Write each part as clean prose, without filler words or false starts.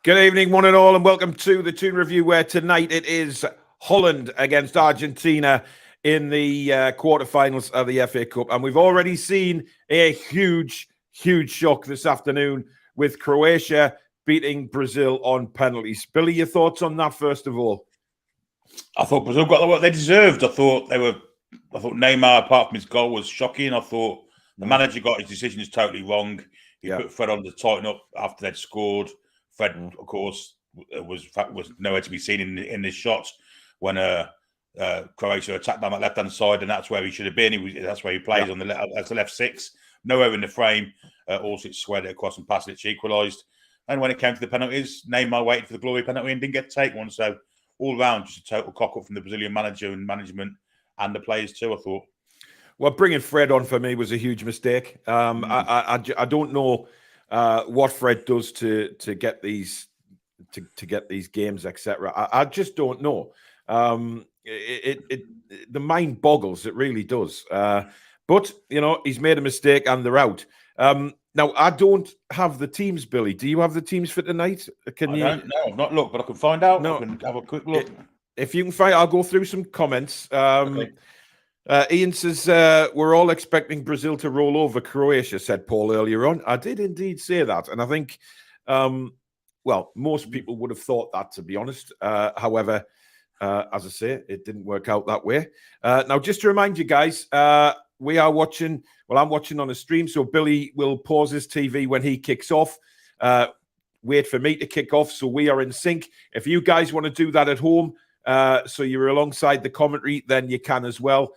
Good evening, one and all, and welcome to the Toon Review, where tonight it is Holland against Argentina in the quarterfinals of the FA Cup. And we've already seen a huge shock this afternoon with Croatia beating Brazil on penalties. Billy, your thoughts on that first of all? I thought Brazil got what they deserved. I thought Neymar, apart from his goal, was shocking. I thought the manager got his decisions totally wrong. He put Fred on to tighten up after they'd scored. Fred, of course, was nowhere to be seen in this shot when Croatia attacked down that left-hand side, and that's where he should have been. That's where he plays on the left six, nowhere in the frame. Also, it squared it across and passed it, equalised. And when it came to the penalties, Neymar waited for the glory penalty and didn't get to take one. So all round, just a total cock-up from the Brazilian manager and management and the players too, I thought. Well, bringing Fred on for me was a huge mistake. I don't know what Fred does to get these games, etc. I just don't know. The mind boggles. It really does. But you know, he's made a mistake and they're out. Now I don't have the teams, Billy. Do you have the teams for tonight? No, I've not looked, but I can find out. No, I can have a quick look. If you can find, I'll go through some comments. Okay. Ian says, we're all expecting Brazil to roll over Croatia, said Paul earlier on. I did indeed say that. And I think, well, most people would have thought that, to be honest. However, as I say, it didn't work out that way. Now, just to remind you guys, we are watching, well, I'm watching on a stream, so Billy will pause his TV when he kicks off. Wait for me to kick off, so we are in sync. If you guys want to do that at home, so you're alongside the commentary, then you can as well.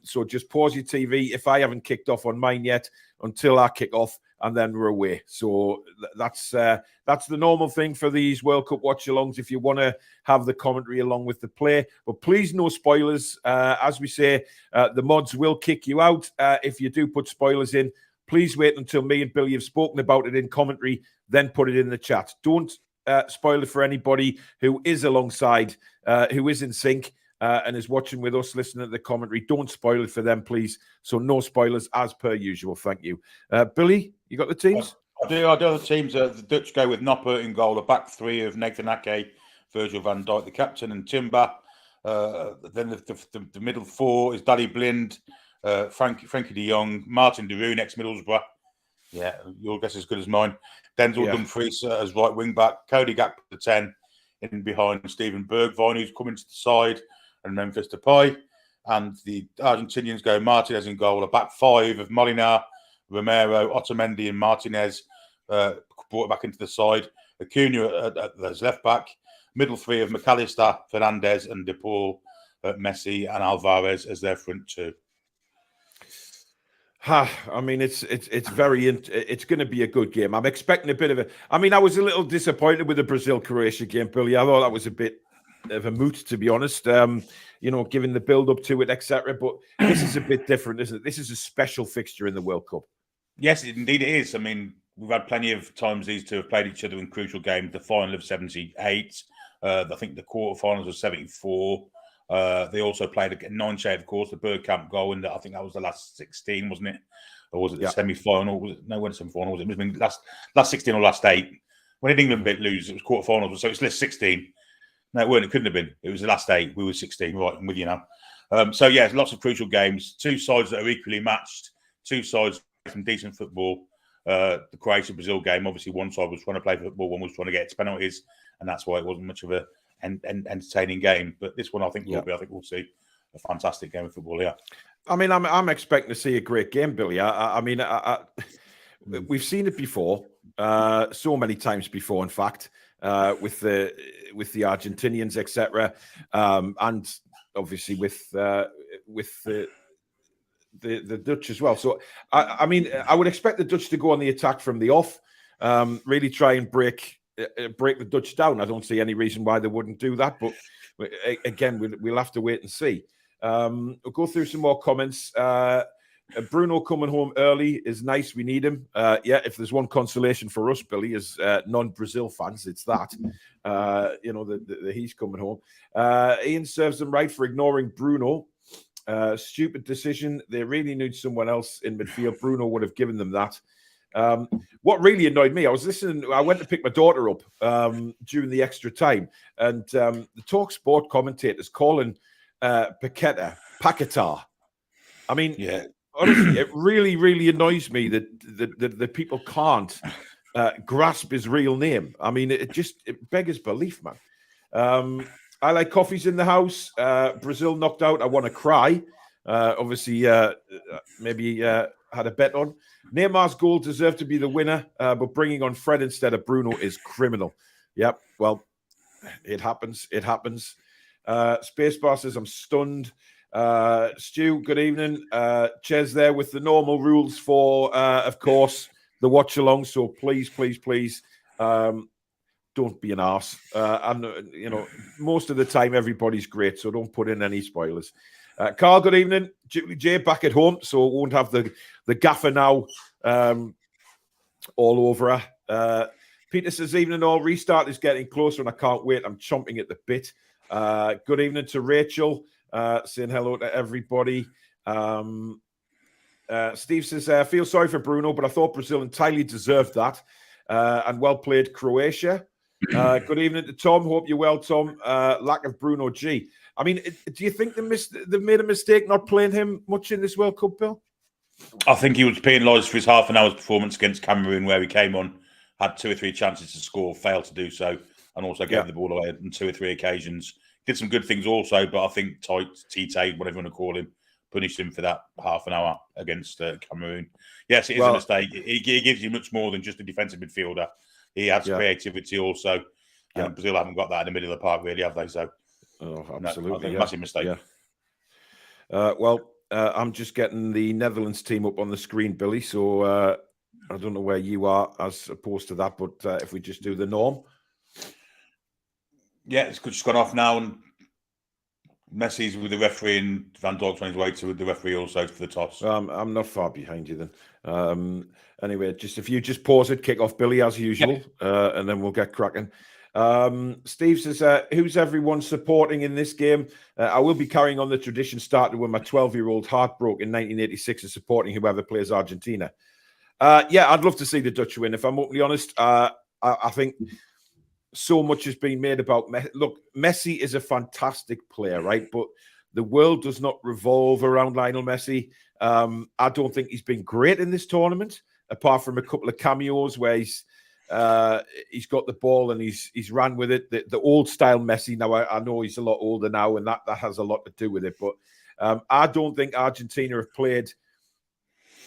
So just pause your TV if I haven't kicked off on mine yet until I kick off, and then we're away. So that's the normal thing for these World Cup watch-alongs if you want to have the commentary along with the play. But please, no spoilers. As we say, the mods will kick you out if you do put spoilers in. Please wait until me and Billy have spoken about it in commentary, then put it in the chat. Don't spoil it for anybody who is alongside, who is in sync, and is watching with us, listening to the commentary. Don't spoil it for them, please. So no spoilers as per usual. Thank you. Billy, you got the teams? I do have the teams. The Dutch go with Noppert in goal, a back three of Nathan Ake, Virgil van Dijk, the captain, and Timber. Then the middle four is Daley Blind, Frankie de Jong, Martin de Roon, ex-Middlesbrough. Yeah, your guess is as good as mine. Denzel Dumfries as right wing back, Cody Gakpo the 10, in behind Steven Bergwijn, who's coming to the side, and Memphis Depay. And the Argentinians go Martinez in goal, a back five of Molina, Romero, Otamendi, and Martinez brought back into the side. Acuna as left back, middle three of McAllister, Fernandez, and De Paul, Messi, and Alvarez as their front two. I mean, it's going to be a good game. I'm expecting a bit of a. I mean, I was a little disappointed with the Brazil-Croatia game, Billy. I thought that was a bit of a moot, to be honest. You know, given the build-up to it, etc. But this is a bit different, isn't it? This is a special fixture in the World Cup. Yes, indeed it is. I mean, we've had plenty of times these two have played each other in crucial games. The final of 78. I think the quarterfinals of 74. They also played a 9-shade, of course, the Bergkamp goal, and I think that was the last 16, wasn't it? Or was it the semi-final? Was it? No, when the semi-final was it? It must have been last 16 or last 8. When did England lose? It was quarterfinals, so it's list 16. No, it weren't. It couldn't have been. It was the last 8. We were 16. Right, I'm with you now. So yeah, lots of crucial games. Two sides that are equally matched. Two sides from decent football. The Croatia-Brazil game, obviously, one side was trying to play football, one was trying to get to penalties, and that's why it wasn't much of a entertaining game. But this one, I think, will be. I think we'll see a fantastic game of football. Yeah. I mean, I'm expecting to see a great game, Billy. I mean, we've seen it before, so many times before, in fact, with the Argentinians, etc., and obviously with the Dutch as well. So, I mean, I would expect the Dutch to go on the attack from the off, really try and break break the Dutch down. I don't see any reason why they wouldn't do that. But again, we'll have to wait and see. We'll go through some more comments. Bruno coming home early is nice. We need him. If there's one consolation for us, Billy, as non-Brazil fans, it's that. He's coming home. Ian serves them right for ignoring Bruno. Stupid decision. They really need someone else in midfield. Bruno would have given them that. What really annoyed me, I went to pick my daughter up during the extra time, and the Talk Sport commentators calling Paquetá. I mean, honestly, it really, really annoys me that people can't grasp his real name. I mean, it beggars belief, man. I like coffees in the house. Brazil knocked out. I want to cry. Obviously, maybe had a bet on. Neymar's goal deserved to be the winner, but bringing on Fred instead of Bruno is criminal. Yep, well, it happens. It happens. Spacebar says, I'm stunned. Stu, good evening. Ches there with the normal rules for, of course, the watch along. So please, please, please, don't be an arse. And most of the time everybody's great, so don't put in any spoilers. Carl, good evening. Julie J back at home, so won't have the gaffer now all over her. Peter says, evening all. Restart is getting closer and I can't wait. I'm chomping at the bit. Good evening to Rachel. Saying hello to everybody. Steve says, I feel sorry for Bruno, but I thought Brazil entirely deserved that. And well played, Croatia. Good evening to Tom. Hope you're well, Tom. Lack of Bruno G. I mean, do you think they've made a mistake not playing him much in this World Cup, Bill? I think he was penalised for his half an hour's performance against Cameroon, where he came on, had 2 or 3 chances to score, failed to do so, and also gave the ball away on 2 or 3 occasions. Did some good things also, but I think Tite, whatever you want to call him, punished him for that half an hour against Cameroon. Yes, it is a mistake. He gives you much more than just a defensive midfielder. He has creativity also. And Brazil haven't got that in the middle of the park, really, have they? So, absolutely. I think massive mistake. Yeah. I'm just getting the Netherlands team up on the screen, Billy. So I don't know where you are as opposed to that, but if we just do the norm. Yeah, it's just gone off now, and Messi's with the referee, and Van Dijk's on his way to the referee also for the toss. I'm not far behind you then. Anyway, if you just pause it, kick off Billy as usual, and then we'll get cracking. Steve says, who's everyone supporting in this game? I will be carrying on the tradition started when my 12-year-old heart broke in 1986 and supporting whoever plays Argentina. I'd love to see the Dutch win, if I'm openly honest. I think so much has been made about Messi. Look, Messi is a fantastic player, right? But the world does not revolve around Lionel Messi. I don't think he's been great in this tournament, apart from a couple of cameos where he's got the ball and he's ran with it. The old style Messi. Now I know he's a lot older now, and that has a lot to do with it. But I don't think Argentina have played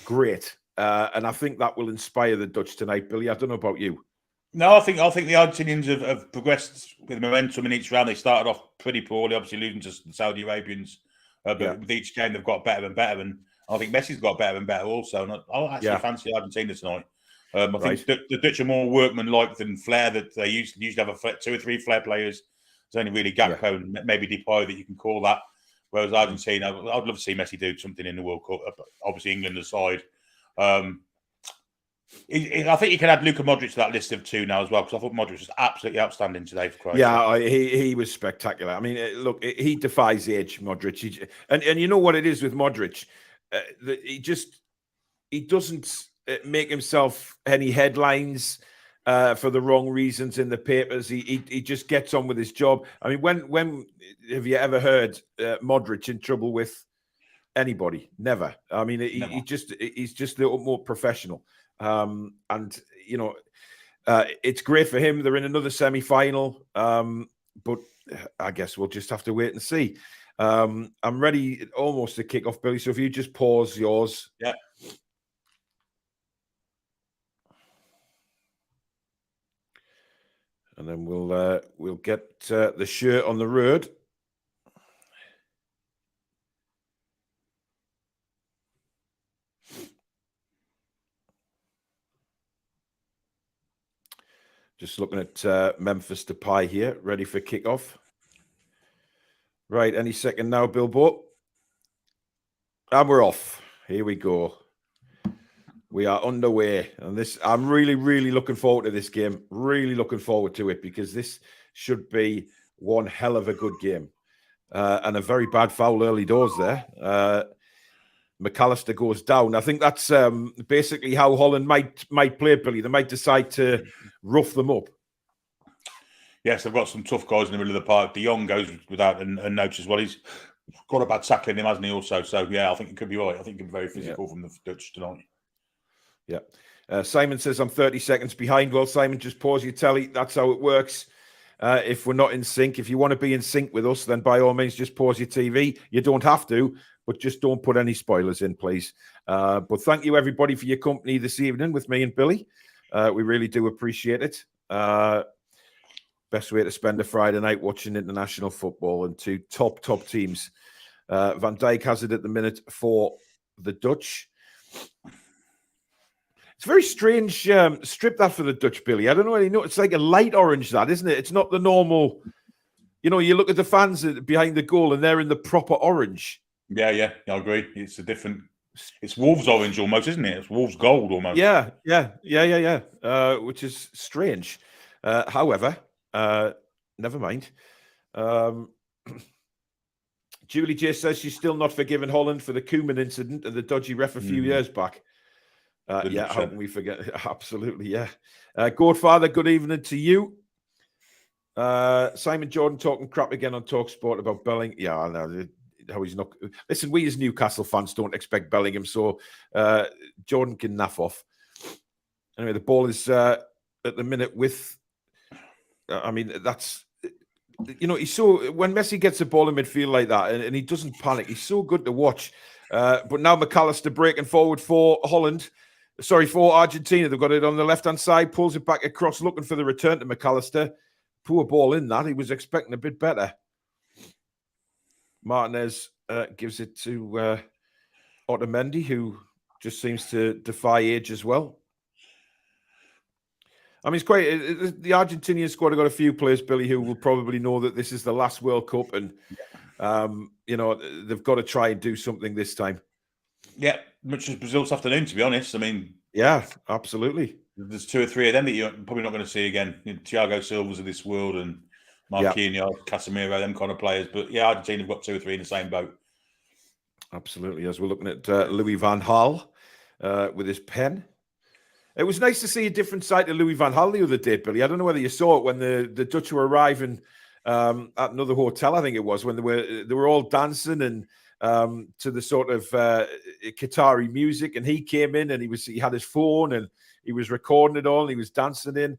great, and I think that will inspire the Dutch tonight, Billy. I don't know about you. No, I think the Argentinians have progressed with momentum in each round. They started off pretty poorly, obviously losing to the Saudi Arabians, but with each game they've got better and better. And I think Messi's got better and better also. And I actually fancy Argentina tonight. I think the Dutch are more workmanlike than Flair. That they used to have 2 or 3 Flair players. There's only really Gakpo and maybe Depay that you can call that. Whereas Argentina, I'd love to see Messi do something in the World Cup. Obviously England aside. I think you can add Luka Modric to that list of 2 now as well, because I thought Modric was absolutely outstanding today for Croatia. Yeah, he was spectacular. I mean, look, he defies age, Modric. And you know what it is with Modric? He doesn't make himself any headlines for the wrong reasons in the papers. He just gets on with his job. I mean, when have you ever heard Modric in trouble with anybody? Never. I mean, he's just the more professional. And it's great for him. They're in another semi-final, but I guess we'll just have to wait and see. I'm ready almost to kick off, Billy. So if you just pause yours, and then we'll get the shirt on the road. Just looking at Memphis Depay here, ready for kickoff. Right, any second now, Bilbo. And we're off. Here we go. We are underway. And this, I'm really, really looking forward to this game. Really looking forward to it because this should be one hell of a good game. And a very bad foul early doors there. McAllister goes down. I think that's basically how Holland might play, Billy. They might decide to rough them up. Yes, they've got some tough guys in the middle of the park. De Jong goes without a note as well. He's got a bad tackling him, hasn't he, also? So, yeah, I think it could be right. I think it could be very physical from the Dutch tonight. Yeah. Simon says, I'm 30 seconds behind. Well, Simon, just pause your telly. That's how it works. If we're not in sync, if you want to be in sync with us, then by all means, just pause your TV. You don't have to, but just don't put any spoilers in, please. But thank you, everybody, for your company this evening with me and Billy. We really do appreciate it. Best way to spend a Friday night watching international football and two top teams. Van Dijk has it at the minute for the Dutch. It's very strange strip that for the Dutch, Billy. I don't know. It's like a light orange, that, isn't it? It's not the normal. You know, you look at the fans behind the goal and they're in the proper orange. Yeah, I agree. It's a different. It's Wolves orange almost, isn't it? It's Wolves gold almost. Yeah. Which is strange. However, never mind. Julie J says she's still not forgiven Holland for the Koeman incident and the dodgy ref a few years back. Yeah, how can we forget? Absolutely, yeah. Godfather, good evening to you. Simon Jordan talking crap again on TalkSport about Bellingham. Yeah, I know how he's not. Listen, we as Newcastle fans don't expect Bellingham, so Jordan can naff off. Anyway, the ball is at the minute with. I mean, that's. You know, he's so when Messi gets the ball in midfield like that, and he doesn't panic. He's so good to watch. But now McAllister breaking forward for Holland. Sorry, for Argentina. They've got it on the left-hand side, pulls it back across, looking for the return to McAllister. Poor ball in that. He was expecting a bit better. Martinez gives it to Otamendi, who just seems to defy age as well. I mean, it's quite the Argentinian squad have got a few players, Billy, who will probably know that this is the last World Cup, and you know, they've got to try and do something this time. Yeah, much as Brazil this afternoon, to be honest. I mean, yeah, absolutely. There's two or three of them that you're probably not going to see again. You know, Thiago Silva's of this world and Marquinhos, Casemiro, them kind of players. But yeah, Argentina have got two or three in the same boat. Absolutely. As we're looking at Louis van Gaal with his pen. It was nice to see a different side to Louis van Gaal the other day, Billy. I don't know whether you saw it when the Dutch were arriving at another hotel, I think it was, when they were all dancing and to the sort of Qatari music, and he came in and he had his phone and he was recording it all and he was dancing in.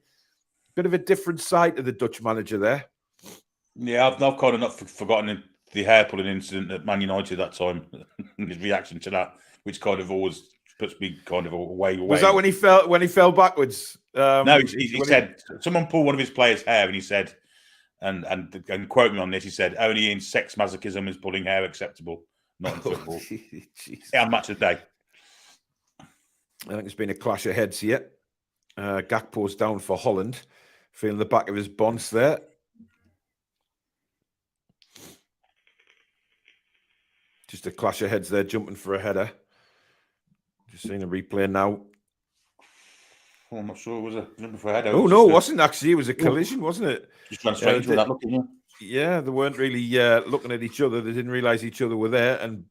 Bit of a different side to the Dutch manager there. Yeah, I've kind of not forgotten the hair pulling incident at Man United that time. His reaction to that, which kind of always puts me kind of away. Was that when he fell backwards? No, he said someone pulled one of his players' hair, and he said, and quote me on this, he said, only in sex masochism is pulling hair acceptable, not in football. Yeah, match of the day. I think there's been a clash of heads here. Gakpo's down for Holland, feeling the back of his bonds there. Just a clash of heads there, jumping for a header. Just seeing a replay now. Oh, I'm not sure. Was it jumping for a header? Oh, no, it wasn't actually. It was a collision, wasn't it? Just ran straight into that looking. Yeah, they weren't really looking at each other. They didn't realise each other were there and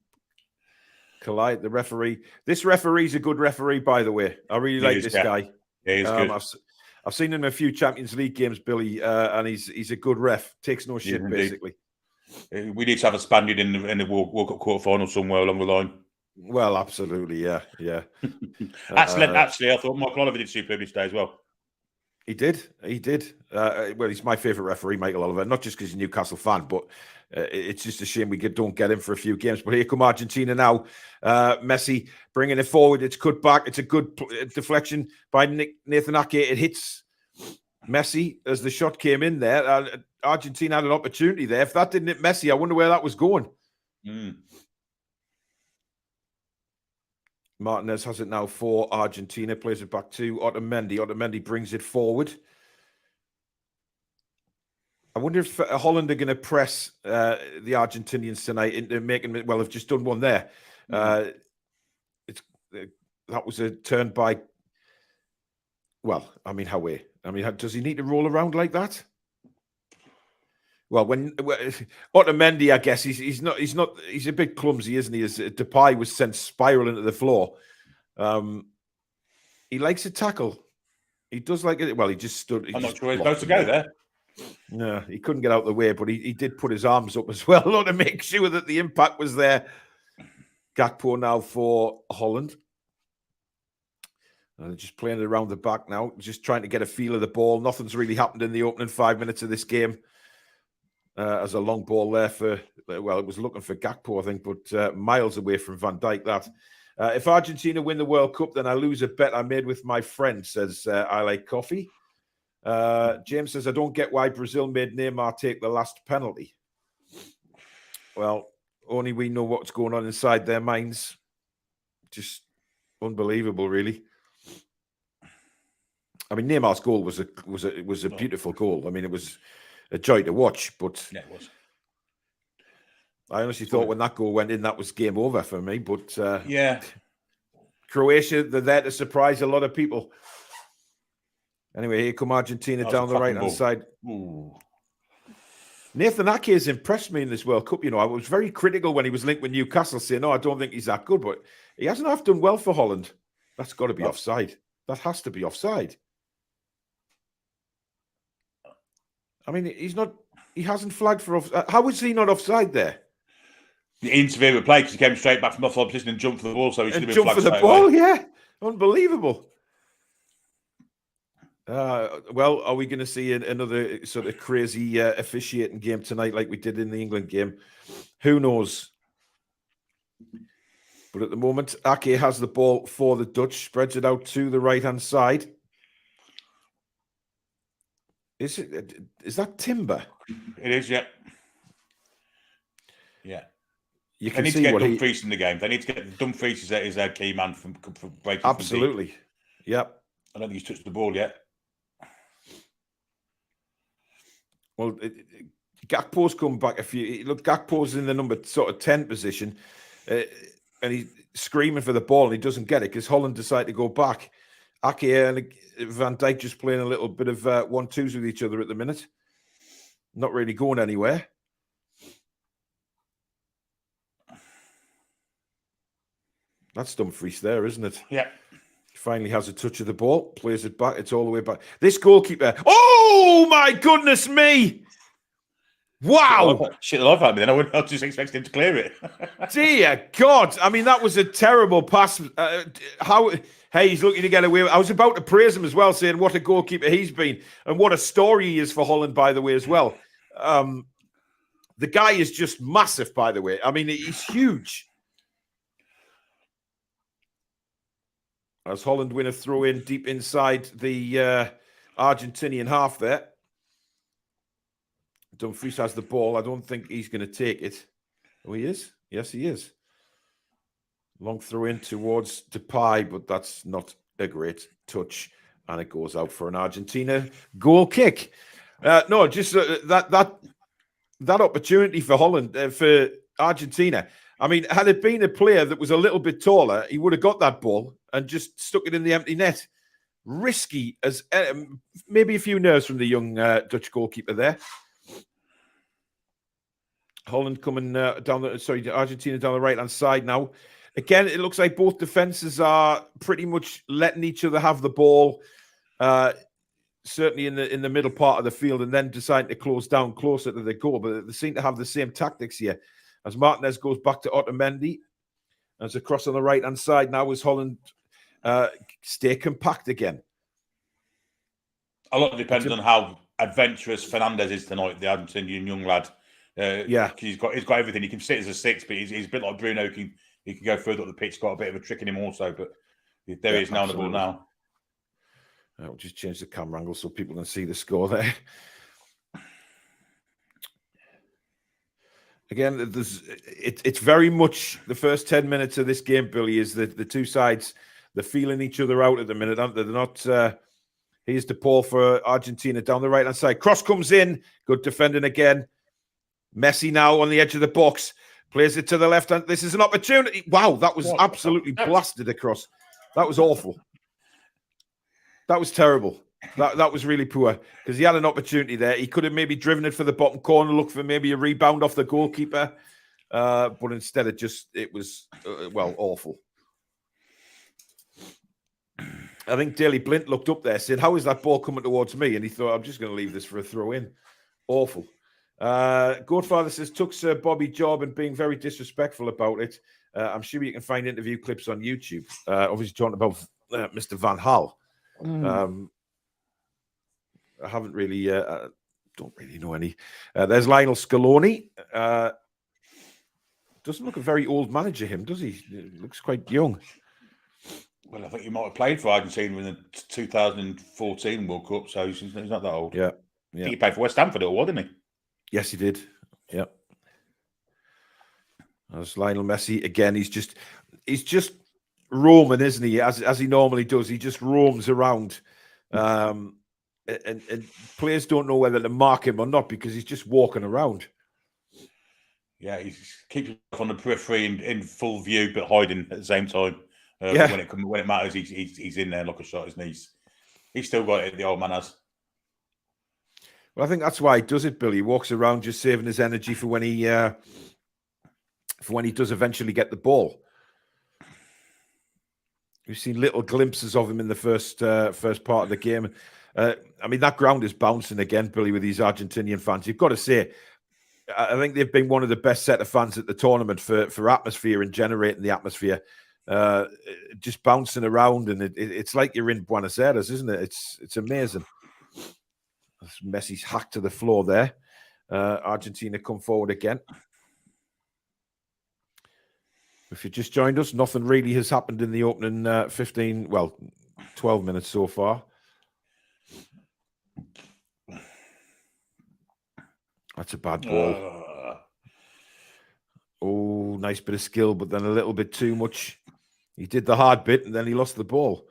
collide. The referee. This referee's a good referee, by the way. I really like this guy. Yeah, he's good. I've seen him in a few Champions League games, Billy, and he's a good ref. Takes no shit, basically. We need to have a Spaniard in the World Cup quarter-final somewhere along the line. Well, absolutely, yeah. Actually, I thought Michael Oliver did superbly today as well. He did. Well, he's my favourite referee, Michael Oliver, not just because he's a Newcastle fan, but it's just a shame we don't get him for a few games. But here come Argentina now. Messi bringing it forward. It's cut back. It's a good deflection by Nathan Ake. It hits Messi as the shot came in there. Argentina had an opportunity there. If that didn't hit Messi, I wonder where that was going. Martinez has it now for Argentina. Plays it back to Otamendi. Otamendi brings it forward. I wonder if Holland are going to press the Argentinians tonight into making. Well, they've just done one there. That was a turn by. Well, I mean, does he need to roll around like that? Well, when Otamendi, I guess he's a bit clumsy, isn't he? As Depay was sent spiraling to the floor. He likes a tackle. He does like it. Well, he just stood. I'm not sure he's supposed to go there. No, he couldn't get out of the way, but he did put his arms up as well to make sure that the impact was there. Gakpo now for Holland. And they're just playing it around the back now, just trying to get a feel of the ball. Nothing's really happened in the opening 5 minutes of this game. As a long ball there it was looking for Gakpo, I think, but miles away from Van Dijk, that. If Argentina win the World Cup, then I lose a bet I made with my friend, says I Like Coffee. James says, I don't get why Brazil made Neymar take the last penalty. Well, only we know what's going on inside their minds. Just unbelievable, really. I mean, Neymar's goal was a beautiful goal. I mean, it was a joy to watch, but yeah, it was. I honestly thought when that goal went in, that was game over for me. But yeah, Croatia, they're there to surprise a lot of people. Anyway, here come Argentina down the right-hand side. Ooh. Nathan Ake has impressed me in this World Cup. You know, I was very critical when he was linked with Newcastle, saying, no, I don't think he's that good. But he hasn't half done well for Holland. That's got to be offside. That has to be offside. I mean, he hasn't flagged for offside. How is he not offside there? The interview play because he came straight back from offside position and jumped for the ball, so he should have been jumped flagged for the ball, yeah. Unbelievable. Well, are we going to see another sort of crazy officiating game tonight like we did in the England game? Who knows? But at the moment, Ake has the ball for the Dutch, spreads it out to the right-hand side. Is that Timber? It is, yeah. Yeah. You they can need see to get what Dumfries in the game. They need to get Dumfries is their key man from breaking. Absolutely. From deep. Yep. I don't think he's touched the ball yet. Well, Gakpo's come back a few. Look, Gakpo's in the number sort of 10 position, and he's screaming for the ball, and he doesn't get it because Holland decide to go back. Ake and Van Dijk just playing a little bit of 1-2s with each other at the minute. Not really going anywhere. That's Dumfries there, isn't it? Yeah. Finally has a touch of the ball, plays it back. It's all the way back. This goalkeeper. Oh, my goodness me. Wow. Shit the life out of me then. I wouldn't just expect him to clear it. Dear God. I mean, that was a terrible pass. Hey, he's looking to get away. I was about to praise him as well, saying what a goalkeeper he's been and what a story he is for Holland, by the way, as well. The guy is just massive, by the way. I mean, he's huge. As Holland win a throw in deep inside the Argentinian half there. Dumfries has the ball. I don't think he's going to take it. Oh, he is? Yes, he is. Long throw in towards Depay, but that's not a great touch. And it goes out for an Argentina goal kick. No, just that opportunity for Holland, for Argentina. I mean, had it been a player that was a little bit taller, he would have got that ball and just stuck it in the empty net. Risky as maybe a few nerves from the young Dutch goalkeeper there. Holland coming Argentina down the right-hand side now. Again, it looks like both defenses are pretty much letting each other have the ball, certainly in the middle part of the field, and then deciding to close down closer to the goal. But they seem to have the same tactics here. As Martinez goes back to Otamendi, as across on the right-hand side now as Holland stay compact again. A lot depends on how adventurous Fernandez is tonight, the Argentinian young lad. Yeah, he's got everything. He can sit as a 6, but he's a bit like Bruno. He can go further up the pitch. Got a bit of a trick in him also, but there he is now on the ball now. I'll just change the camera angle so people can see the score there. Again, it's very much the first 10 minutes of this game, Billy, is that the two sides, they're feeling each other out at the minute, aren't they? They're Here's the ball for Argentina down the right-hand side. Cross comes in. Good defending again. Messi now on the edge of the box. Plays it to the left hand. This is an opportunity. Wow, that was absolutely blasted across. That was awful. That was terrible. That was really poor because he had an opportunity there. He could have maybe driven it for the bottom corner, looked for maybe a rebound off the goalkeeper. But instead it was awful. I think Daley Blint looked up there, said, how is that ball coming towards me? And he thought, I'm just going to leave this for a throw in. Awful. Godfather says, took Sir Bobby job and being very disrespectful about it. I'm sure you can find interview clips on YouTube. Obviously talking about Mr. Van Gaal. I haven't really, don't really know any. There's Lionel Scaloni. Doesn't look a very old manager, him, does he? He looks quite young. Well, I think he might have played for Argentina in the 2014 World Cup, so he's not that old. Yeah. I think he played for West Ham for a little while, didn't he? Yes, he did. Yeah. There's Lionel Messi again. He's just roaming, isn't he? As he normally does. He just roams around, and players don't know whether to mark him or not because he's just walking around. Yeah, he keeps himself on the periphery in full view, but hiding at the same time. When it matters, he's in there like a shot, isn't he? He's still got it. The old man has. Well, I think that's why he does it, Billy. He walks around just saving his energy for when he does eventually get the ball. We've seen little glimpses of him in the first part of the game. I mean, that ground is bouncing again, Billy, with these Argentinian fans. You've got to say, I think they've been one of the best set of fans at the tournament for atmosphere and generating the atmosphere. Just bouncing around, and it's like you're in Buenos Aires, isn't it? It's amazing. Messi's hacked to the floor there. Argentina come forward again. If you just joined us, nothing really has happened in the opening 12 minutes so far. That's a bad ball. Oh, nice bit of skill, but then a little bit too much. He did the hard bit, and then he lost the ball.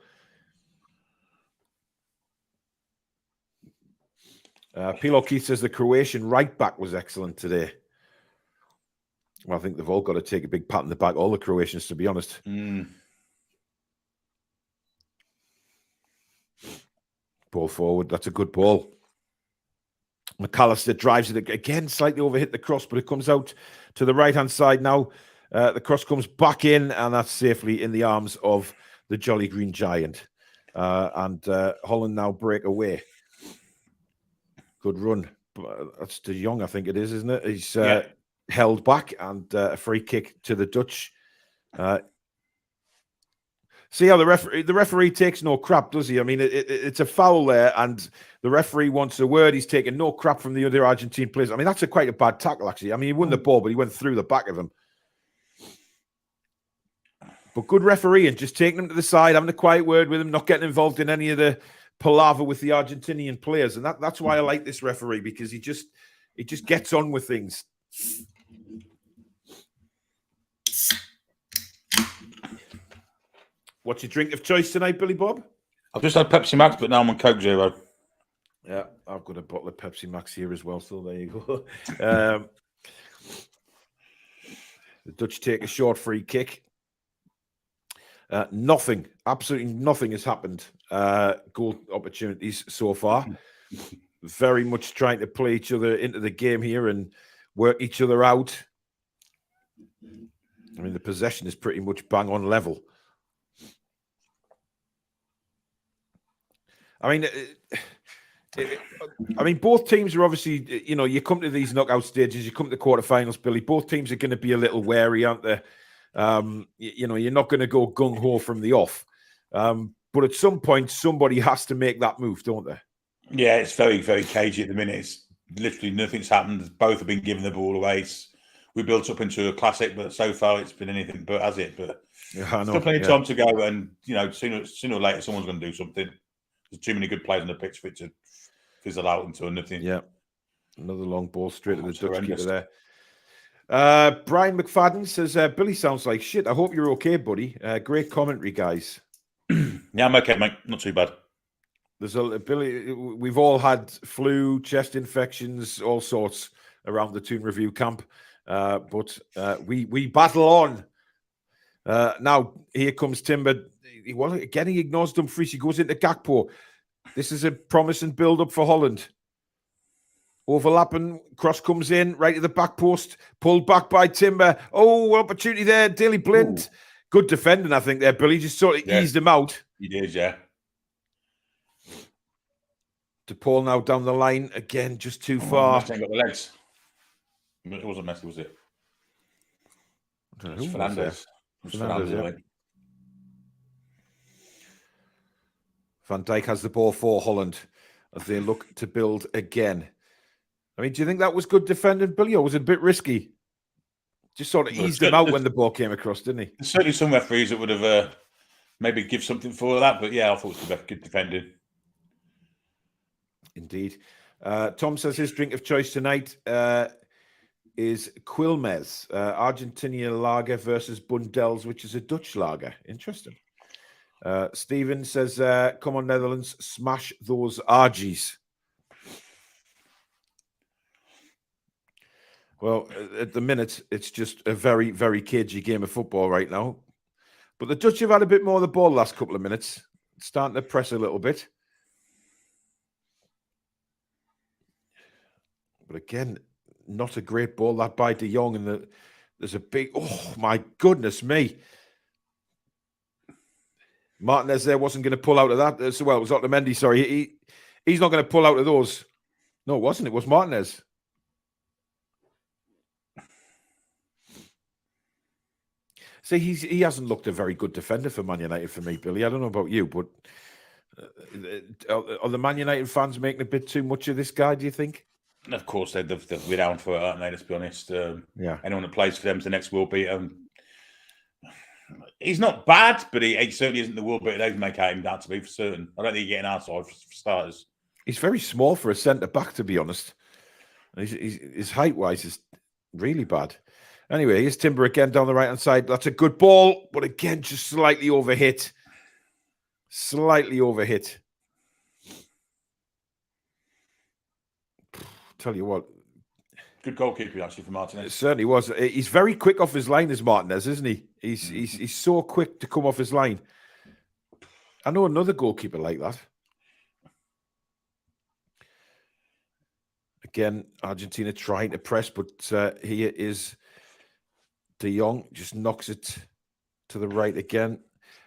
Pilot Keith says the Croatian right back was excellent today. Well, I think they've all got to take a big pat on the back, all the Croatians, to be honest. Ball forward. That's a good ball. McAllister drives it again, slightly overhit the cross, but it comes out to the right-hand side now. The cross comes back in, and that's safely in the arms of the Jolly Green Giant. And Holland now break away. Good run. That's De Jong, I think it is, isn't it? He's held back, and a free kick to the Dutch. See how the referee takes no crap, does he? I mean, it's a foul there, and the referee wants a word. He's taking no crap from the other Argentine players. I mean, that's quite a bad tackle, actually. I mean, he won the ball, but he went through the back of him. But good refereeing, just taking him to the side, having a quiet word with him, not getting involved in any of the palaver with the Argentinian players. And that's why I like this referee, because he just gets on with things. What's your drink of choice tonight, Billy Bob? I've just had Pepsi Max, but now I'm on Coke Zero. Yeah, I've got a bottle of Pepsi Max here as well, so there you go. The Dutch take a short free kick. Nothing, absolutely nothing has happened. Goal opportunities so far. Very much trying to play each other into the game here and work each other out. I mean, the possession is pretty much bang on level. I mean, both teams are obviously, you come to these knockout stages, you come to the quarterfinals, Billy. Both teams are going to be a little wary, aren't they? You're not going to go gung-ho from the off. But at some point, somebody has to make that move, don't they? Yeah, it's very, very cagey at the minute. It's literally nothing's happened. Both have been giving the ball away. We built up into a classic, but so far it's been anything but, has it? But still plenty of time to go, and sooner or later someone's going to do something. There's too many good players on the pitch for it to fizzle out into nothing. Yeah, another long ball straight to the Dutch keeper there. Brian McFadden says, Billy sounds like shit. I hope you're okay, buddy. Great commentary, guys. Yeah, I'm okay, mate. Not too bad. There's a ability. We've all had flu, chest infections, all sorts around the Toon Review camp, but we battle on. Now here comes Timber. He ignores Dumfries. He goes into Gakpo. This is a promising build-up for Holland. Overlapping, cross comes in, right to the back post, pulled back by Timber. Oh, opportunity there, Daily Blind. Ooh. Good defending, I think, there, Billy. Just sort of eased him out. He did, yeah. De Paul now down the line. Again, just too far. Messi got the legs. It wasn't Messi, was it? I don't know who Fernandez. Fernandez, yeah. Van Dijk has the ball for Holland as they look to build again. I mean, do you think that was good defending, Billy, or was it a bit risky? Just sort of eased him out when the ball came across, didn't he? There's certainly some referees that would have maybe give something for that, but yeah, I thought it was good defending. Indeed. Tom says his drink of choice tonight is Quilmes, Argentina lager versus Bundels, which is a Dutch lager. Interesting. Stephen says, come on, Netherlands, smash those Argies. Well, at the minute, it's just a very, very cagey game of football right now. But the Dutch have had a bit more of the ball the last couple of minutes. It's starting to press a little bit. But again, not a great ball that by De Jong. And there's a big, oh, my goodness me. Martinez there wasn't going to pull out of that. Well, it was Otamendi, sorry. He's not going to pull out of those. No, it wasn't. It was Martinez. See, he hasn't looked a very good defender for Man United for me, Billy. I don't know about you, but are the Man United fans making a bit too much of this guy, do you think? Of course, they've been down for it, aren't they? Let's be honest. Yeah. Anyone that plays for them is the next world beater. He's not bad, but he certainly isn't the world beater they've made him out to be for certain. I don't think he's getting outside for starters. He's very small for a centre-back, to be honest. His height-wise is really bad. Anyway, here's Timber again down the right-hand side. That's a good ball, but again, just slightly overhit. Slightly overhit. Tell you what. Good goalkeeper, actually, for Martinez. It certainly was. He's very quick off his line, is Martinez, isn't he? He's so quick to come off his line. I know another goalkeeper like that. Again, Argentina trying to press, but here is De Jong, just knocks it to the right again.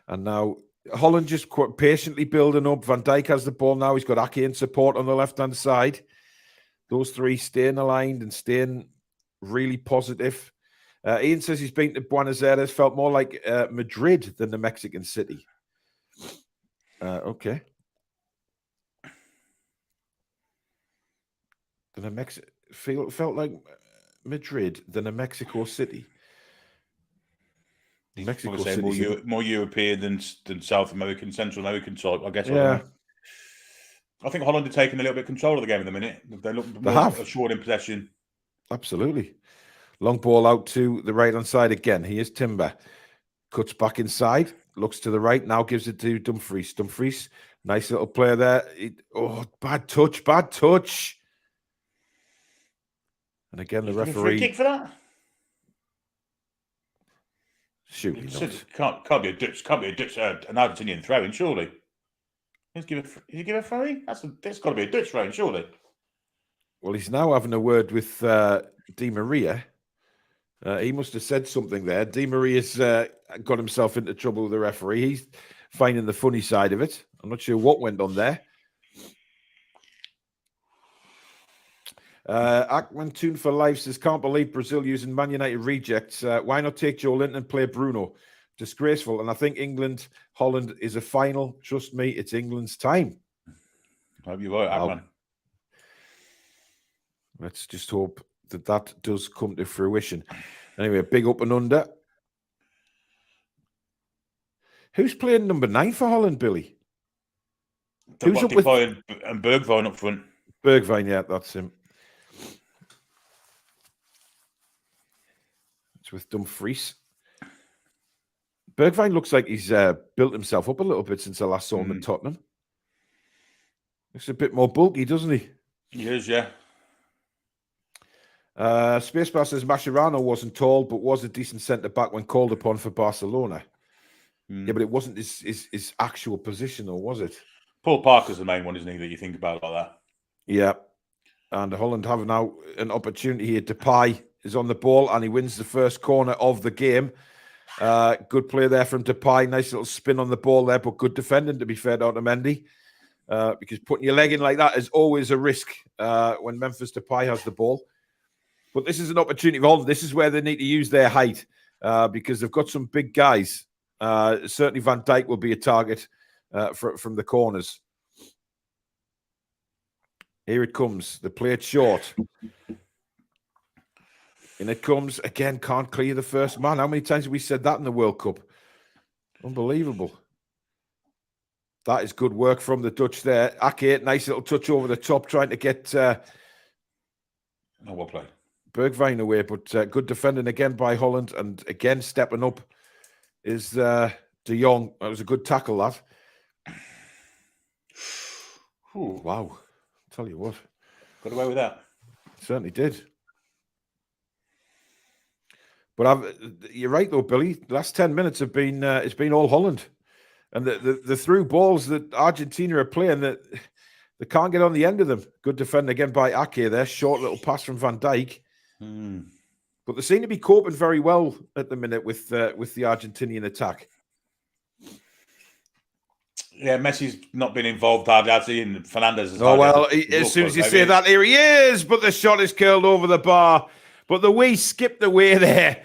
And now Holland just quite patiently building up. Van Dijk has the ball now. He's got Ake in support on the left-hand side. Those three staying aligned and staying really positive. Ian says he's been to Buenos Aires, felt more like Madrid than the Mexican city. Okay. Felt like Madrid than a Mexico City. Mexico City more European than South American, Central American type, I guess. Yeah. I think Holland are taking a little bit of control of the game at the minute. They look more assured in possession. Absolutely. Long ball out to the right-hand side again. Here's Timber. Cuts back inside. Looks to the right. Now gives it to Dumfries. Dumfries, nice little player there. Bad touch. Bad touch. And again, the referee. Free kick for that? Surely not. Can't be a Dutch, an Argentinian throw-in, surely. Did he give a throw-in? That's got to be a Dutch throw-in, surely. Well, he's now having a word with Di Maria. He must have said something there. Di Maria's got himself into trouble with the referee. He's finding the funny side of it. I'm not sure what went on there. Ackman Toon for Life says, can't believe Brazil using Man United rejects. Why not take Joe Linton and play Bruno? Disgraceful. And I think Holland is a final. Trust me, it's England's time. I hope you're right, Ackman. Let's just hope that does come to fruition. Anyway, big up and under. Who's playing number 9 for Holland, Billy? Who's up with and Bergwijn up front? Bergwijn, yeah, that's him. It's with Dumfries. Bergwijn looks like he's built himself up a little bit since I last saw him at Tottenham. Looks a bit more bulky, doesn't he? He is, yeah. Spacebar says Mascherano wasn't tall, but was a decent centre-back when called upon for Barcelona. Yeah, but it wasn't his actual position, though, was it? Paul Parker's the main one, isn't he, that you think about like that? Yeah. And Holland have now an opportunity here. Depay is on the ball, and he wins the first corner of the game. Good play there from Depay. Nice little spin on the ball there, but good defending, to be fair to Otamendi. Because putting your leg in like that is always a risk when Memphis Depay has the ball. But this is an opportunity for Holland. This is where they need to use their height because they've got some big guys. Certainly Van Dijk will be a target from the corners. Here it comes. They play it short. And it comes, again, can't clear the first man. How many times have we said that in the World Cup? Unbelievable. That is good work from the Dutch there. Ake, nice little touch over the top, trying to get well played. Bergwijn away, but good defending again by Holland. And again, stepping up is De Jong. That was a good tackle, that. Ooh. Wow. Tell you what. Got away with that. Certainly did. But you're right, though, Billy. The last 10 minutes have been it's been all Holland. And the through balls that Argentina are playing, that they can't get on the end of them. Good defending again by Ake there. Short little pass from Van Dijk. But they seem to be coping very well at the minute with the Argentinian attack. Yeah, Messi's not been involved hardly, has he? And Fernandez is. Oh, well, as soon as you say that, here he is. But the shot is curled over the bar. But the way he skipped away there,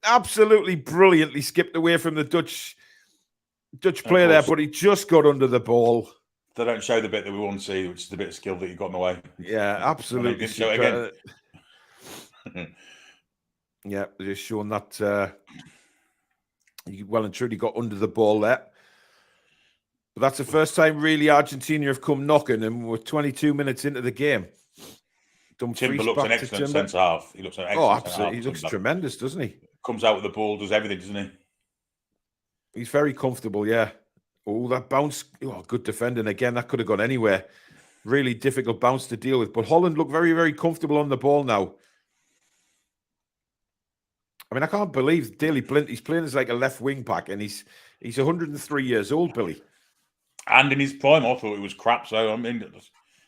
absolutely brilliantly skipped away from the Dutch player there, but he just got under the ball. They don't show the bit that we want to see, which is the bit of skill that he got in the way. Yeah, absolutely. Show it again. Yeah, just showing that he well and truly got under the ball there. But that's the first time really Argentina have come knocking, and we're 22 minutes into the game. Timber looks an excellent centre half. He looks an excellent absolutely. He looks tremendous, doesn't he? Comes out with the ball, does everything, doesn't he? He's very comfortable, yeah. Oh, that bounce. Oh, good defending again. That could have gone anywhere. Really difficult bounce to deal with. But Holland look very, very comfortable on the ball now. I mean, I can't believe Daley Blind, he's playing as like a left wing back, and he's 103 years old, Billy. And in his prime, I thought it was crap. So I mean,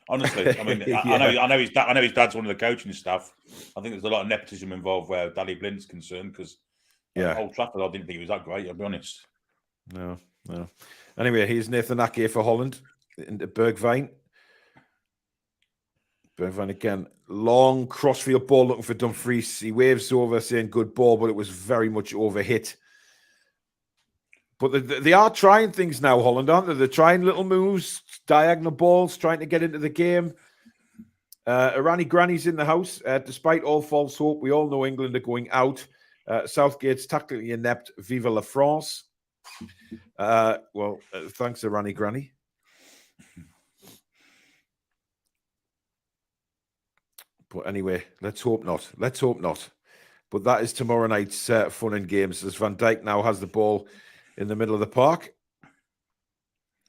honestly, I mean, yeah. I know his dad's one of the coaching staff. I think there's a lot of nepotism involved where Daley Blind's concerned, because Old Trafford, I didn't think he was that great. I'll be honest. No. Anyway, here's Nathan Ake for Holland into Bergwijn. Bergwijn again, long crossfield ball looking for Dumfries. He waves over saying good ball, but it was very much overhit. But they are trying things now, Holland, aren't they? They're trying little moves, diagonal balls, trying to get into the game. Irani Granny's in the house. Despite all false hope, we all know England are going out. Southgate's tactically inept. Viva la France. Thanks, Irani Granny. But anyway, let's hope not. Let's hope not. But that is tomorrow night's fun and games, as Van Dijk now has the ball in the middle of the park.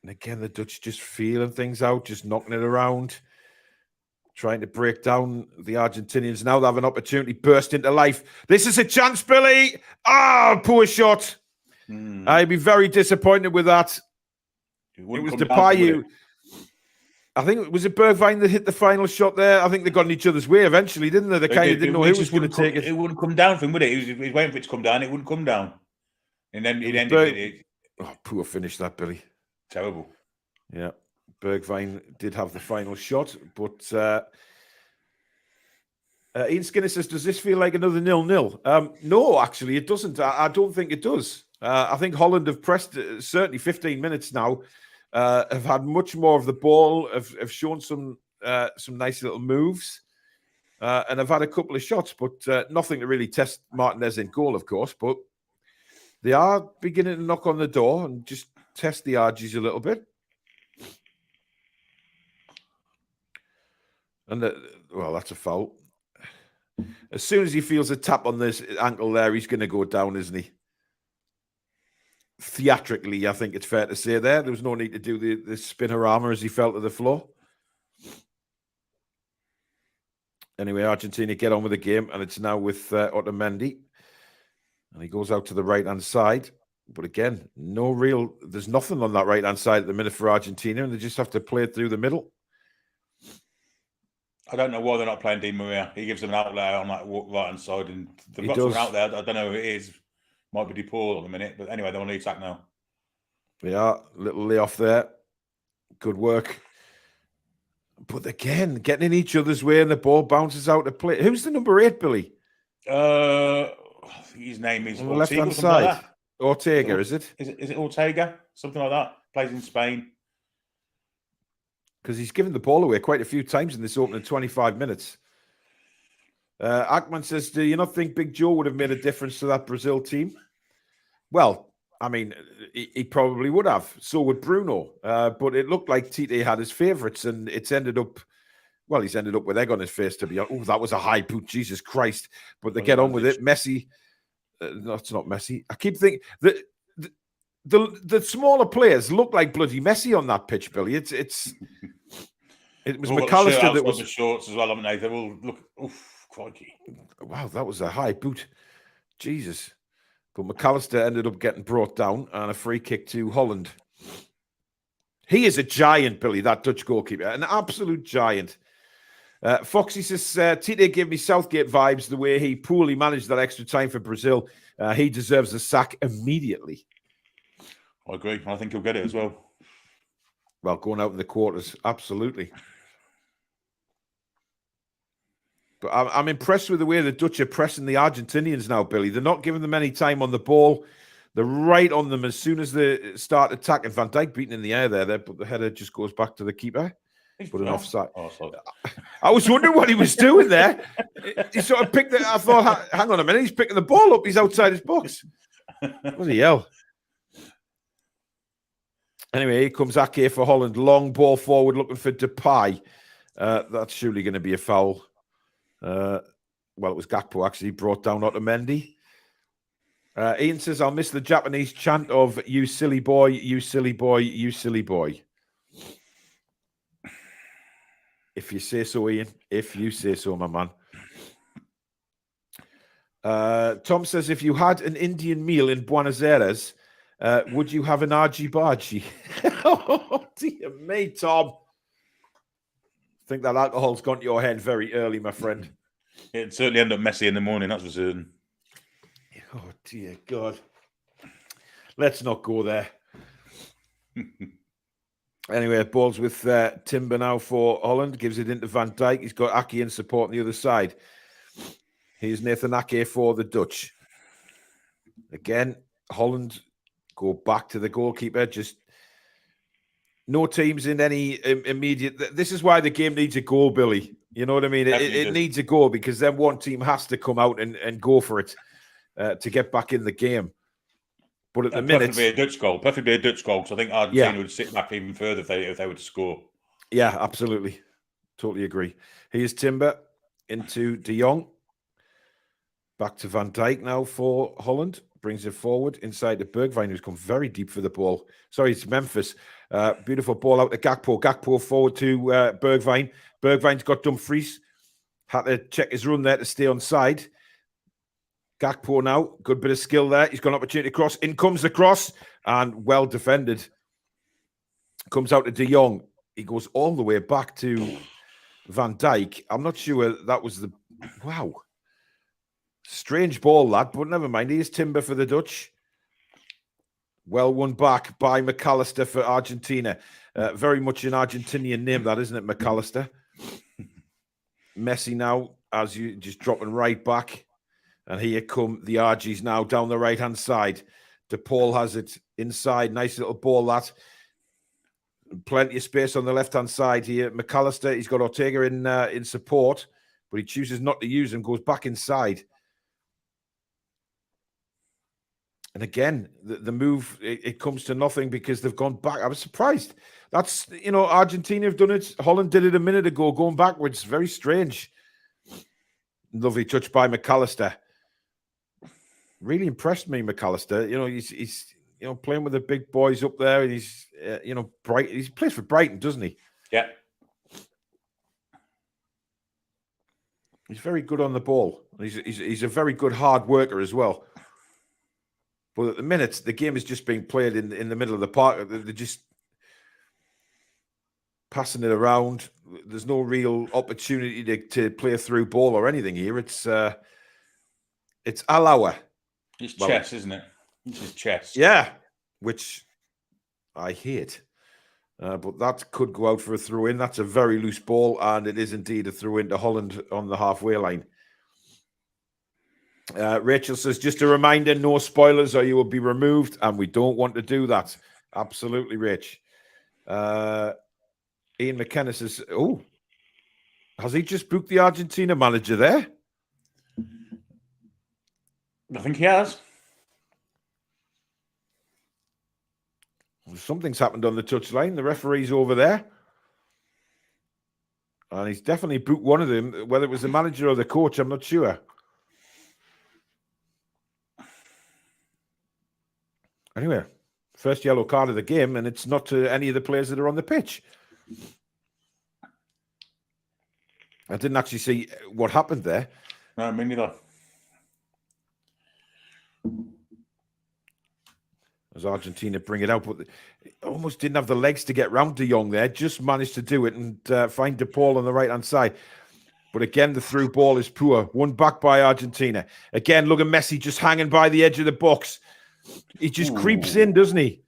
And again, the Dutch just feeling things out, just knocking it around, trying to break down the Argentinians. Now they have an opportunity, burst into life. This is a chance, Billy. Poor shot. I'd be very disappointed with that. It was Depay. I think it was Bergwijn that hit the final shot there. I think they got in each other's way eventually, didn't they? They kind of didn't know who was going to take it. It wouldn't come down for him, would it? He was waiting for it to come down. It wouldn't come down. And then it ended it. Oh, poor finish that, Billy. Terrible. Yeah. Bergwijn did have the final shot, but Ian Skinner says, does this feel like another 0-0? No, actually, it doesn't. I don't think it does. I think Holland have pressed certainly 15 minutes now, have had much more of the ball, have shown some nice little moves, and have had a couple of shots, but nothing to really test Martinez in goal, of course. But they are beginning to knock on the door and just test the Argies a little bit. And that's a foul. As soon as he feels a tap on this ankle there, he's going to go down, isn't he? theatrically, I think it's fair to say there. There was no need to do the spinorama as he fell to the floor. Anyway, Argentina get on with the game, and it's now with Otamendi. And he goes out to the right-hand side. But again, there's nothing on that right-hand side at the minute for Argentina, and they just have to play it through the middle. I don't know why they're not playing Di Maria. He gives them an outlet on that right-hand side, and they've got someone out there. I don't know who it is. Might be DePaul at the minute, but anyway, they're on the attack now. Yeah, little layoff there. Good work. But again, getting in each other's way, and the ball bounces out to play. Who's the number 8, Billy? His name is on the left-hand side. Like Ortega, is it? Is it Ortega? Something like that. Plays in Spain. Because he's given the ball away quite a few times in this opening 25 minutes. Ackman says, do you not think Big Joe would have made a difference to that Brazil team? Well, I mean, he probably would have. So would Bruno. But it looked like Tite had his favourites, and it's ended up, well, he's ended up with egg on his face, to be honest. Oh, that was a high boot, Jesus Christ. But they get on with it. Messi, no, it's not Messi. I keep thinking, the smaller players look like bloody Messi on that pitch, Billy. It was McAllister that was... the shorts as well, haven't they? They all look, oof, crikey. Wow, that was a high boot. Jesus. But McAllister ended up getting brought down, and a free kick to Holland. He is a giant, Billy, that Dutch goalkeeper. An absolute giant. Foxy says, Tite gave me Southgate vibes the way he poorly managed that extra time for Brazil. He deserves a sack immediately. I agree. I think he'll get it as well. Well, going out in the quarters, absolutely. But I'm impressed with the way the Dutch are pressing the Argentinians now, Billy. They're not giving them any time on the ball. They're right on them as soon as they start attacking. Van Dijk beaten in the air there, but the header just goes back to the keeper. But an offside. Oh, I was wondering what he was doing there. He sort of picked it. I thought, hang on a minute, he's picking the ball up. He's outside his box. Bloody hell. Anyway, here comes Ake for Holland. Long ball forward looking for Depay. That's surely going to be a foul. Well, it was Gakpo actually brought down Otamendi. Ian says, I'll miss the Japanese chant of you silly boy, you silly boy, you silly boy. If you say so, Ian. If you say so, my man. Tom says, if you had an Indian meal in Buenos Aires, would you have an argy bargy? Oh, dear me, Tom. I think that alcohol's gone to your head very early, my friend. It'd certainly end up messy in the morning, that's for certain. Oh, dear God. Let's not go there. Anyway, ball's with Timber now for Holland. Gives it into Van Dijk. He's got Ake in support on the other side. Here's Nathan Ake for the Dutch. Again, Holland go back to the goalkeeper. Just no teams in any immediate... This is why the game needs a goal, Billy. You know what I mean? It needs a goal because then one team has to come out and go for it to get back in the game. But at the minute... Preferably a Dutch goal. Preferably a Dutch goal because I think Argentina would sit back even further if they were to score. Yeah, absolutely. Totally agree. Here's Timber into De Jong. Back to Van Dijk now for Holland. Brings it forward inside to Bergwijn, who's come very deep for the ball. Sorry, it's Memphis. Beautiful ball out to Gakpo. Gakpo forward to Bergwijn. Bergwijn's got Dumfries. Had to check his run there to stay on side. Gakpo now. Good bit of skill there. He's got an opportunity to cross. In comes the cross. And well defended. Comes out to De Jong. He goes all the way back to Van Dijk. I'm not sure that was the... Wow. Strange ball, that, but never mind. Here's Timber for the Dutch. Well won back by McAllister for Argentina. Very much an Argentinian name, that, isn't it, McAllister? Messi now, as you just dropping right back. And here come the Argies now down the right-hand side. DePaul has it inside. Nice little ball, that. Plenty of space on the left-hand side here. McAllister, he's got Ortega in support, but he chooses not to use him, goes back inside. And again, the move, it comes to nothing because they've gone back. I was surprised. That's, Argentina have done it. Holland did it a minute ago, going backwards. Very strange. Lovely touch by McAllister. Really impressed me, McAllister. He's playing with the big boys up there. And he's, bright. He plays for Brighton, doesn't he? Yeah. He's very good on the ball. He's a very good hard worker as well. But at the minute, the game is just being played in the middle of the park. They're just passing it around. There's no real opportunity to play a through ball or anything here. It's Alawa. It's chess, isn't it? It's his chess. Yeah, which I hate. But that could go out for a throw-in. That's a very loose ball, and it is indeed a throw-in to Holland on the halfway line. Rachel says, just a reminder, no spoilers or you will be removed, and we don't want to do that. Absolutely, Rich. Ian McKenna says, oh, has he just booked the Argentina manager there? I think he has. Something's happened on the touchline. The referee's over there. And he's definitely booked one of them. Whether it was the manager or the coach, I'm not sure. Anyway, first yellow card of the game, and it's not to any of the players that are on the pitch. I didn't actually see what happened there. No, me neither. As Argentina bring it out, but almost didn't have the legs to get round De Jong there. Just managed to do it and find De Paul on the right-hand side. But again, the through ball is poor. One back by Argentina. Again, look at Messi just hanging by the edge of the box. He just creeps in, doesn't he?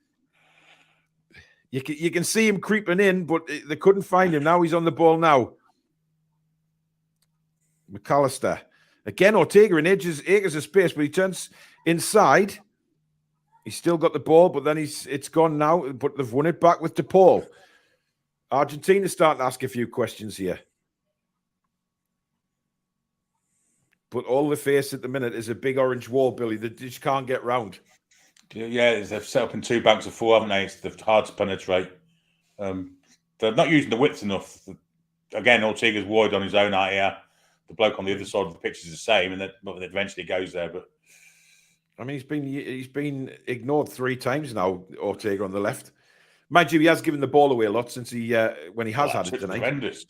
You can see him creeping in, but they couldn't find him. Now he's on the ball now. McAllister. Again, Ortega in acres of space, but he turns inside. He's still got the ball, but then it's gone now. But they've won it back with De Paul. Argentina's starting to ask a few questions here. But all they face at the minute is a big orange wall, Billy, that they just can't get round. Yeah, they've set up in 2 banks of 4, haven't they? It's hard to penetrate. They're not using the width enough. Again, Ortega's wide on his own out here. The bloke on the other side of the pitch is the same, and then eventually goes there. But I mean, he's been ignored 3 times now. Ortega on the left, mind you, he has given the ball away a lot since when he has had it tonight. Horrendous.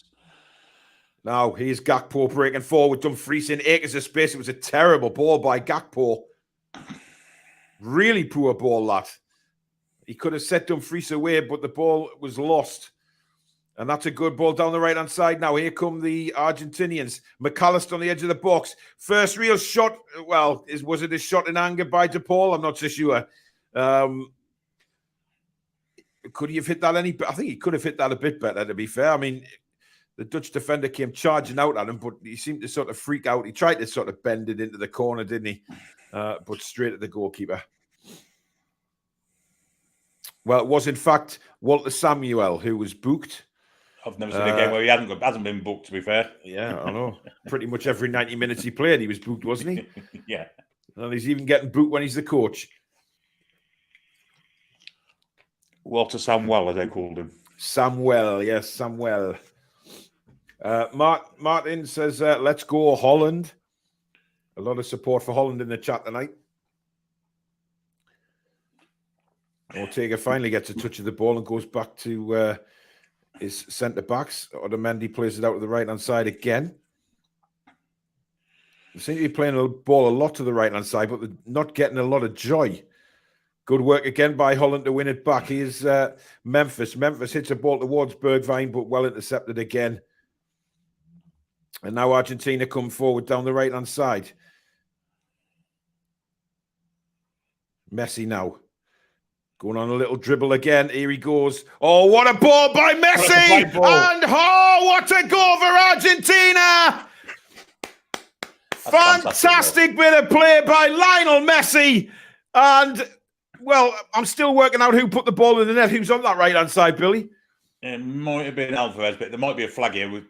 Now here's Gakpo breaking forward. Dumfries in acres of space. It was a terrible ball by Gakpo. Really poor ball, that. He could have set Dumfries away, but the ball was lost. And that's a good ball down the right-hand side. Now here come the Argentinians. McAllister on the edge of the box. First real shot. Well, was it a shot in anger by De Paul? I'm not so sure. Could he have hit that any better? I think he could have hit that a bit better, to be fair. I mean, the Dutch defender came charging out at him, but he seemed to sort of freak out. He tried to sort of bend it into the corner, didn't he? But straight at the goalkeeper. Well, it was, in fact, Walter Samuel who was booked. I've never seen a game where he hasn't been booked, to be fair. Yeah, I know. Pretty much every 90 minutes he played, he was booked, wasn't he? Yeah. And he's even getting booked when he's the coach. Walter Samuel, as they called him. Samuel, yes, Samuel. Martin says, let's go Holland. A lot of support for Holland in the chat tonight. Ortega finally gets a touch of the ball and goes back to his centre-backs. Otamendi plays it out to the right-hand side again. They seem to be playing the ball a lot to the right-hand side, but they're not getting a lot of joy. Good work again by Holland to win it back. Here's Memphis. Memphis hits a ball towards Bergwijn, but well intercepted again. And now Argentina come forward down the right-hand side. Messi now. Going on a little dribble again. Here he goes. Oh, what a ball by Messi! And oh, what a goal for Argentina! Fantastic bit of play by Lionel Messi. And, well, I'm still working out who put the ball in the net. Who's on that right-hand side, Billy? It might have been Alvarez, but there might be a flag here. We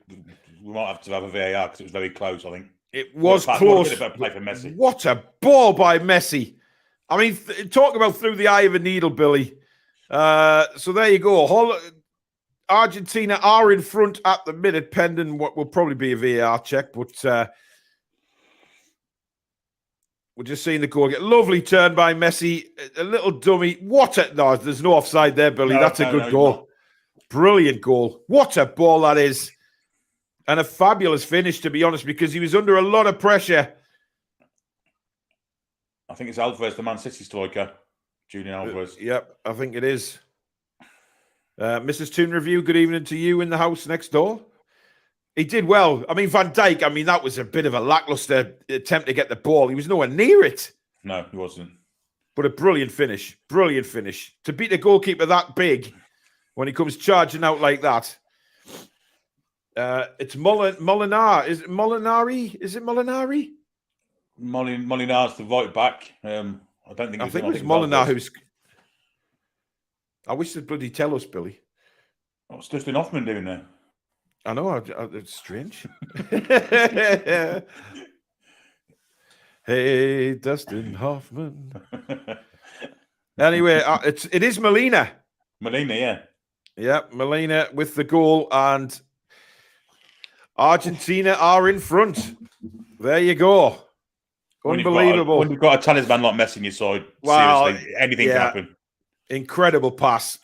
might have to have a VAR because it was very close, I think. It was close. Play for Messi. What a ball by Messi. I mean, talk about through the eye of a needle, Billy. So there you go. Argentina are in front at the minute, pending what will probably be a VAR check. But We're just seeing the goal get lovely turn by Messi. A little dummy. No, there's no offside there, Billy. That's a good goal. Brilliant goal. What a ball that is. And a fabulous finish, to be honest, because he was under a lot of pressure. I think it's Alvarez, the Man City striker. Julian Alvarez. Yep, I think it is. Mrs. Toon Review, good evening to you in the house next door. He did well. I mean, Van Dijk, that was a bit of a lackluster attempt to get the ball. He was nowhere near it. No, he wasn't. But a brilliant finish. Brilliant finish. To beat the goalkeeper that big when he comes charging out like that. It's Molinar. Is it Molinari? Is it Molinari? Molinar's the right back. I think it was Molinar who's... I wish they'd bloody tell us, Billy. What's Dustin Hoffman doing there? I know. It's strange. Hey, Dustin Hoffman. Anyway, it is Molina. Molina, yeah. Yeah, Molina with the goal, and Argentina are in front. There you go. Unbelievable. When you've got a talisman like Messi in your side, seriously, anything can happen. Incredible pass.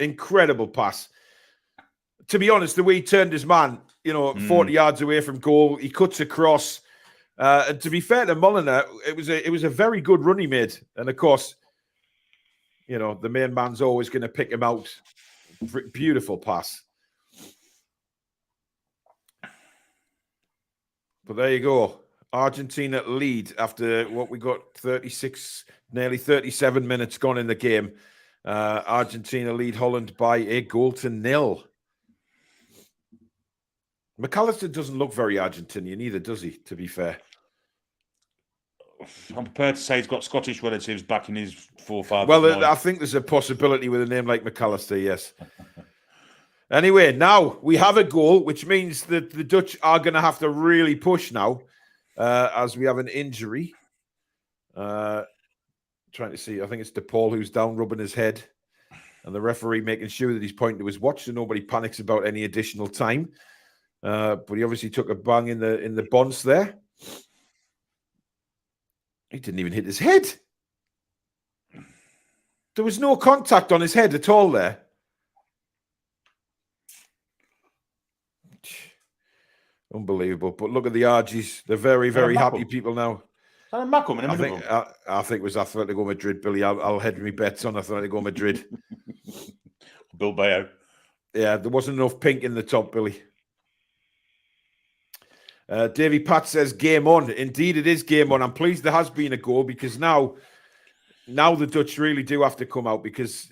To be honest, the way he turned his man, 40 yards away from goal, he cuts across. And to be fair to Molina, it was a very good run he made. And of course, the main man's always going to pick him out. Beautiful pass. But there you go. Argentina lead after what we got nearly 37 minutes gone in the game. Argentina lead Holland by 1-0. McAllister doesn't look very Argentinian either, does he, to be fair? I'm prepared to say he's got Scottish relatives back in his forefathers. Well, I think there's a possibility with a name like McAllister, yes. Anyway, now we have a goal, which means that the Dutch are going to have to really push now, as we have an injury. Trying to see, I think it's De Paul who's down rubbing his head, and the referee making sure that he's pointing to his watch so nobody panics about any additional time. But he obviously took a bang in the bonds there. He didn't even hit his head. There was no contact on his head at all there. Unbelievable. But look at the Argies. They're very, very happy people now. I think it was Atletico Madrid, Billy. I'll head my bets on Atletico Madrid. Bilbao. Yeah, there wasn't enough pink in the top, Billy. Davy Pat says game on. Indeed, it is game on. I'm pleased there has been a goal because now the Dutch really do have to come out because,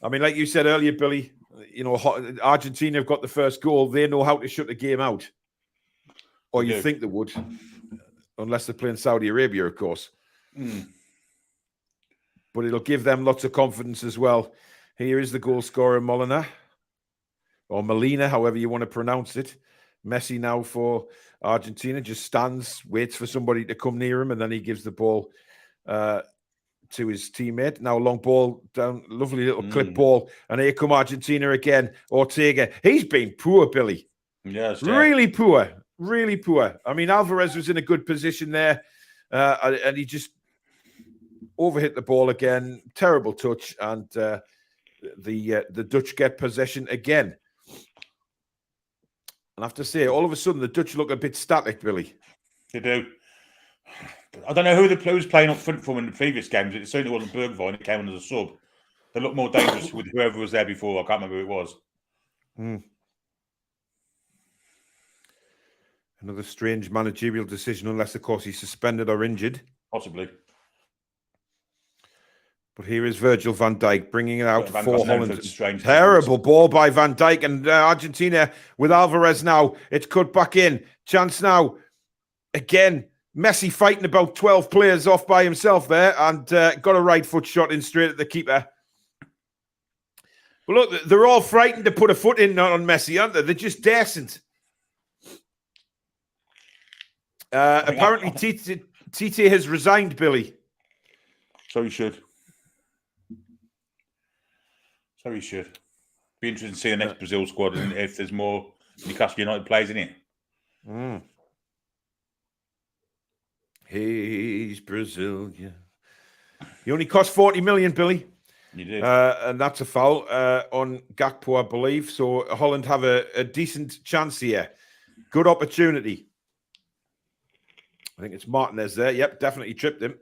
like you said earlier, Billy, Argentina have got the first goal. They know how to shut the game out. Or you think they would, unless they're playing Saudi Arabia, of course. But it'll give them lots of confidence as well. Here is the goal scorer, Molina, or Molina, however you want to pronounce it. Messi now for Argentina just stands, waits for somebody to come near him, and then he gives the ball to his teammate. Now long ball down, lovely little clip ball, and here come Argentina again. Ortega, he's been poor, Billy. Yes, really poor. I mean, Alvarez was in a good position there, and he just overhit the ball again. Terrible touch, and the Dutch get possession again. And I have to say, all of a sudden, the Dutch look a bit static, Billy. They do. I don't know who was playing up front for them in the previous games. It certainly wasn't Bergwijn. It came in as a sub. They looked more dangerous with whoever was there before. I can't remember who it was. Another strange managerial decision, unless, of course, he's suspended or injured. Possibly. But here is Virgil van Dijk bringing it out for Holland. Terrible ball by Van Dijk, and Argentina with Alvarez now. It's cut back in. Chance now. Again, Messi fighting about 12 players off by himself there, and got a right foot shot in straight at the keeper. But look, they're all frightened to put a foot in on Messi, aren't they? They're just daren't. Apparently, Tite has resigned, Billy. So he should. Be interesting to see the next Brazil squad and if there's more Newcastle United players in it. Hey, please, Brazil. Yeah. He only cost 40 million, Billy. You did. And that's a foul on Gakpo, I believe. So Holland have a decent chance here. Good opportunity. I think it's Martinez there. Yep, definitely tripped him.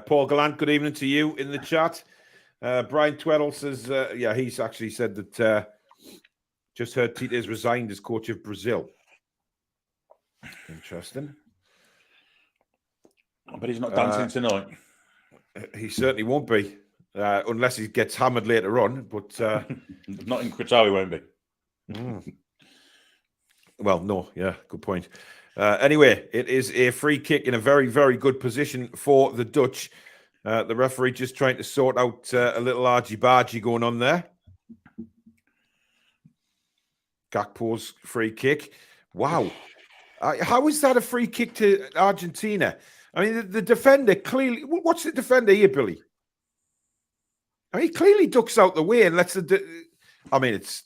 Paul Gallant, good evening to you in the chat. Brian Tweddle says, yeah, he's actually said that just heard Tite's resigned as coach of Brazil. Interesting. But he's not dancing tonight. He certainly won't be, unless he gets hammered later on. But not in Qatar, he won't be. Well, no, yeah, good point. Anyway, it is a free kick in a very, very good position for the Dutch. The referee just trying to sort out a little argy-bargy going on there. Gakpo's free kick. Wow. How is that a free kick to Argentina? I mean, the defender clearly... What's the defender here, Billy? I mean, he clearly ducks out the way and lets the... I mean, it's...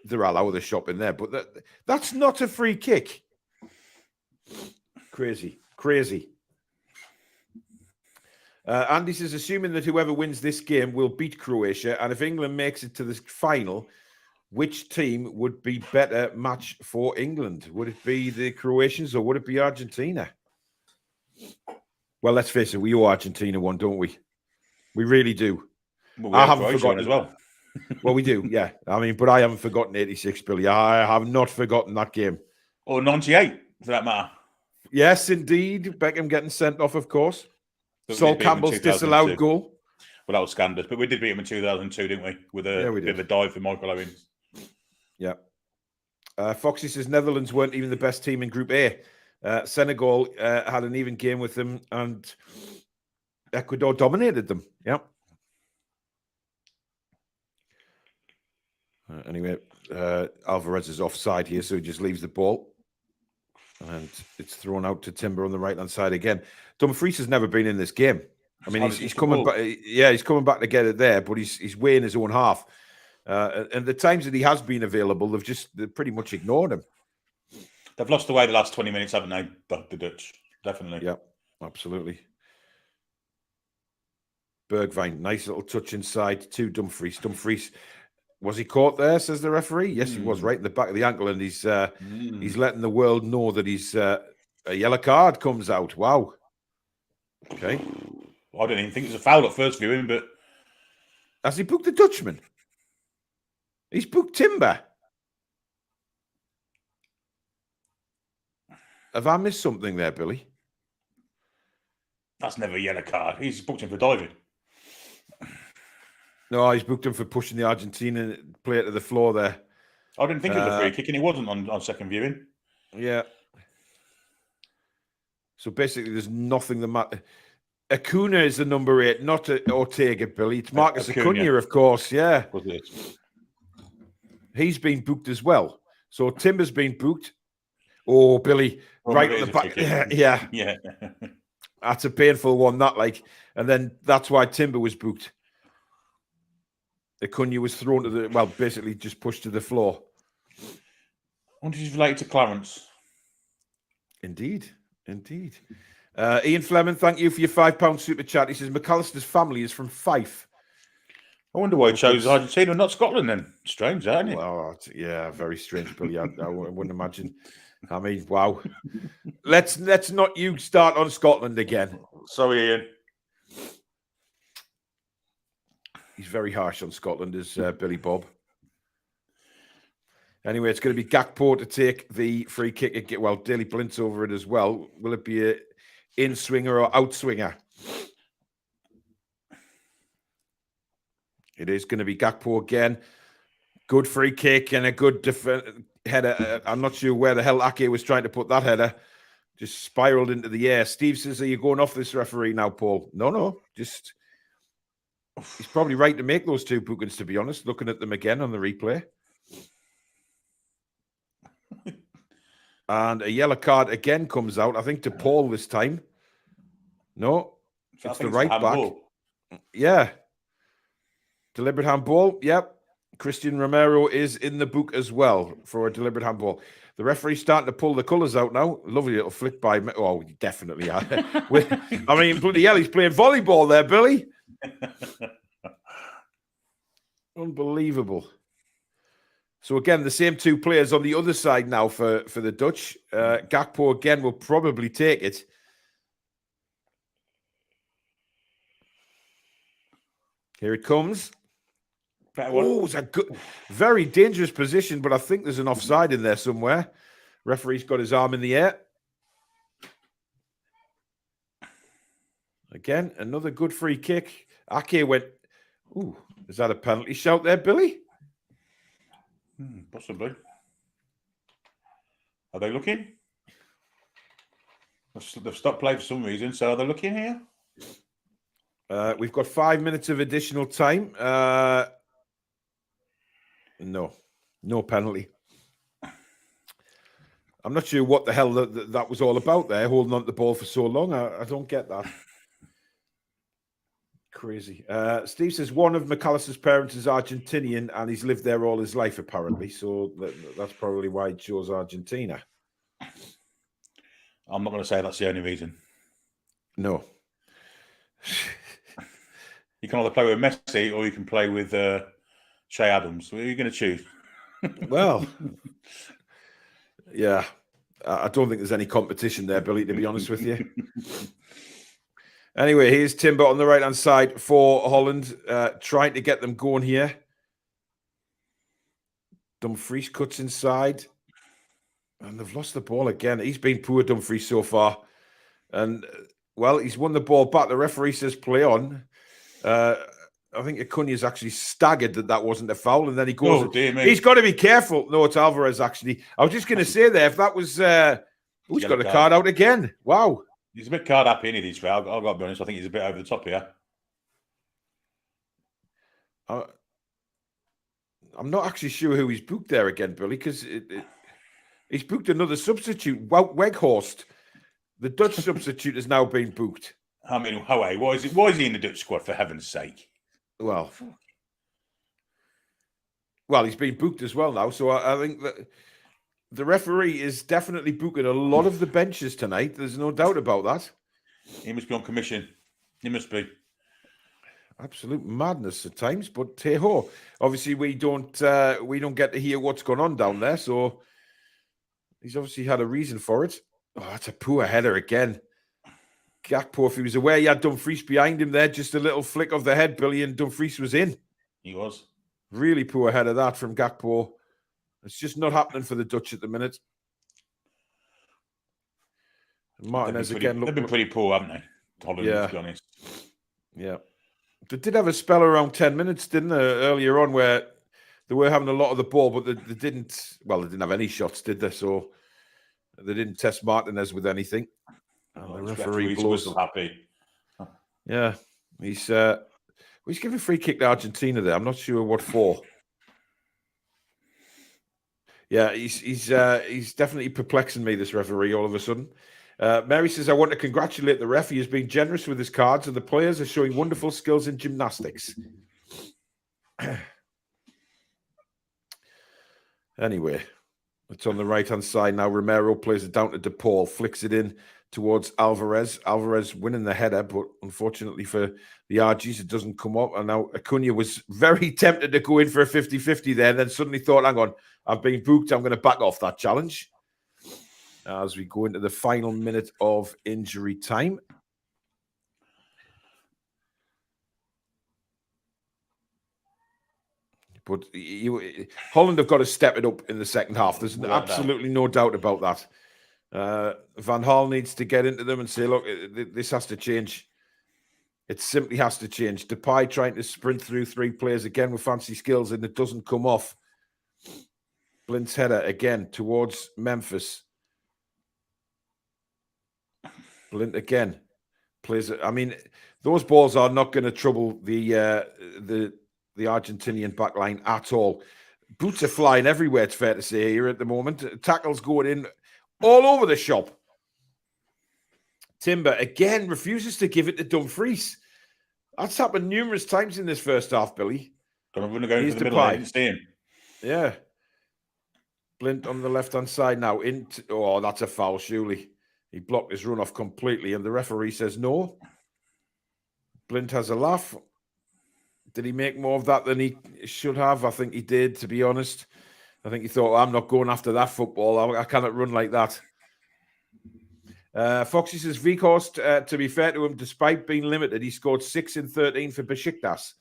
They're all out of the shop in there, but that's not a free kick. Crazy. Andy says, assuming that whoever wins this game will beat Croatia, and if England makes it to the final, which team would be better match for England? Would it be the Croatians or would it be Argentina? Well, let's face it, we owe Argentina one, don't we? We really do. Well, we haven't forgotten as well. Well, we do, yeah. I mean, but I haven't forgotten 86, Billy. I have not forgotten that game. Or 98, for that matter. Yes, indeed. Beckham getting sent off, of course. Sol Campbell's disallowed goal. Well, that was scandalous. But we did beat him in 2002, didn't we? With a bit of a dive for Michael Owens. Yeah. Foxy says Netherlands weren't even the best team in Group A. Senegal had an even game with them, and Ecuador dominated them. Yeah. Anyway, Alvarez is offside here, so he just leaves the ball. And it's thrown out to Timber on the right-hand side again. Dumfries has never been in this game. I mean, he's coming back. Yeah, he's coming back to get it there, but he's weighing his own half. And the times that he has been available, they've pretty much ignored him. They've lost away the last 20 minutes, haven't they? The Dutch, definitely. Yeah, absolutely. Bergwijn, nice little touch inside to Dumfries. Dumfries, was he caught there, says the referee? Yes, he was, right in the back of the ankle, and he's letting the world know that he's a yellow card comes out. Wow. Okay. I didn't even think it was a foul at first viewing, but... Has he booked the Dutchman? He's booked Timber. Have I missed something there, Billy? That's never a yellow card. He's booked him for diving. No, he's booked him for pushing the Argentina player to the floor there. I didn't think it was a free kick, and he wasn't on second viewing. Yeah. So basically, there's nothing that matters. Acuna is the number 8, not Ortega, Billy. It's Marcus Acuna, of course. Yeah. He's been booked as well. So Timber's been booked. Oh, Billy, right at the back. Yeah. Yeah. That's a painful one, and then that's why Timber was booked. Acuna was thrown to basically just pushed to the floor. I wonder if he's related to Clarence. Indeed. Ian Fleming, thank you for your £5 super chat. He says McAllister's family is from Fife. I wonder why he chose Argentina and not Scotland then. Strange, isn't it? Well, yeah, very strange, Billy. I wouldn't imagine. I mean, wow. Let's not you start on Scotland again. Sorry, Ian. He's very harsh on Scotland, is Billy Bob. Anyway, it's going to be Gakpo to take the free kick. Well, Daley Blint's over it as well. Will it be an in-swinger or out-swinger? It is going to be Gakpo again. Good free kick and a good header. I'm not sure where the hell Ake was trying to put that header. Just spiraled into the air. Steve says, are you going off this referee now, Paul? No. Just... He's probably right to make those 2 bookings, to be honest, looking at them again on the replay. And a yellow card again comes out, I think, to Paul this time. No, it's the right back. Yeah. Deliberate handball. Yep. Christian Romero is in the book as well for a deliberate handball. The referee's starting to pull the colours out now. Lovely little flick by... Oh, definitely. I mean, bloody hell, he's playing volleyball there, Billy. Unbelievable. So again, the same two players on the other side now for the Dutch. Gakpo again will probably take it. Here it comes. Oh, it's a good, very dangerous position, but I think there's an offside in there somewhere. Referee's got his arm in the air. Again, another good free kick. Ake went... Ooh, is that a penalty shout there, Billy? Possibly. Are they looking? They've stopped play for some reason, so are they looking here? We've got 5 minutes of additional time. No penalty. I'm not sure what the hell that was all about there, holding on to the ball for so long. I don't get that. Crazy. Steve says one of McAllister's parents is Argentinian and he's lived there all his life, apparently. So that's probably why he chose Argentina. I'm not going to say that's the only reason. No. You can either play with Messi or you can play with Shea Adams. What are you going to choose? Well, yeah. I don't think there's any competition there, Billy, to be honest with you. Anyway, here's Timber on the right-hand side for Holland, trying to get them going here. Dumfries cuts inside. And they've lost the ball again. He's been poor, Dumfries, so far. And, well, he's won the ball back. The referee says play on. I think Acuna's actually staggered that wasn't a foul. And then he goes... Oh, dear me. He's got to be careful. No, it's Alvarez, actually. I was just going to say there, if that was... he's got a card out again. Wow. He's a bit card happy, isn't he, this round? I've got to be honest. I think he's a bit over the top here. I'm not actually sure who he's booked there again, Billy, because he's booked another substitute, Weghorst. The Dutch substitute has now been booked. I mean, why is he in the Dutch squad, for heaven's sake? Well, he's been booked as well now, so I think that the referee is definitely booking a lot of the benches tonight. There's no doubt about that. He must be on commission. He must be. Absolute madness at times, but hey ho. Obviously, we don't get to hear what's going on down there, so he's obviously had a reason for it. Oh, that's a poor header again. Gakpo, if he was aware, he had Dumfries behind him there. Just a little flick of the head, Billy, and Dumfries was in. He was. Really poor header that from Gakpo. It's just not happening for the Dutch at the minute. Martinez again. They've been pretty poor, haven't they? Holland, yeah. To be honest. Yeah. They did have a spell around 10 minutes, didn't they, earlier on, where they were having a lot of the ball, but they didn't have any shots, did they? So they didn't test Martinez with anything. And the referee blows. Happy. Yeah. He's giving a free kick to Argentina there. I'm not sure what for. Yeah, he's definitely perplexing me, this referee, all of a sudden. Mary says, I want to congratulate the ref. He has been generous with his cards and the players are showing wonderful skills in gymnastics. Anyway, it's on the right-hand side now. Romero plays it down to DePaul, flicks it in towards Alvarez. Alvarez winning the header, but unfortunately for the RGs, it doesn't come up. And now Acuna was very tempted to go in for a 50-50 there, then suddenly thought, hang on, I've been booked. I'm going to back off that challenge. As we go into the final minute of injury time. But Holland have got to step it up in the second half. There's absolutely no doubt about that. Van Gaal needs to get into them and say, look, this has to change. It simply has to change. Depay trying to sprint through three players again with fancy skills, and it doesn't come off. Blint's header again towards Memphis. Blint again plays. I mean, those balls are not going to trouble the Argentinian backline at all. Boots are flying everywhere, it's fair to say, here at the moment. Tackles going in all over the shop. Timber again refuses to give it to Dumfries. That's happened numerous times in this first half, Billy. Going to go into Here's the middle. I Depay. didn't see him. Yeah. Blint on the left-hand side now. Oh, that's a foul, surely. He blocked his run off completely, and the referee says no. Blint has a laugh. Did he make more of that than he should have? I think he did, to be honest. I think he thought, well, I'm not going after that football. I cannot run like that. Foxy says, Weghorst, to be fair to him, despite being limited, he scored 6 in 13 for Besiktas.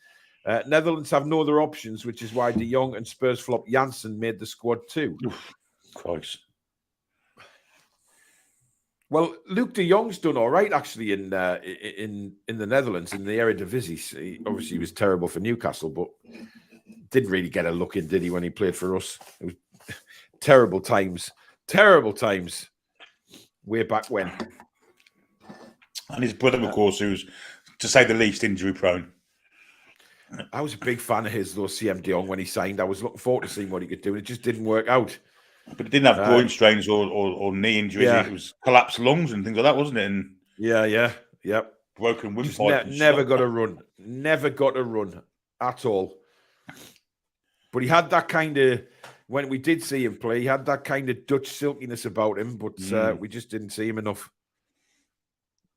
Netherlands have no other options, which is why De Jong and Spurs flop Janssen made the squad too. Christ. Well, Luke De Jong's done all right, actually, in the Netherlands, in the Eredivisie. He obviously was terrible for Newcastle, but didn't really get a look in, did he, when he played for us? It was terrible times way back when. And his brother, of course, who's, to say the least, injury prone. I was a big fan of his, though, CM De Jong, when he signed. I was looking forward to seeing what he could do, and it just didn't work out. But it didn't have groin strains or knee injuries. Yeah. It was collapsed lungs and things like that, wasn't it? And yeah. Broken windpipe. Never got a run. Never got a run at all. But he had that kind of, when we did see him play, he had that kind of Dutch silkiness about him, but we just didn't see him enough.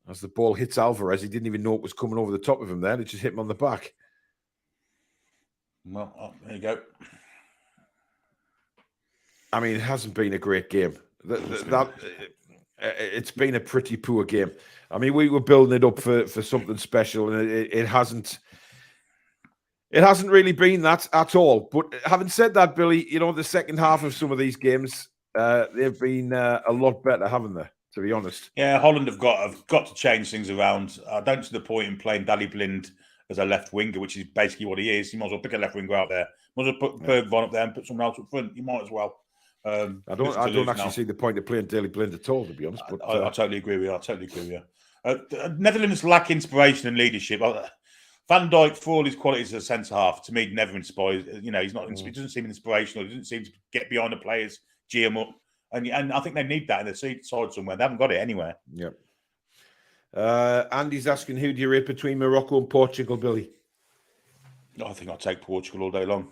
As the ball hits Alvarez, he didn't even know it was coming over the top of him there. It just hit him on the back. Well, there you go. I mean, it hasn't been a great game. It's been a pretty poor game. I mean, we were building it up for something special, and it hasn't. It hasn't really been that at all. But having said that, Billy, you know, the second half of some of these games, they've been a lot better, haven't they? To be honest. Yeah, Holland have got to change things around. I don't see the point in playing Daley Blind as a left winger, which is basically what he is. You might as well pick a left winger out there. Might as well put Bergvon up there and put someone else up front. You might as well. I don't actually see the point of playing Daley Blind at all, to be honest. But I totally agree with you. Netherlands lack inspiration and leadership. Van Dijk, for all his qualities as a centre half, to me, never inspires. You know, he's not. He doesn't seem inspirational. He doesn't seem to get behind the players, gee them up, and I think they need that in the side somewhere. They haven't got it anywhere. Yeah. Andy's asking, who do you rate between Morocco and Portugal, Billy? I think I'll take Portugal all day long.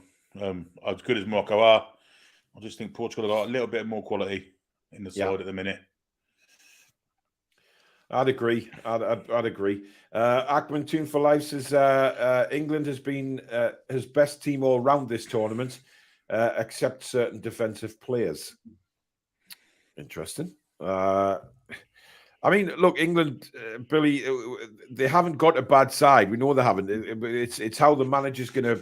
As good as Morocco are, I just think Portugal have got a little bit more quality in the side at the minute. I'd agree. I'd agree. Ackman Toon for Life says England has been his best team all round this tournament, except certain defensive players. Interesting. I mean, look, England, Billy, they haven't got a bad side. We know they haven't. It's how the manager's going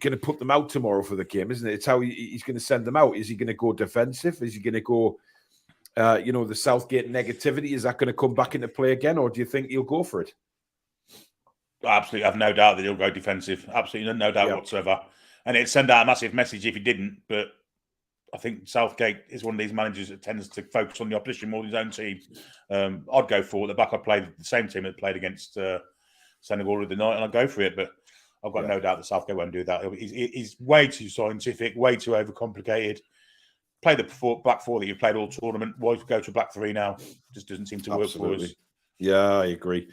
to put them out tomorrow for the game, isn't it? It's how he's going to send them out. Is he going to go defensive? Is he going to go, the Southgate negativity? Is that going to come back into play again, or do you think he'll go for it? Absolutely, I have no doubt that he'll go defensive. Absolutely, no doubt whatsoever. And it'd send out a massive message if he didn't. But I think Southgate is one of these managers that tends to focus on the opposition more than his own team. I'd go for it. The back I played, the same team that played against Senegal the night, and I'd go for it. But I've got no doubt that Southgate won't do that. He's way too scientific, way too overcomplicated. Play the back four that you've played all tournament. Why go to a back three now? Just doesn't seem to work for us. Yeah, I agree.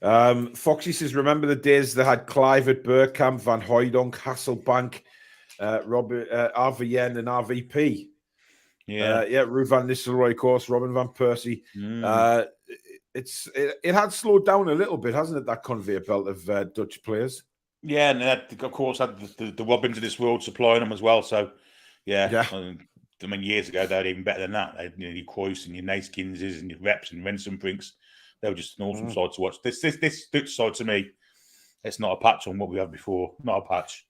Foxy says, remember the days they had Clive at Bergkamp, Van Hooijdonk, Hasselbank, RVN and RVP. Ruud van Nistelrooy, of course, Robin van Persie. It had slowed down a little bit, hasn't it, that conveyor belt of Dutch players? Yeah, and they of course had the Robins of this world supplying them as well. So, I mean, years ago they were even better than that. They had your Cruyffs and your Naiskinses and your Reps and Rensenbrinks. They were just an awesome side to watch. This Dutch side to me, it's not a patch on what we had before. Not a patch.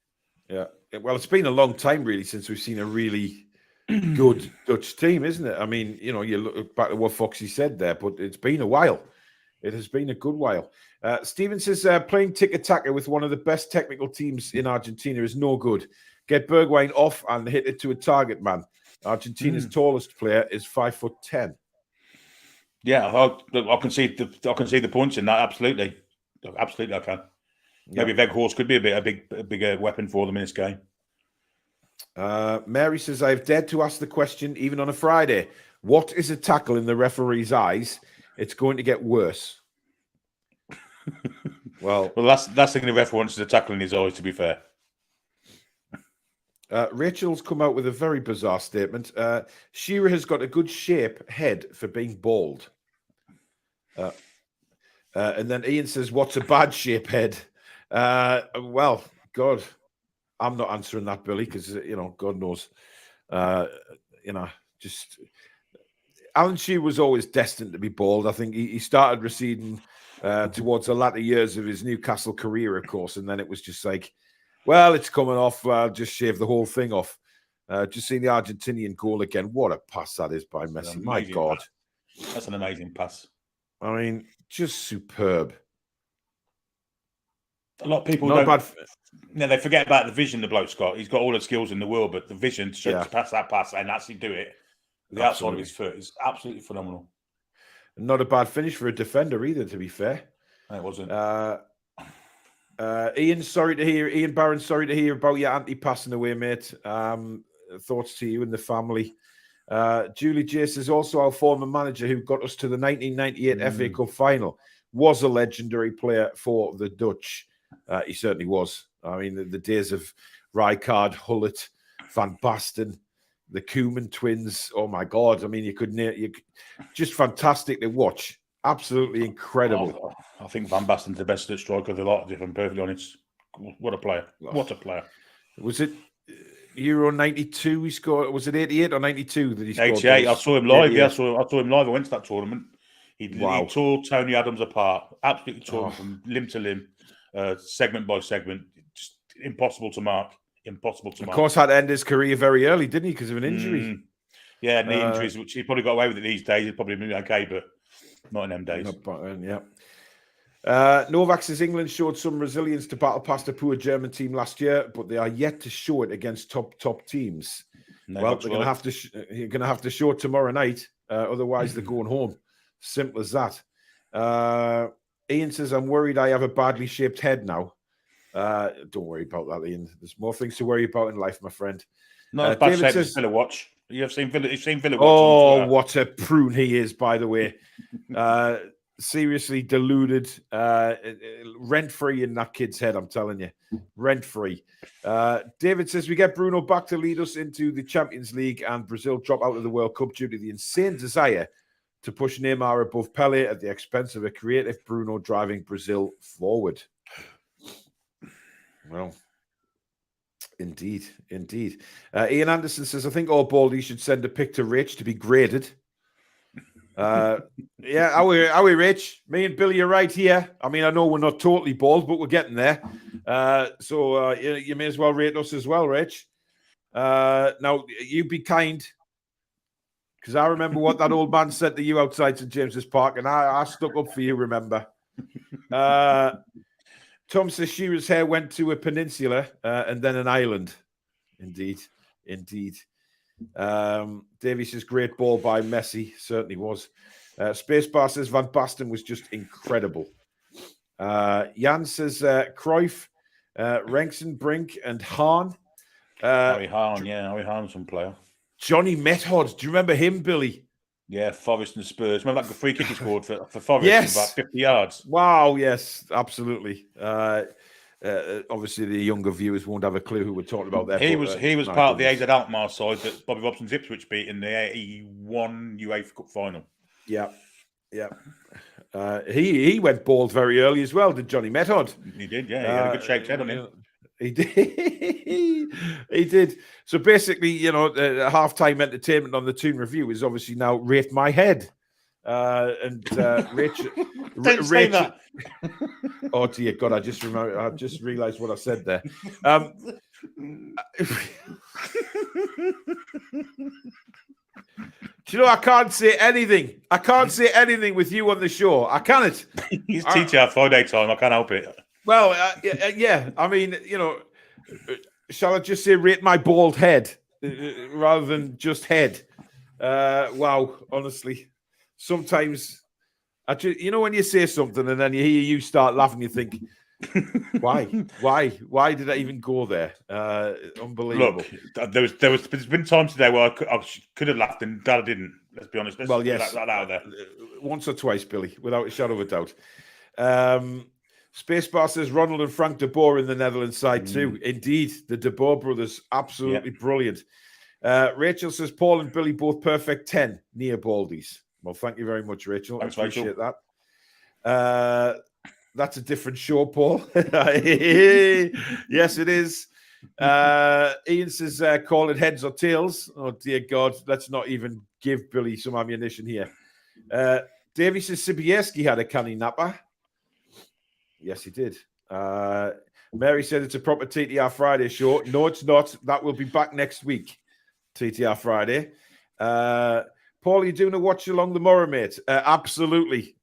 Yeah. Well, it's been a long time, really, since we've seen a really good Dutch team, isn't it? I mean, you look back at what Foxy said there, but it's been a while. It has been a good while. Steven says, playing tiki-taka with one of the best technical teams in Argentina is no good. Get Bergwijn off and hit it to a target man. Argentina's tallest player is 5'10". Yeah, I can see the points in that. Absolutely, I can. Maybe Weghorst could be a bigger weapon for them in this game. Mary says, I've dared to ask the question even on a Friday. What is a tackle in the referee's eyes? It's going to get worse. well, that's the thing the ref wants, is a tackle in his eyes, to be fair. Rachel's come out with a very bizarre statement. Shearer has got a good shape head for being bald. And then Ian says, what's a bad shape head? Well, God, I'm not answering that, Billy, because, God knows. Just Alan Shearer was always destined to be bald. I think he started receding towards the latter years of his Newcastle career, of course, and then it was just like, well, it's coming off. I'll just shave the whole thing off. Just seeing the Argentinian goal again. What a pass that is by Messi. My God. That's an amazing pass. I mean, just superb. A lot of people they forget about the vision the bloke's got. He's got all the skills in the world, but the vision to pass that pass and actually do it with the outside of his foot is absolutely phenomenal. Not a bad finish for a defender either, to be fair. No, it wasn't. Ian Barron, sorry to hear about your auntie passing away, mate. Thoughts to you and the family. Julie J says, also our former manager who got us to the 1998 FA Cup final was a legendary player for the Dutch. He certainly was. I mean, the days of Rijkaard, Hullet, Van Basten, the Koeman twins. Oh my God! I mean, just fantastic to watch. Absolutely incredible. I think Van Basten's the best striker of the lot. If I'm perfectly honest, what a player! What a player! Was it Euro 92? He scored. Was it 88 or 92 that he scored? 88. I saw him live. 88. Yeah, I saw him live. I went to that tournament. He tore Tony Adams apart. Absolutely tore him from limb to limb, segment by segment. Just impossible to mark. Of course, had to end his career very early, didn't he? Because of an injury. Yeah, knee injuries, which he probably got away with it these days. He'd probably been okay, but not in them days. Novak says England showed some resilience to battle past a poor German team last year, but they are yet to show it against top teams. No, well, they're going to have to. You're going to have to show it tomorrow night. Otherwise, they're going home. Simple as that. Ian says, I'm worried I have a badly shaped head now. Don't worry about that, Ian. There's more things to worry about in life, my friend. Not bad shape as Villa watch. You've seen Villa watch. Oh, what a prune he is, by the way. Seriously deluded, rent-free in that kid's head, I'm telling you. Rent-free. David says, we get Bruno back to lead us into the Champions League and Brazil drop out of the World Cup due to the insane desire to push Neymar above Pele at the expense of a creative Bruno driving Brazil forward. Well, indeed. Ian Anderson says, I think all Baldy should send a pic to Rich to be graded. Are we, Rich? Me and Billy are right here. I mean, I know we're not totally bald, but we're getting there. So you may as well rate us as well, Rich. Now, you be kind, because I remember what that old man said to you outside St. James's Park, and I stuck up for you, remember. Tom says Shearer's hair went to a peninsula and then an island. Indeed. Davey says great ball by Messi. Certainly was. Spacebar says Van Basten was just incredible. Jan says Cruyff, Renksen, Brink, and Hahn. Harry Hahn, some player. Johnny Method. Do you remember him, Billy? Yeah, Forest and Spurs. Remember that free kick he scored for Forest? Yes. About 50 yards. Wow, yes, absolutely. Obviously, the younger viewers won't have a clue who we're talking about there. He was part of the AZ Alkmaar side that Bobby Robson's Ipswich beat in the 81 UEFA Cup final. Yeah. He went bald very early as well, did Johnny Method? He did, yeah. He had a good shaped head on him. He did. He did. So basically, the halftime entertainment on the Toon review is obviously now rate my head. Rich, say that. Oh dear God! I just realised what I said there. Do you know I can't say anything? I can't say anything with you on the show. I can't. He's teaching at Friday time. I can't help it. Well, yeah. I mean, shall I just say rate my bald head rather than just head? Wow, honestly, sometimes when you say something and then you start laughing, you think, why did I even go there? Unbelievable. Look, there's been times today where I could have laughed and I didn't. Let's be honest. Let's yes, that out there. Once or twice, Billy, without a shadow of a doubt. Spacebar says Ronald and Frank de Boer in the Netherlands side too. Indeed, the de Boer brothers, absolutely brilliant. Rachel says Paul and Billy both perfect 10 near Baldies. Well, thank you very much, Rachel. Thanks, appreciate Rachel. that. That's a different show, Paul. Yes, it is. Ian says, call it heads or tails. Oh, dear God. Let's not even give Billy some ammunition here. Davey says Sibierski had a canny napper. Yes, he did. Mary said it's a proper TTR Friday show. No, it's not. That will be back next week, TTR Friday. Paul, are you doing a watch along tomorrow, mate? Absolutely.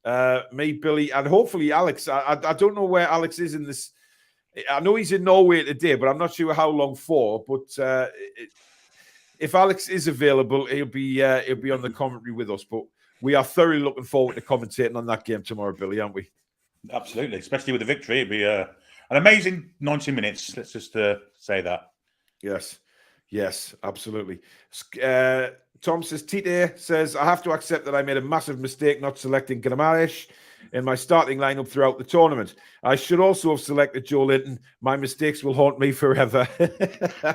Me, Billy, and hopefully Alex. I don't know where Alex is in this. I know he's in Norway today, but I'm not sure how long for. But if Alex is available, he'll be on the commentary with us. But we are thoroughly looking forward to commentating on that game tomorrow, Billy, aren't we? Absolutely, especially with the victory. It'd be an amazing 90 minutes. Let's just say that. Yes, absolutely. Tom says, Tite says, I have to accept that I made a massive mistake not selecting Gramarish in my starting lineup throughout the tournament. I should also have selected Joe Linton. My mistakes will haunt me forever.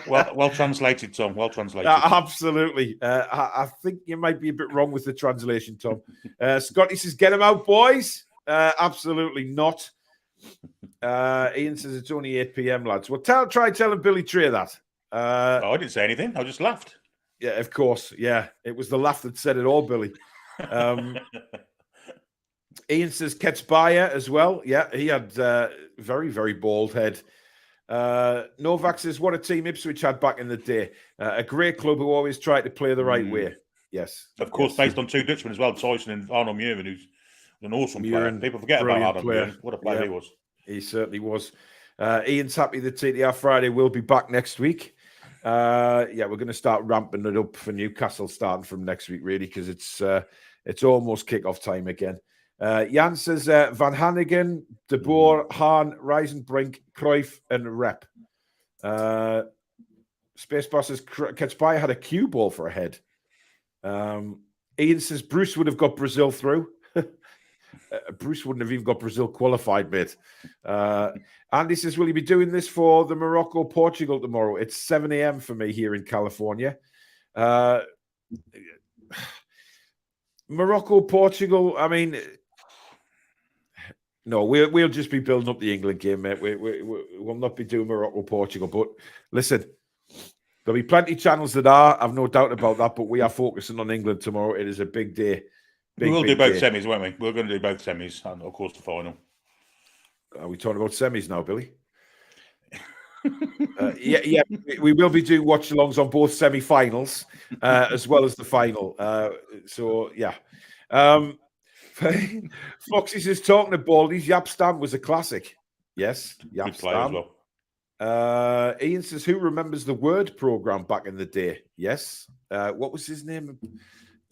well translated, Tom. Well translated. Absolutely. I think you might be a bit wrong with the translation, Tom. Scotty says, get him out, boys. Absolutely not. Ian says, it's only 8 p.m., lads. Well, try telling Billy Trey that. I didn't say anything. I just laughed. Yeah, of course. Yeah, it was the laugh that said it all, Billy. Ian says Ketsbaya as well. Yeah, he had very, very bald head. Novak says, what a team Ipswich had back in the day. A great club who always tried to play the right way. Yes. Of course, based on two Dutchmen as well, Tyson and Arnold Muren, who's an awesome player. People forget about Arnold Muren. What a player he was. He certainly was. Ian's happy that TTR Friday will be back next week. We're going to start ramping it up for Newcastle starting from next week, really, because it's almost kickoff time again. Jan says Van Hannigan, De Boer, Hahn, Reisenbrink, Cruyff, and Rep. Spacebar says Ketsbaya had a cue ball for a head. Ian says Bruce would have got Brazil through. Bruce wouldn't have even got Brazil qualified, mate. Andy says, will you be doing this for the Morocco-Portugal tomorrow? It's 7 a.m. for me here in California. Morocco-Portugal, I mean, no, we'll just be building up the England game, mate. We'll not be doing Morocco-Portugal. But listen, there'll be plenty of channels that are. I've no doubt about that. But we are focusing on England tomorrow. It is a big day. We will do both semis, won't we? We're going to do both semis and, of course, the final. Are we talking about semis now, Billy? Yeah, we will be doing watch-alongs on both semi-finals as well as the final. Foxy says, talking to Baldies, Yap Stam was a classic. Yes, Yap Stam. Well. Ian says, who remembers the Word program back in the day? Yes. What was his name?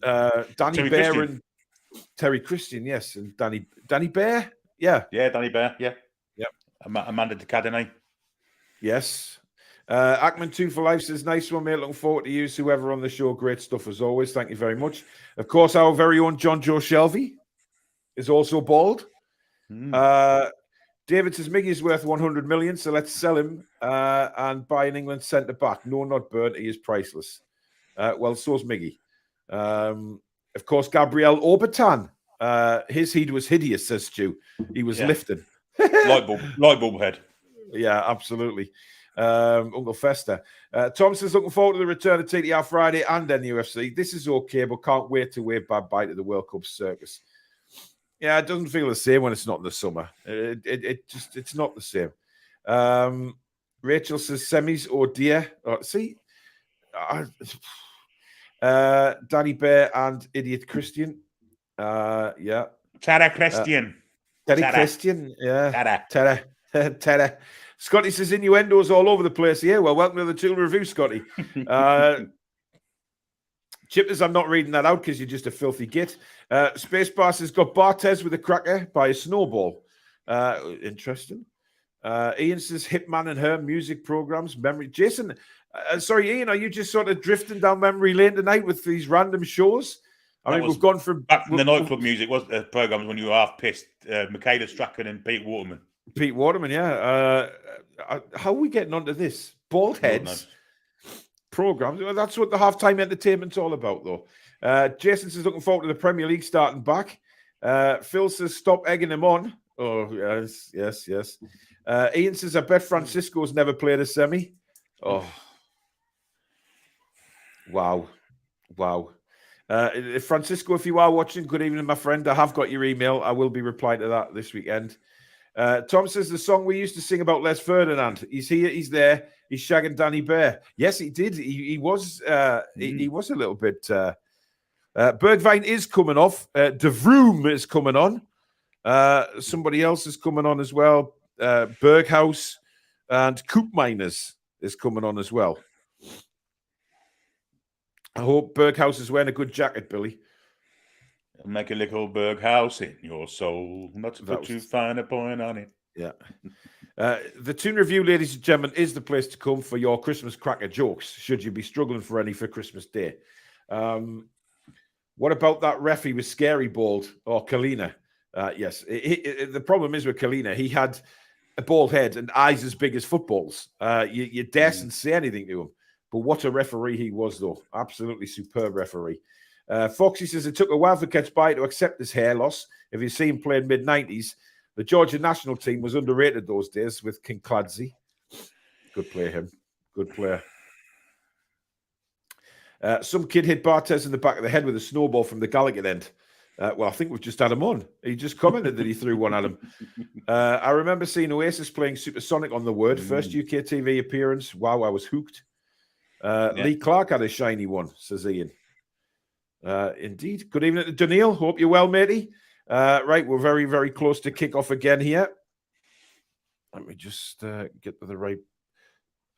Danny Bear and Terry Christian, yes, and Danny Bear, yeah, Danny Bear, yeah. Amanda de Cadenet, yes. Ackman 2 for Life says, nice one, mate. Looking forward to use whoever on the show. Great stuff as always. Thank you very much. Of course, our very own John Joe Shelby is also bald. David says Miggy is worth 100 million, so let's sell him and buy an England centre back. No, not Burnt. He is priceless. Well, so's Miggy. Of course, Gabriel Obertan. His head was hideous, says Stu. He was lifted. light bulb head. Yeah, absolutely. Uncle Fester. Tom says, looking forward to the return of TTR Friday and NUFC. This is okay, but can't wait to wave bye-bye to the World Cup circus. Yeah, it doesn't feel the same when it's not in the summer. It's not the same. Rachel says, semis, oh dear. Danny Bear and Idiot Christian. Yeah. Tara Christian. Terry Christian. Yeah. Tara. Scotty says innuendos all over the place here. Well, welcome to the Toon Review, Scotty. Chippers, I'm not reading that out because you're just a filthy git. Spacebar says got Barthez with a cracker by a snowball. Interesting. Ian says Hitman and Her music programs. Memory. Jason, sorry, Ian, are you just sort of drifting down memory lane tonight with these random shows? I mean, we've gone from back from the nightclub music. Was the programs when you were half pissed? Michaela Strachan and Pete Waterman. Pete Waterman, yeah. How are we getting onto this? Bald heads programs. Well, that's what the halftime entertainment's all about, though. Jason says looking forward to the Premier League starting back. Phil says stop egging him on. Oh, yes. Ian says I bet Francisco's never played a semi. Oh, wow. Francisco, if you are watching, good evening, my friend. I have got your email. I will be replying to that this weekend. Tom says the song we used to sing about Les Ferdinand. He's here. He's there. He's shagging Danny Bear. Yes, he did. He was. He was a little bit. Bergwijn is coming off. De Vroom is coming on. Somebody else is coming on as well. Berghaus and Koopmeiners is coming on as well. I hope Berghaus is wearing a good jacket, Billy. Make a little Berghaus in your soul, not to put too fine a point on it. Yeah. The Toon Review, ladies and gentlemen, is the place to come for your Christmas cracker jokes, should you be struggling for any for Christmas Day. What about that referee with Scary Bald or Kalina? Yes. The problem is with Kalina, he had a bald head and eyes as big as footballs. You daresn't say anything to him. But what a referee he was, though. Absolutely superb referee. Foxy says it took a while for Ketchby to accept his hair loss. If you see him playing mid-90s, the Georgia national team was underrated those days with Kinkladze. Good player, him. Good player. Some kid hit Barthez in the back of the head with a snowball from the Gallagher end. Well, I think we've just had him on. He just commented that he threw one at him. I remember seeing Oasis playing Supersonic on the Word. First UK TV appearance. Wow, I was hooked. Lee Clark had a shiny one, says Ian. Indeed. Good evening to Daniil. Hope you're well, matey. Right, we're very, very close to kickoff again here. Let me just get to the right.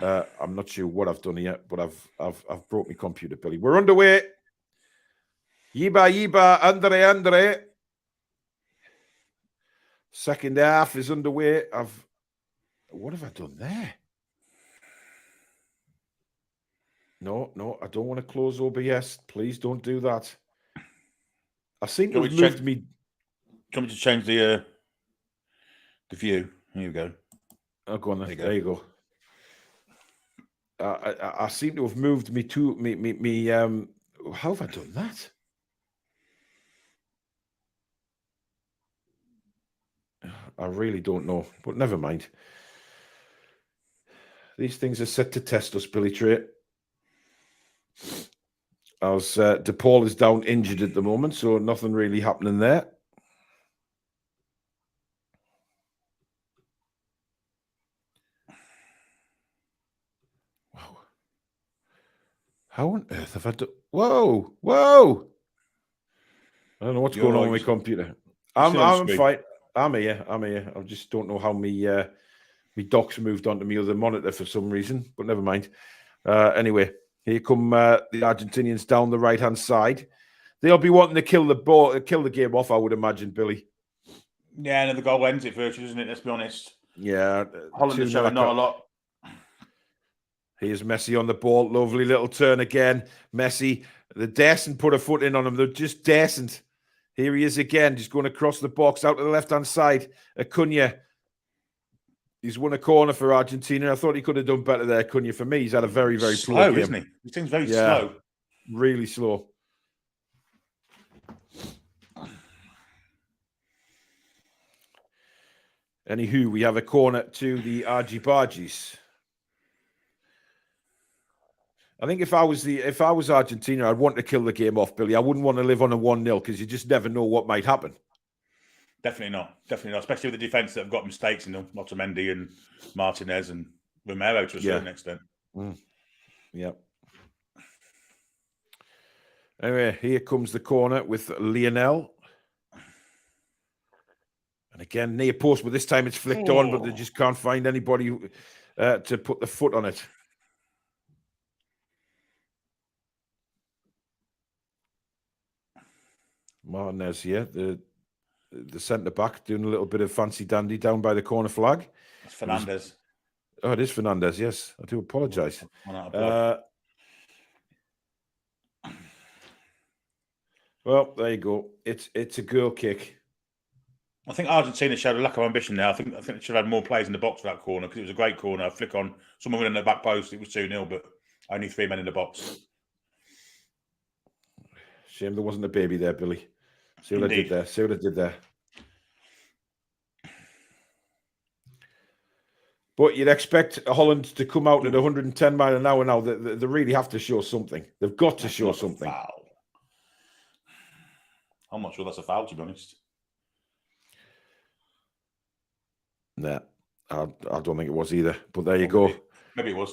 I'm not sure what I've done yet, but I've brought my computer, Billy. We're underway. Yiba, Andre. Second half is underway. What have I done there? No, I don't want to close OBS. Please don't do that. I seem to have moved me. Do you want me to change the view? Here you go. Oh, go on then. There you go. I seem to have moved me to me. How have I done that? I really don't know, but never mind. These things are set to test us, Billy Trey. As DePaul is down injured at the moment, so nothing really happening there. Wow. How on earth have I done? Whoa. I don't know what's going on with my computer. I'm fine. I'm here. I just don't know how my docs moved onto my other monitor for some reason, but never mind. Anyway, here come the Argentinians down the right-hand side. They'll be wanting to kill the game off, I would imagine, Billy. Yeah, and the goal ends it virtually, doesn't it? Let's be honest. Yeah. Holland is showing not a lot. Here's Messi on the ball. Lovely little turn again. Messi, the daresn't put a foot in on him. They're just daresn't. Here he is again, just going across the box out to the left-hand side. Acuna. He's won a corner for Argentina. I thought he could have done better there, Acuna. For me, he's had a very, very slow game. Isn't he? He seems very slow. Really slow. Anywho, we have a corner to the Argibargis. I think if I was Argentina, I'd want to kill the game off, Billy. I wouldn't want to live on a 1-0 because you just never know what might happen. Definitely not. Especially with the defence that have got mistakes in them. Otamendi and Martinez and Romero to a certain extent. Yeah. Anyway, here comes the corner with Lionel. And again, near post, but this time it's flicked on, but they just can't find anybody to put the foot on it. Martinez here, the centre-back, doing a little bit of fancy-dandy down by the corner flag. It's Fernandez. It is Fernandez, yes. I do apologise. Well, there you go. It's a goal kick. I think Argentina showed a lack of ambition there. I think they should have had more players in the box for that corner because it was a great corner. A flick on, someone went in the back post. It was 2-0, but only 3 men in the box. Shame there wasn't a baby there, Billy. See what I did there. See what I did there. But you'd expect Holland to come out at 110 miles an hour now. They really have to show something. They've got to show something. Foul. I'm not sure that's a foul, to be honest. Nah, I don't think it was either. But there you go. Maybe it was.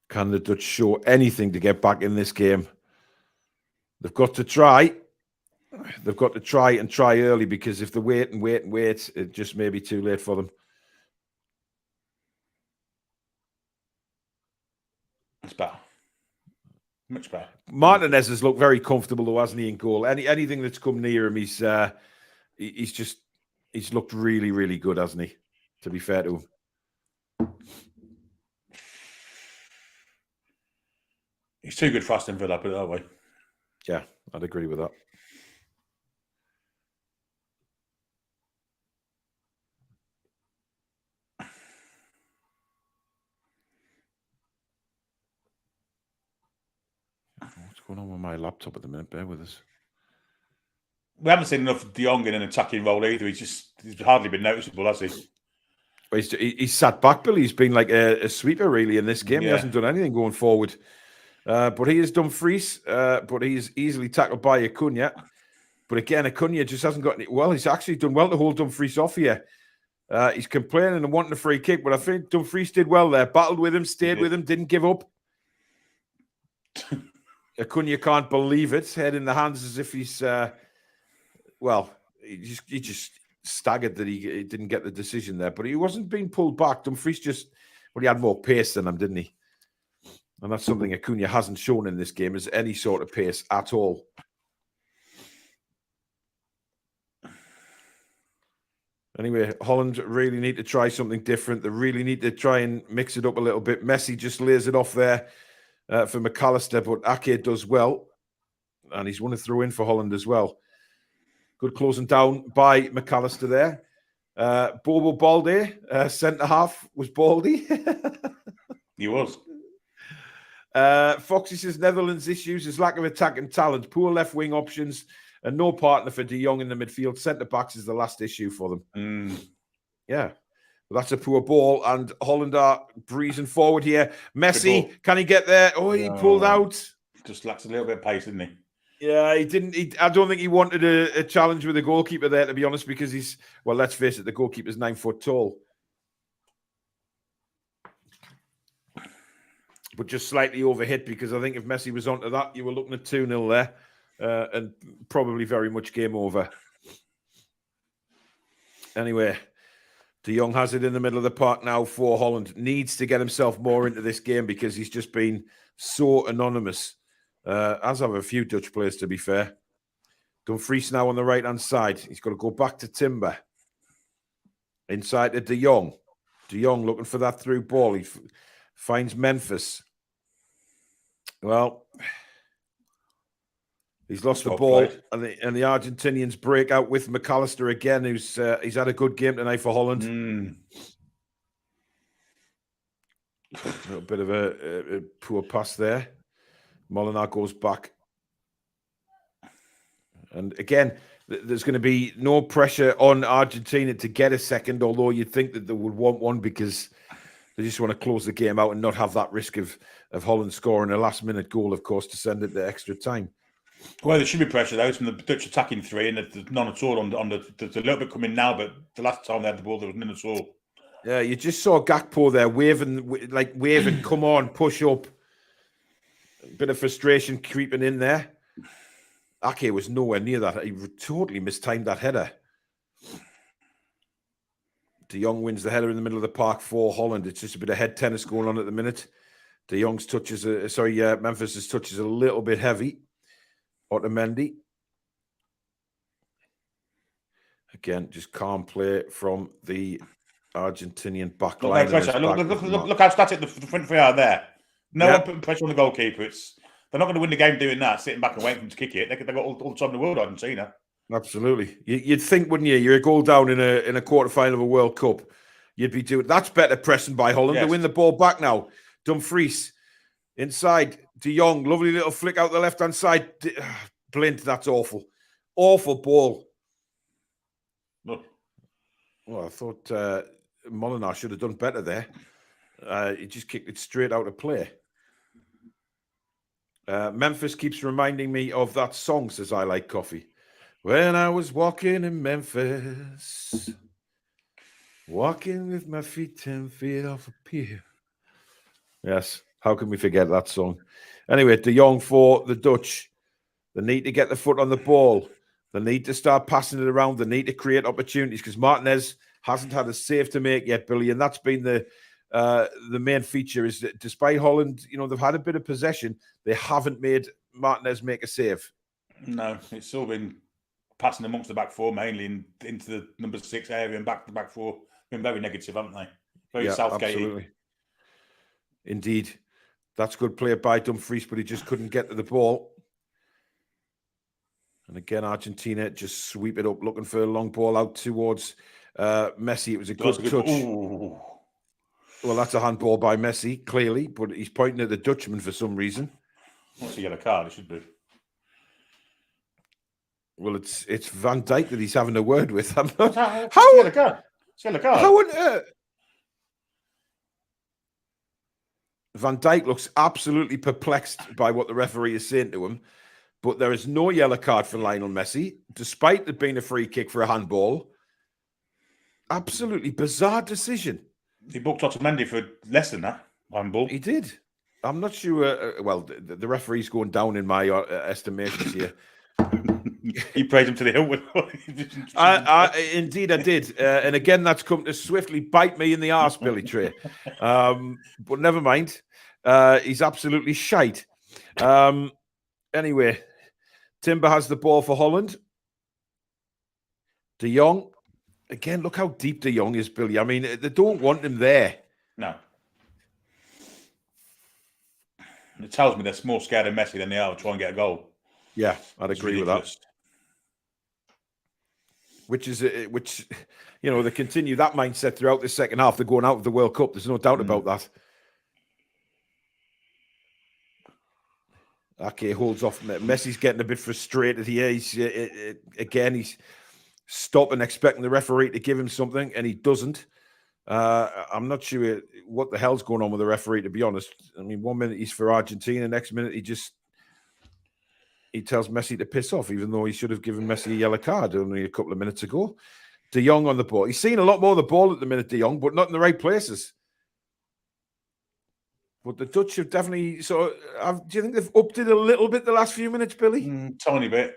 Can the Dutch show anything to get back in this game? They've got to try. They've got to try and try early, because if they wait and wait and wait, it just may be too late for them. It's better. Much better. Martinez has looked very comfortable, though, hasn't he, in goal? Anything that's come near him, he's looked really, really good, hasn't he? To be fair to him. He's too good for Aston Villa, put it that way. Yeah, I'd agree with that. What's going on with my laptop at the minute? Bear with us. We haven't seen enough of De Jong in an attacking role either. He's hardly been noticeable, has he? Well, he's sat back, Billy. He's been like a sweeper, really, in this game. Yeah. He hasn't done anything going forward. But he has done Dumfries, but he's easily tackled by Acuna. But again, Acuna just hasn't got any. Well, he's actually done well to hold Dumfries off here. He's complaining and wanting a free kick, but I think Dumfries did well there. Battled with him, stayed with him, didn't give up. Acuna can't believe it. Head in the hands as if he's... he just staggered that he didn't get the decision there. But he wasn't being pulled back. Dumfries he had more pace than him, didn't he? And that's something Acuna hasn't shown in this game, is any sort of pace at all. Anyway, Holland really need to try something different. They really need to try and mix it up a little bit. Messi just lays it off there for McAllister, but Ake does well. And he's won a throw-in for Holland as well. Good closing down by McAllister there. Bobo Balde, centre-half, was Baldy. He was. Foxy says Netherlands issues is lack of attacking talent, poor left-wing options, and no partner for De Jong in the midfield. Centre-backs is the last issue for them. Yeah. Well, that's a poor ball, and Holland are breezing forward here. Messi, can he get there? Oh, he pulled out. Just lacks a little bit of pace, didn't he? Yeah, he didn't. I don't think he wanted a challenge with the goalkeeper there, to be honest, because let's face it, the goalkeeper's 9 foot tall. But just slightly overhit, because I think if Messi was onto that, you were looking at 2-0 there, and probably very much game over. Anyway, De Jong has it in the middle of the park now for Holland. Needs to get himself more into this game, because he's just been so anonymous. As have a few Dutch players, to be fair. Dumfries now on the right-hand side. He's got to go back to Timber. Inside to De Jong. De Jong looking for that through ball. He finds Memphis. Well, he's lost the ball, and the Argentinians break out with McAllister again, he's had a good game tonight for Holland. A little bit of a poor pass there. Molinar goes back. And again, there's going to be no pressure on Argentina to get a second, although you'd think that they would want one, because they just want to close the game out and not have that risk of Holland scoring a last-minute goal, of course, to send it to extra time. Well, there should be pressure, though, from the Dutch attacking three, and there's none at all on the... There's a little bit coming now, but the last time they had the ball, there was none at all. Yeah, you just saw Gakpo there waving, come on, push up. A bit of frustration creeping in there. Ake was nowhere near that. He totally mistimed that header. De Jong wins the header in the middle of the park for Holland. It's just a bit of head tennis going on at the minute. De Jong's touches, Memphis's touch is a little bit heavy. Otamendi. Again, just calm play from the Argentinian back line. Look how static the front three are there. No one putting pressure on the goalkeeper. They're not going to win the game doing that, sitting back and waiting for them to kick it. They've got all the time in the world, Argentina. Absolutely. You'd think, wouldn't you? You're a goal down in a quarter-final of a World Cup. You'd be doing... That's better pressing by Holland. Yes. They win the ball back now. Dumfries inside. De Jong, lovely little flick out the left-hand side. Blint, that's awful. Awful ball. Look. Well, I thought Molinar should have done better there. He just kicked it straight out of play. Memphis keeps reminding me of that song, says I Like Coffee. When I was walking in Memphis, walking with my feet 10 feet off a pier. Yes, how can we forget that song? Anyway, De Jong for the Dutch. They need to get the foot on the ball. They need to start passing it around. They need to create opportunities because Martinez hasn't had a save to make yet, Billy, and that's been the main feature. Is that despite Holland, they've had a bit of possession, they haven't made Martinez make a save. No, it's all been passing amongst the back four, mainly into the number 6 area and back to back four. Been very negative, haven't they? Very Southgate. Absolutely. Indeed. That's good play by Dumfries, but he just couldn't get to the ball. And again, Argentina just sweep it up, looking for a long ball out towards Messi. It was a good touch. Ooh. Well, that's a handball by Messi, clearly, but he's pointing at the Dutchman for some reason. What's he get a card? It should be. Well, it's Van Dijk that he's having a word with. How? Get a card. How on earth? Van Dijk looks absolutely perplexed by what the referee is saying to him, but there is no yellow card for Lionel Messi, despite it being a free kick for a handball. Absolutely bizarre decision. He booked Otamendi for less than that handball. He did. I'm not sure. Well, the referee's going down in my estimations here. You praised him to the hill. Indeed, I did. And again, that's come to swiftly bite me in the arse, Billy Trey. But never mind. He's absolutely shite. Anyway, Timber has the ball for Holland. De Jong. Again, look how deep De Jong is, Billy. I mean, they don't want him there. No. It tells me they're more scared of Messi than they are to try and get a goal. Yeah, I'd agree with that. Which, they continue that mindset throughout the second half. They're going out of the World Cup. There's no doubt about that. Ake holds off. Messi's getting a bit frustrated here. He's stopping, expecting the referee to give him something, and he doesn't. I'm not sure what the hell's going on with the referee, to be honest. I mean, 1 minute he's for Argentina, next minute he tells Messi to piss off, even though he should have given Messi a yellow card only a couple of minutes ago. De Jong on the ball. He's seen a lot more of the ball at the minute, De Jong, but not in the right places. But the Dutch have definitely... do you think they've upped it a little bit the last few minutes, Billy? Tiny bit.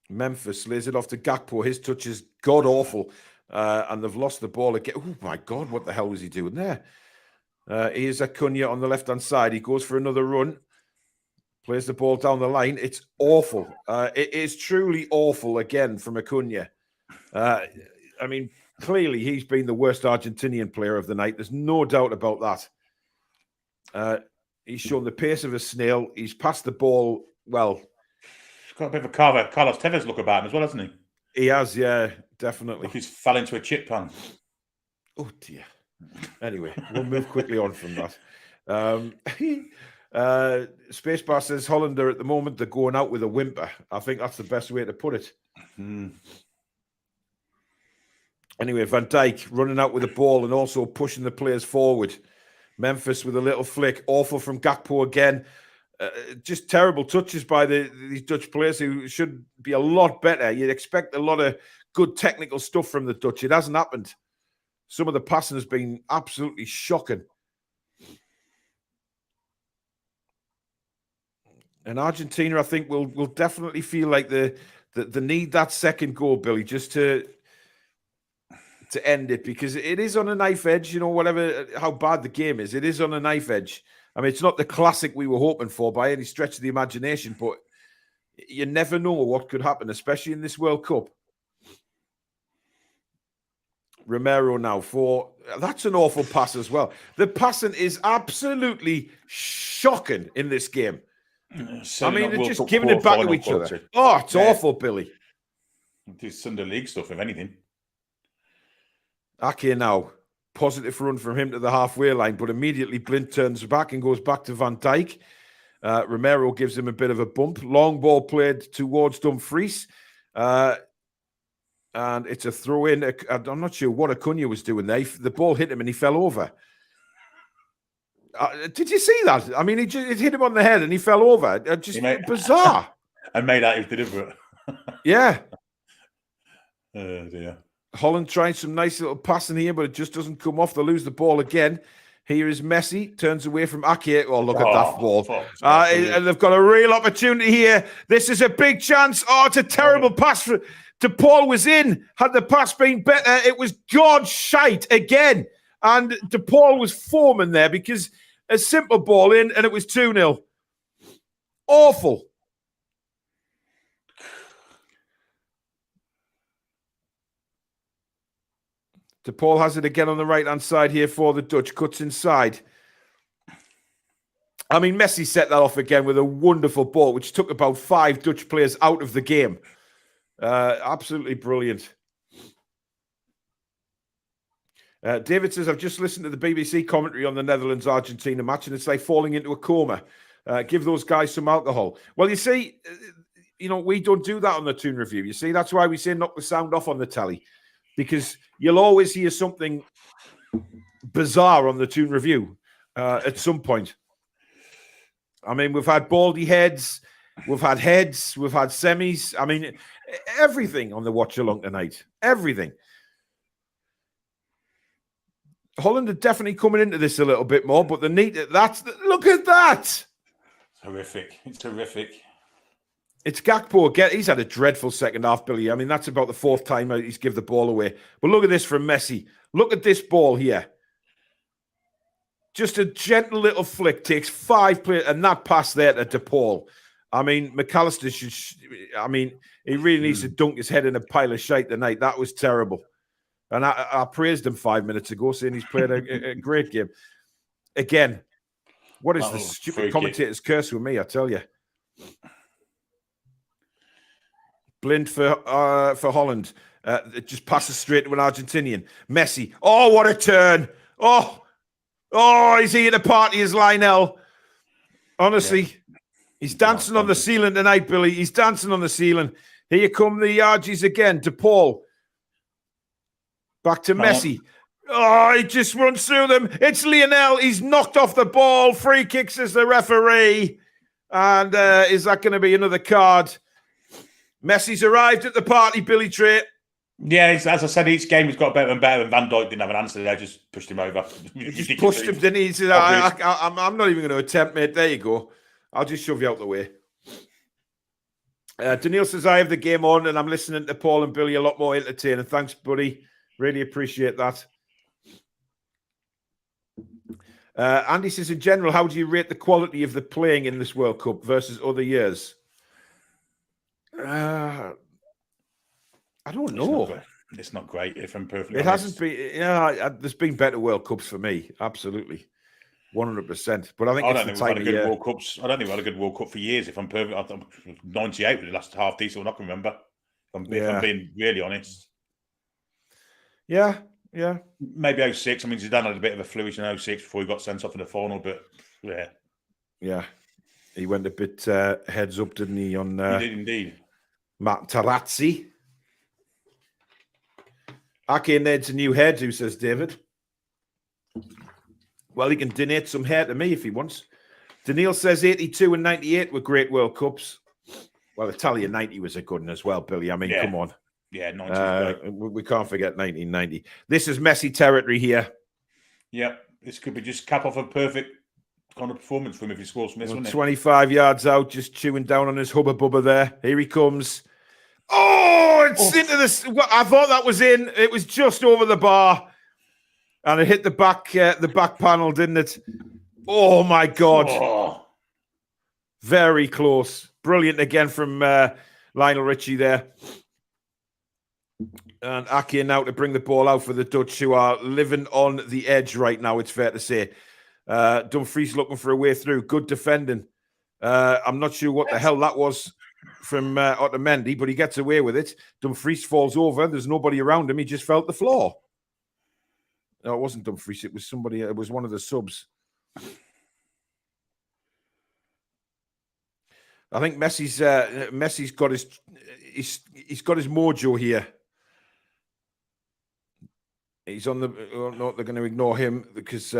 Memphis lays it off to Gakpo. His touch is god-awful. And they've lost the ball again. Oh, my God, what the hell was he doing there? Here's Acuna on the left-hand side. He goes for another run. Plays the ball down the line. It's awful. It is truly awful again from Acuna. I mean, clearly he's been the worst Argentinian player of the night. There's no doubt about that. He's shown the pace of a snail. He's passed the ball well. He's got a bit of a Carlos Tevez look about him as well, hasn't he? He has, yeah, definitely. Like he's fell into a chip pan. Oh, dear. Anyway, we'll move quickly on from that. Spacebar says Holland are at the moment, they're going out with a whimper. I think that's the best way to put it. Anyway, Van Dijk running out with the ball and also pushing the players forward. Memphis with a little flick. Awful from Gakpo again. Just terrible touches by these Dutch players who should be a lot better. You'd expect a lot of good technical stuff from the Dutch. It hasn't happened. Some of the passing has been absolutely shocking. And Argentina, I think, will definitely feel like they need that second goal, Billy, just to end it, because it is on a knife edge, how bad the game is. It is on a knife edge. I mean, it's not the classic we were hoping for by any stretch of the imagination, but you never know what could happen, especially in this World Cup. Romero now for That's an awful pass as well. The passing is absolutely shocking in this game. I mean, they're just giving it back to each other. Oh, it's awful, Billy. It's Sunday League stuff, if anything. Ake now. Positive run from him to the halfway line, but immediately Blind turns back and goes back to Van Dijk. Romero gives him a bit of a bump. Long ball played towards Dumfries. And it's a throw in. I'm not sure what Acuna was doing there. The ball hit him and he fell over. Did you see that? I mean, it hit him on the head and he fell over. Just bizarre. And made out he was deliberate. Yeah. Oh, dear. Holland trying some nice little passing here, but it just doesn't come off. They lose the ball again. Here is Messi, turns away from Ake. Oh, look at that ball. And they've got a real opportunity here. This is a big chance. Oh, it's a terrible pass. De Paul was in. Had the pass been better, it was God shite again. And De Paul was foaming there because a simple ball in and it was 2-0. Awful. De Paul has it again on the right-hand side here for the Dutch. Cuts inside. I mean, Messi set that off again with a wonderful ball, which took about 5 Dutch players out of the game. Absolutely brilliant. David says, I've just listened to the BBC commentary on the Netherlands-Argentina match, and it's like falling into a coma. Give those guys some alcohol. Well, you see, we don't do that on the Toon review. You see, that's why we say knock the sound off on the telly. Because you'll always hear something bizarre on the Toon review at some point. I mean, we've had baldy heads, we've had heads, we've had semis. I mean, everything on the Watchalong tonight. Everything. Holland are definitely coming into this a little bit more, but look at that. It's horrific. It's horrific. It's Gakpo again. He's had a dreadful second half, Billy. I mean, that's about the 4th time he's given the ball away. But look at this from Messi. Look at this ball here. Just a gentle little flick. Takes 5 players. And that pass there to De Paul. I mean, McAllister he really needs to dunk his head in a pile of shite tonight. That was terrible. And I praised him 5 minutes ago, saying he's played a great game. Again, what is the stupid commentator's curse with me, I tell you. Blind for Holland. It just passes straight to an Argentinian. Messi. Oh, what a turn. Oh, he's here to party as Lionel. Honestly, he's dancing on the ceiling tonight, Billy. He's dancing on the ceiling. Here come the Argies again. De Paul. Back to Messi. Oh, he just runs through them. It's Lionel. He's knocked off the ball. Free kicks as the referee. And is that going to be another card? Messi's arrived at the party, Billy Trey. Yeah, as I said, each game has got better and better, and Van Dijk didn't have an answer there. Just pushed him over. He just pushed him, didn't he? He said, I'm not even going to attempt, mate. There you go. I'll just shove you out the way. Daniil says, I have the game on, and I'm listening to Paul and Billy a lot more entertaining. Thanks, buddy. Really appreciate that. Andy says, in general, how do you rate the quality of the playing in this World Cup versus other years? I don't know. It's not great, if I'm perfectly honest. It hasn't been. Yeah, there's been better World Cups for me. Absolutely, 100%. But I think I don't think we've had a good World Cups. I don't think we've had a good World Cup for years. If I'm perfect, 98 was the last half decent one I can remember. If I'm being really honest. Yeah. Maybe 06. I mean, Zidane had a bit of a fluish in 06 before he got sent off in the final, but yeah. Yeah. He went a bit heads up, didn't he? He did indeed. Materazzi. Ake needs a new hairdo, says David. Well, he can donate some hair to me if he wants. Daniil says 82 and 98 were great World Cups. Well, Italian 90 was a good one as well, Billy. I mean, come on. Yeah, 90. We can't forget 1990. This is Messi territory here. Yeah, this could be just cap off a perfect kind of performance for him if he scores from this, wouldn't it? 25 yards out, just chewing down on his hubba bubba there. Here he comes. Oh, it's into this. I thought that was in. It was just over the bar, and it hit the back panel, didn't it? Oh my God! Oh. Very close. Brilliant again from Lionel Richie there. And Ake now to bring the ball out for the Dutch, who are living on the edge right now, it's fair to say. Dumfries looking for a way through. Good defending. I'm not sure what the hell that was from Otamendi, but he gets away with it. Dumfries falls over. There's nobody around him. He just felt the floor. No, it wasn't Dumfries. It was somebody. It was one of the subs. I think Messi's got he's got his mojo here. He's on the. Oh, no, they're going to ignore him because,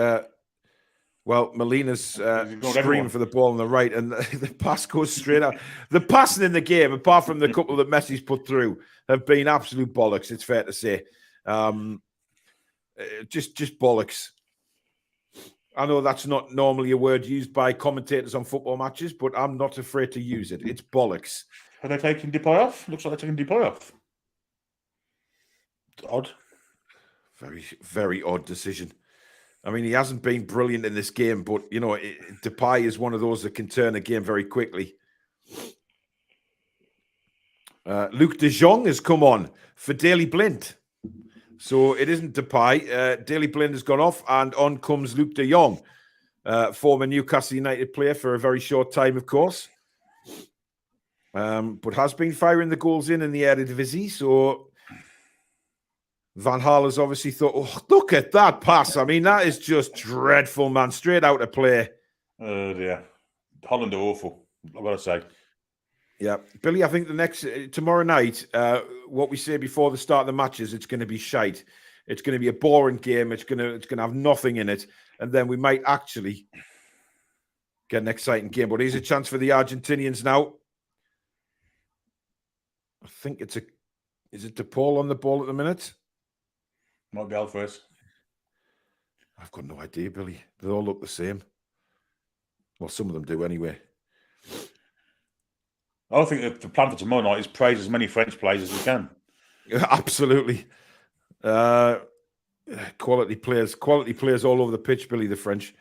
Molina's screaming for the ball on the right, and the pass goes straight out. The passing in the game, apart from the couple that Messi's put through, have been absolute bollocks. It's fair to say, just bollocks. I know that's not normally a word used by commentators on football matches, but I'm not afraid to use it. It's bollocks. Are they taking Depay off? Looks like they're taking Depay off. Odd. Very, very odd decision. I mean, he hasn't been brilliant in this game, but, you know, Depay is one of those that can turn a game very quickly. Luke de Jong has come on for Daley Blind. So it isn't Depay. Daley Blind has gone off, and on comes Luke de Jong, former Newcastle United player for a very short time, of course. But has been firing the goals in the Eredivisie. So Van Gaal has obviously thought, oh, look at that pass. I mean, that is just dreadful, man. Straight out of play. Oh, dear. Holland are awful, I've got to say. Yeah, Billy, I think the next tomorrow night, what we say before the start of the matches, it's going to be shite. It's going to be a boring game. It's going to have nothing in it, and then we might actually get an exciting game. But here's a chance for the Argentinians now. I think is it DePaul on the ball at the minute? Might be Alvarez. I've got no idea, Billy. They all look the same. Well, some of them do anyway. I think the plan for tomorrow night is praise as many French players as we can. Absolutely. Quality players all over the pitch, Billy, the French.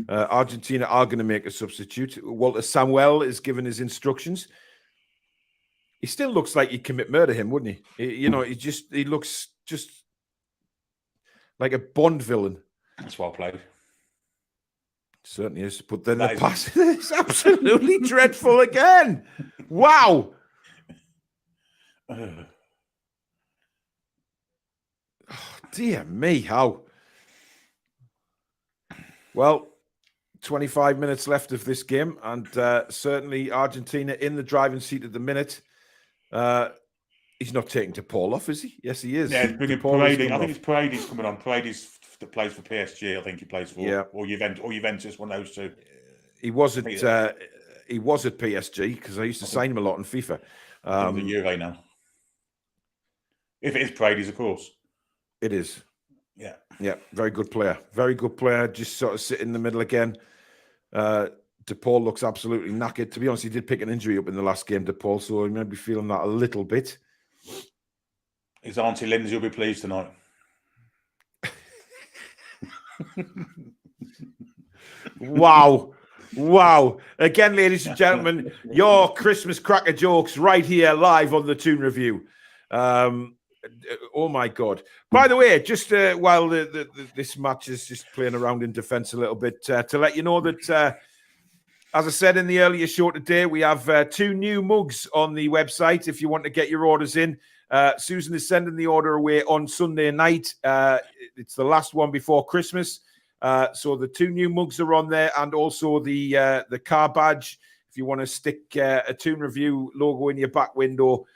Argentina are going to make a substitute. Walter Samuel is given his instructions. He still looks like he'd commit murder, him, wouldn't he? He looks just like a Bond villain. That's well played. Certainly is. But then the pass is absolutely dreadful again. Wow. Oh, dear me, how? Well, 25 minutes left of this game, and certainly Argentina in the driving seat at the minute. He's not taking DePaul off, is he? Yes, he is. Yeah, Paredes. I think it's Paredes coming on. Paredes that plays for PSG. I think he plays for or Juventus, one of those two. He was at PSG because I used to sign him a lot on FIFA. The Juve now. If it is Paredes, of course. It is. Yeah. Yeah, very good player. Very good player. Just sort of sit in the middle again. DePaul looks absolutely knackered. To be honest, he did pick an injury up in the last game, DePaul, so he may be feeling that a little bit. His Auntie Lindsay will be pleased tonight. Wow. Wow. Again, ladies and gentlemen, your Christmas cracker jokes right here live on the Toon Review. Oh, my God. By the way, just while this match is just playing around in defence a little bit, to let you know that, as I said in the earlier show today, we have 2 new mugs on the website if you want to get your orders in. Susan is sending the order away on Sunday night. It's the last one before Christmas. So the 2 new mugs are on there, and also the car badge. If you want to stick a Toon Review logo in your back window,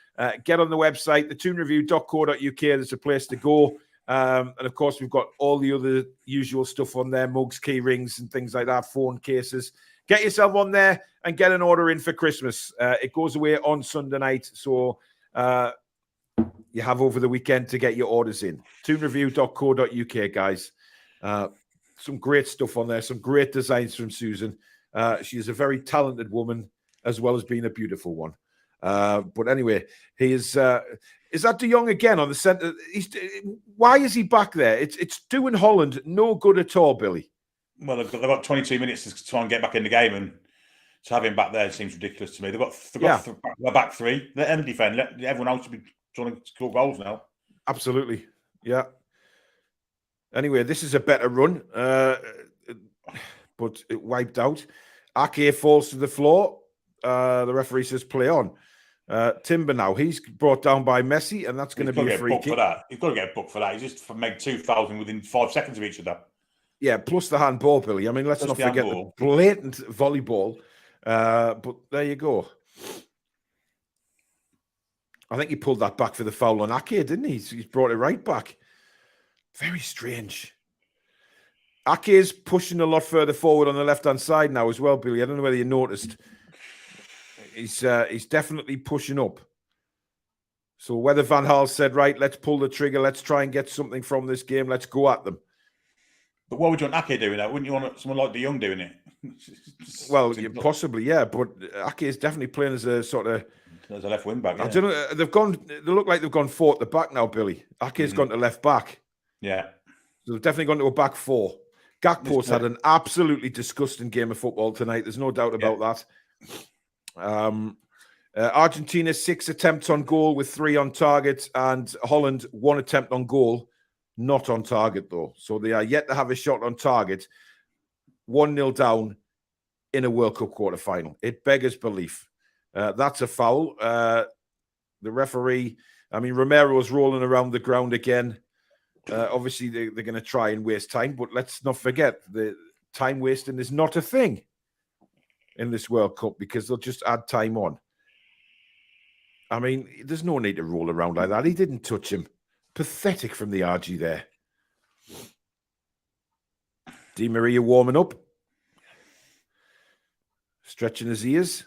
get on the website, thetoonreview.co.uk. There's a place to go. And of course, we've got all the other usual stuff on there, mugs, key rings, and things like that, phone cases. Get yourself on there and get an order in for Christmas. It goes away on Sunday night. So you have over the weekend to get your orders in. toonreview.co.uk, guys. Some great stuff on there. Some great designs from Susan. She is a very talented woman as well as being a beautiful one. But anyway, he is that De Jong again on the centre? Why is he back there? It's doing Holland no good at all, Billy. Well, they've got 22 minutes to try and get back in the game, and to have him back there seems ridiculous to me. They've got back 3. Let them defend. Let everyone else be trying to score goals now. Absolutely. Yeah. Anyway, this is a better run, but it wiped out. Ake falls to the floor. The referee says play on. Timber now. He's brought down by Messi, and that's going to be a free kick. He's got to get booked for that. He's just made 2 fouls within 5 seconds of each other. Yeah, plus the handball, Billy. I mean, let's not forget the blatant volleyball. But there you go. I think he pulled that back for the foul on Ake, didn't he? He's brought it right back. Very strange. Ake is pushing a lot further forward on the left-hand side now as well, Billy. I don't know whether you noticed. He's definitely pushing up. So whether Van Gaal said, right, let's pull the trigger, let's try and get something from this game, let's go at them. But what would you want Ake doing that? Wouldn't you want someone like De Jong doing it? Well, possibly, yeah. But Ake is definitely playing as a sort of... As a left wing back, yeah. I don't know. They look like they've gone 4 at the back now, Billy. Ake's gone to left back. Yeah. So they've definitely gone to a back 4. Gakpo's had an absolutely disgusting game of football tonight. There's no doubt about that. Argentina 6 attempts on goal with 3 on target, and Holland 1 attempt on goal, not on target though. So they are yet to have a shot on target. 1-0 down in a World Cup quarter-final. It beggars belief. That's a foul. The referee, I mean, Romero's rolling around the ground again. Obviously, they're going to try and waste time, but let's not forget the time wasting is not a thing in this World Cup because they'll just add time on. I mean, there's no need to roll around like that. He didn't touch him. Pathetic from the RG there. Di Maria warming up. Stretching his ears.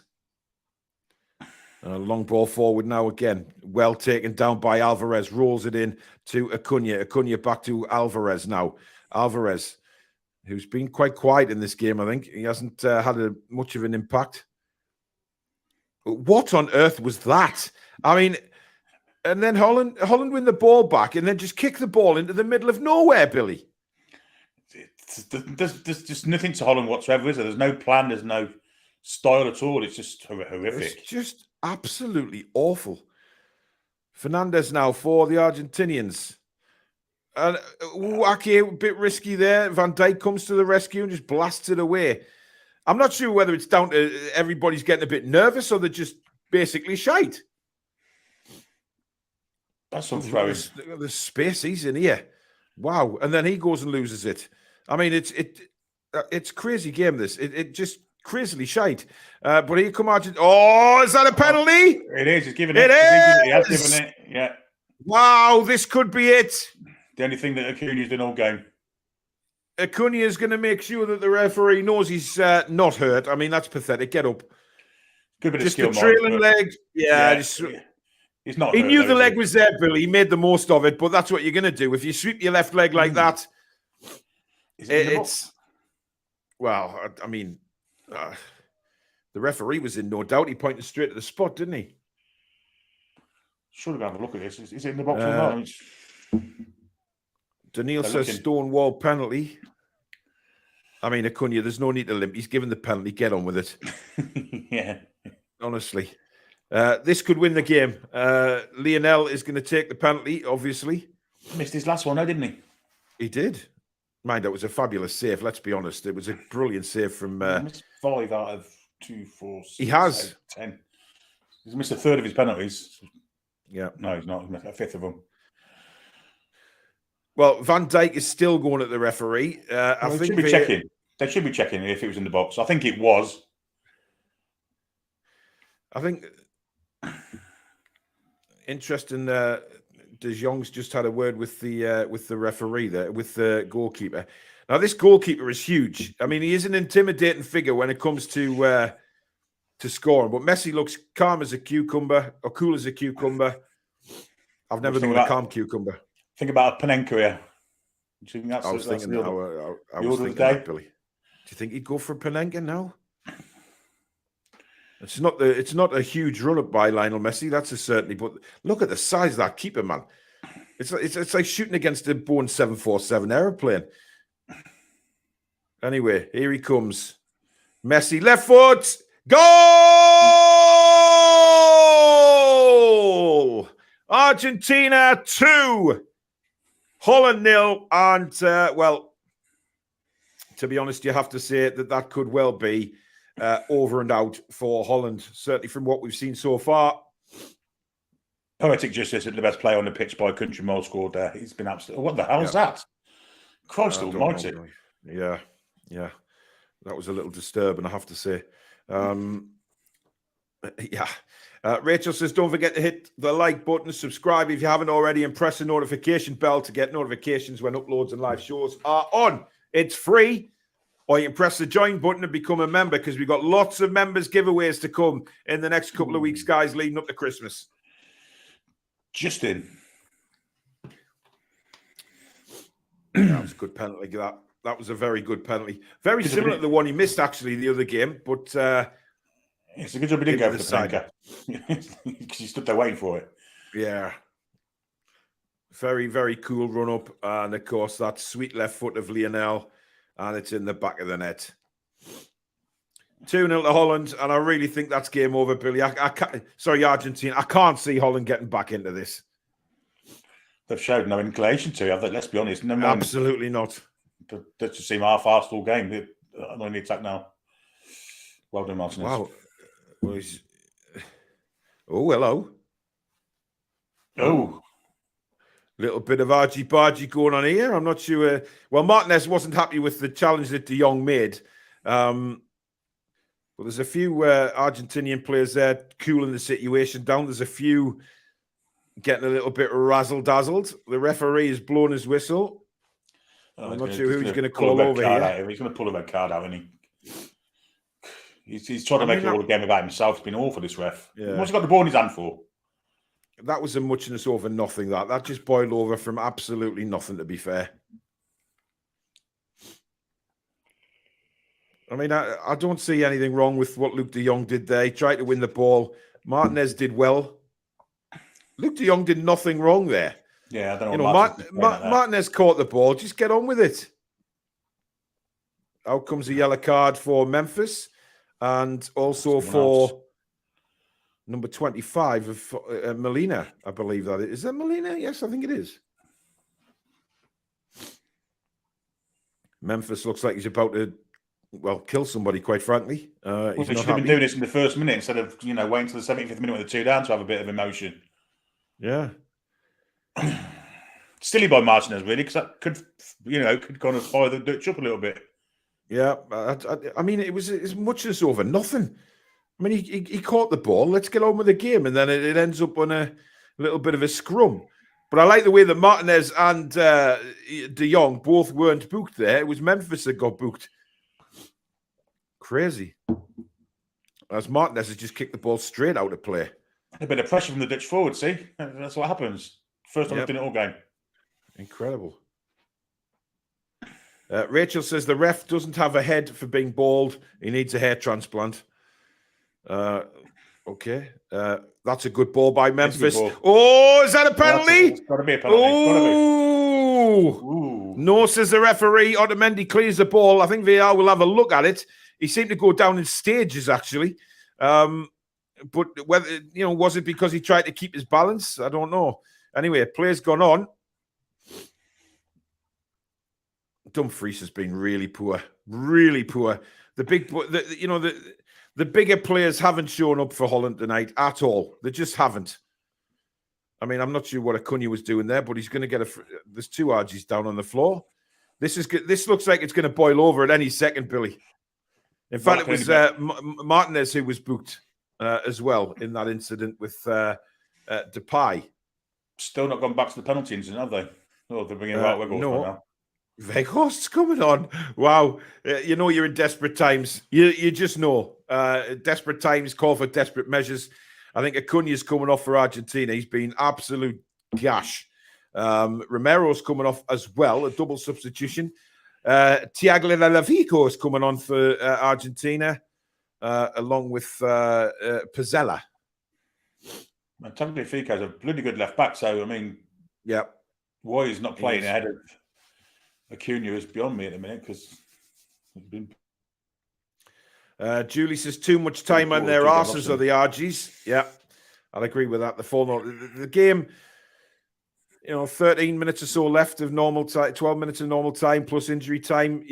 Long ball forward now again. Well taken down by Alvarez. Rolls it in to Acuna. Acuna back to Alvarez now. Alvarez, who's been quite quiet in this game, I think. He hasn't had much of an impact. What on earth was that? I mean, and then Holland win the ball back and then just kick the ball into the middle of nowhere, Billy. There's just nothing to Holland whatsoever, is there? There's no plan. There's no style at all. It's just horrific. It's just absolutely awful. Fernandez now for the Argentinians. And Ake, a bit risky there. Van Dijk comes to the rescue and just blasts it away. I'm not sure whether it's down to everybody's getting a bit nervous or they're just basically shite. That's some throwing. The space he's in here. Wow. And then he goes and loses it. I mean, it's crazy game, this. It just crazily shite. But here come Argentina. Oh, is that a penalty? It is. He's given it. He has given it. Yeah. Wow, this could be it. The only thing that Acuna's done all game. Acuna is going to make sure that the referee knows he's not hurt. I mean, that's pathetic. Get up. Good bit just of skill, the trailing leg. Yeah. He's not. He knew the leg was there, Billy. He made the most of it, but that's what you're going to do. If you sweep your left leg like that, it's... Well, I mean, the referee was in no doubt. He pointed straight to the spot, didn't he? Should have had a look at this. Is it in the box or not? Daniil says Stonewall penalty. I mean, Acuna, there's no need to limp. He's given the penalty. Get on with it. Yeah. Honestly. This could win the game. Lionel is going to take the penalty, obviously. Missed his last one, though, didn't he? He did. Mind, that was a fabulous save, let's be honest. It was a brilliant save from... He missed 5 out of 2, 4, 6, he has. 8, 10. He's missed a third of his penalties. Yeah. No, he's not. He's missed a fifth of them. Well, Van Dijk is still going at the referee. I think should be checking. They should be checking if it was in the box. I think it was. I think interesting. De Jong's just had a word with the referee there, with the goalkeeper. Now, this goalkeeper is huge. I mean, he is an intimidating figure when it comes to scoring. But Messi looks calm as a cucumber, or cool as a cucumber. I've never known a calm cucumber. Think about a Panenka here. Do you think that's I was thinking that, Billy. Do you think he'd go for Panenka now? It's not a huge run up by Lionel Messi, that's a certainty. But look at the size of that keeper, man. It's like shooting against a Boeing 747 aeroplane. Anyway, here he comes. Messi, left foot, goal! Argentina 2, Holland 0. And, well, to be honest, you have to say that could well be over and out for Holland, certainly from what we've seen so far. Poetic justice at the best player on the pitch by a country mile scored there. He's been absolutely... What the hell is that? Christ almighty. Yeah. That was a little disturbing, I have to say. Yeah. Rachel says, don't forget to hit the like button, subscribe if you haven't already, and press the notification bell to get notifications when uploads and live shows are on. It's free. Or you can press the join button and become a member, because we've got lots of members giveaways to come in the next couple of weeks, guys, leading up to Christmas. Justin. That was a good penalty. That was a very good penalty. Very similar to the one he missed, actually, the other game. But it's a good job he didn't go for the side because he stood there waiting for it. Yeah. Very, very cool run-up. And, of course, that sweet left foot of Lionel. And it's in the back of the net. 2-0 to Holland. And I really think that's game over, Billy. I can't, sorry, Argentina. I can't see Holland getting back into this. They've showed no inclination to it. Let's be honest. No, absolutely not. That just seem half-arsed all game. I'm on the attack now. Well done, Martinez. Wow. Oh, hello. Oh. Little bit of argy-bargy going on here. I'm not sure. Well, Martinez wasn't happy with the challenge that De Jong made. But there's a few Argentinian players there cooling the situation down. There's a few getting a little bit razzle-dazzled. The referee has blown his whistle. I'm not sure who he's going to call over here. He's going to pull a red card out, isn't he? He's trying to make it all a game about himself. It's been awful, this ref. Yeah. What's he got the ball in his hand for? That was a muchness over nothing, that just boiled over from absolutely nothing, to be fair. I mean, I don't see anything wrong with what Luke de Jong did there. He tried to win the ball. Martinez did well. Luke de Jong did nothing wrong there. Yeah, I don't know. Martinez caught the ball. Just get on with it. Out comes a yellow card for Memphis, and also for number 25 of Molina, I believe that is. Is that Molina? Yes, I think it is. Memphis looks like he's about to, well, kill somebody, quite frankly. He should have been doing this in the first minute instead of, waiting till the 75th minute with the 2 down to have a bit of emotion. Yeah. Silly by Martinez, really, because that could kind of fire the Dutch up a little bit. Yeah, I mean, it was as much as over nothing. I mean, he caught the ball. Let's get on with the game. And then it ends up on a little bit of a scrum. But I like the way that Martinez and De Jong both weren't booked there. It was Memphis that got booked. Crazy. As Martinez has just kicked the ball straight out of play. A bit of pressure from the Dutch forward, see? That's what happens. First time I've done it all game. Incredible. Rachel says the ref doesn't have a head for being bald. He needs a hair transplant. Okay. That's a good ball by Memphis. Oh, is that a penalty? It's got to be a penalty. Ooh. No, says the referee. Otamendi clears the ball. I think VAR will have a look at it. He seemed to go down in stages, actually. But whether, was it because he tried to keep his balance? I don't know. Anyway, play's gone on. Dumfries has been really poor. Really poor. The bigger players haven't shown up for Holland tonight at all. They just haven't. I mean, I'm not sure what Acuna was doing there, but he's going to get there's 2 RGs down on the floor. This looks like it's going to boil over at any second, Billy. In fact, it was Martinez who was booked as well in that incident with Depay. Still not gone back to the penalty incident, have they? Oh, they're bringing out Weghorst now. Weghorst's coming on. Wow. You're in desperate times. You just know. Desperate times call for desperate measures. I think Acuna's coming off for Argentina. He's been absolute gash. Romero's coming off as well, a double substitution. Tagliafico is coming on for Argentina, along with Pizzella. Tagliafico's a bloody good left back, so, I mean, yeah, why he's not playing ahead of Acuna is beyond me at the minute, because he's been... Julie says too much time on their arses are the RGs. Yeah. I'll agree with that. The 4-0. The game, 13 minutes or so left of normal time, 12 minutes of normal time plus injury time.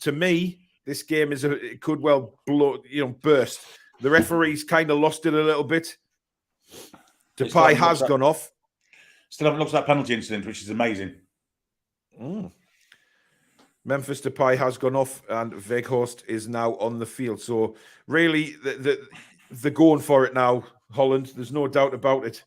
To me, this game it could well burst. The referee's kind of lost it a little bit. Depay has gone off. Still haven't looked at that penalty incident, which is amazing. Memphis Depay has gone off, and Weghorst is now on the field. So really, they're going for it now, Holland. There's no doubt about it.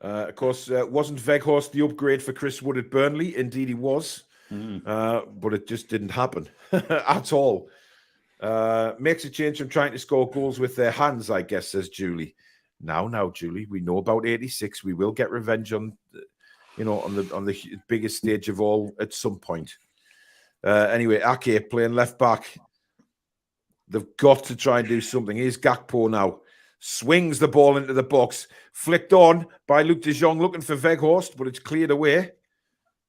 Of course, wasn't Weghorst the upgrade for Chris Wood at Burnley? Indeed, he was. But it just didn't happen at all. Makes a change from trying to score goals with their hands, I guess, says Julie. Now, Julie, we know about 86. We will get revenge on the biggest stage of all at some point. Anyway, Ake playing left back. They've got to try and do something. Here's Gakpo now. Swings the ball into the box. Flicked on by Luc de Jong, looking for Weghorst, but it's cleared away.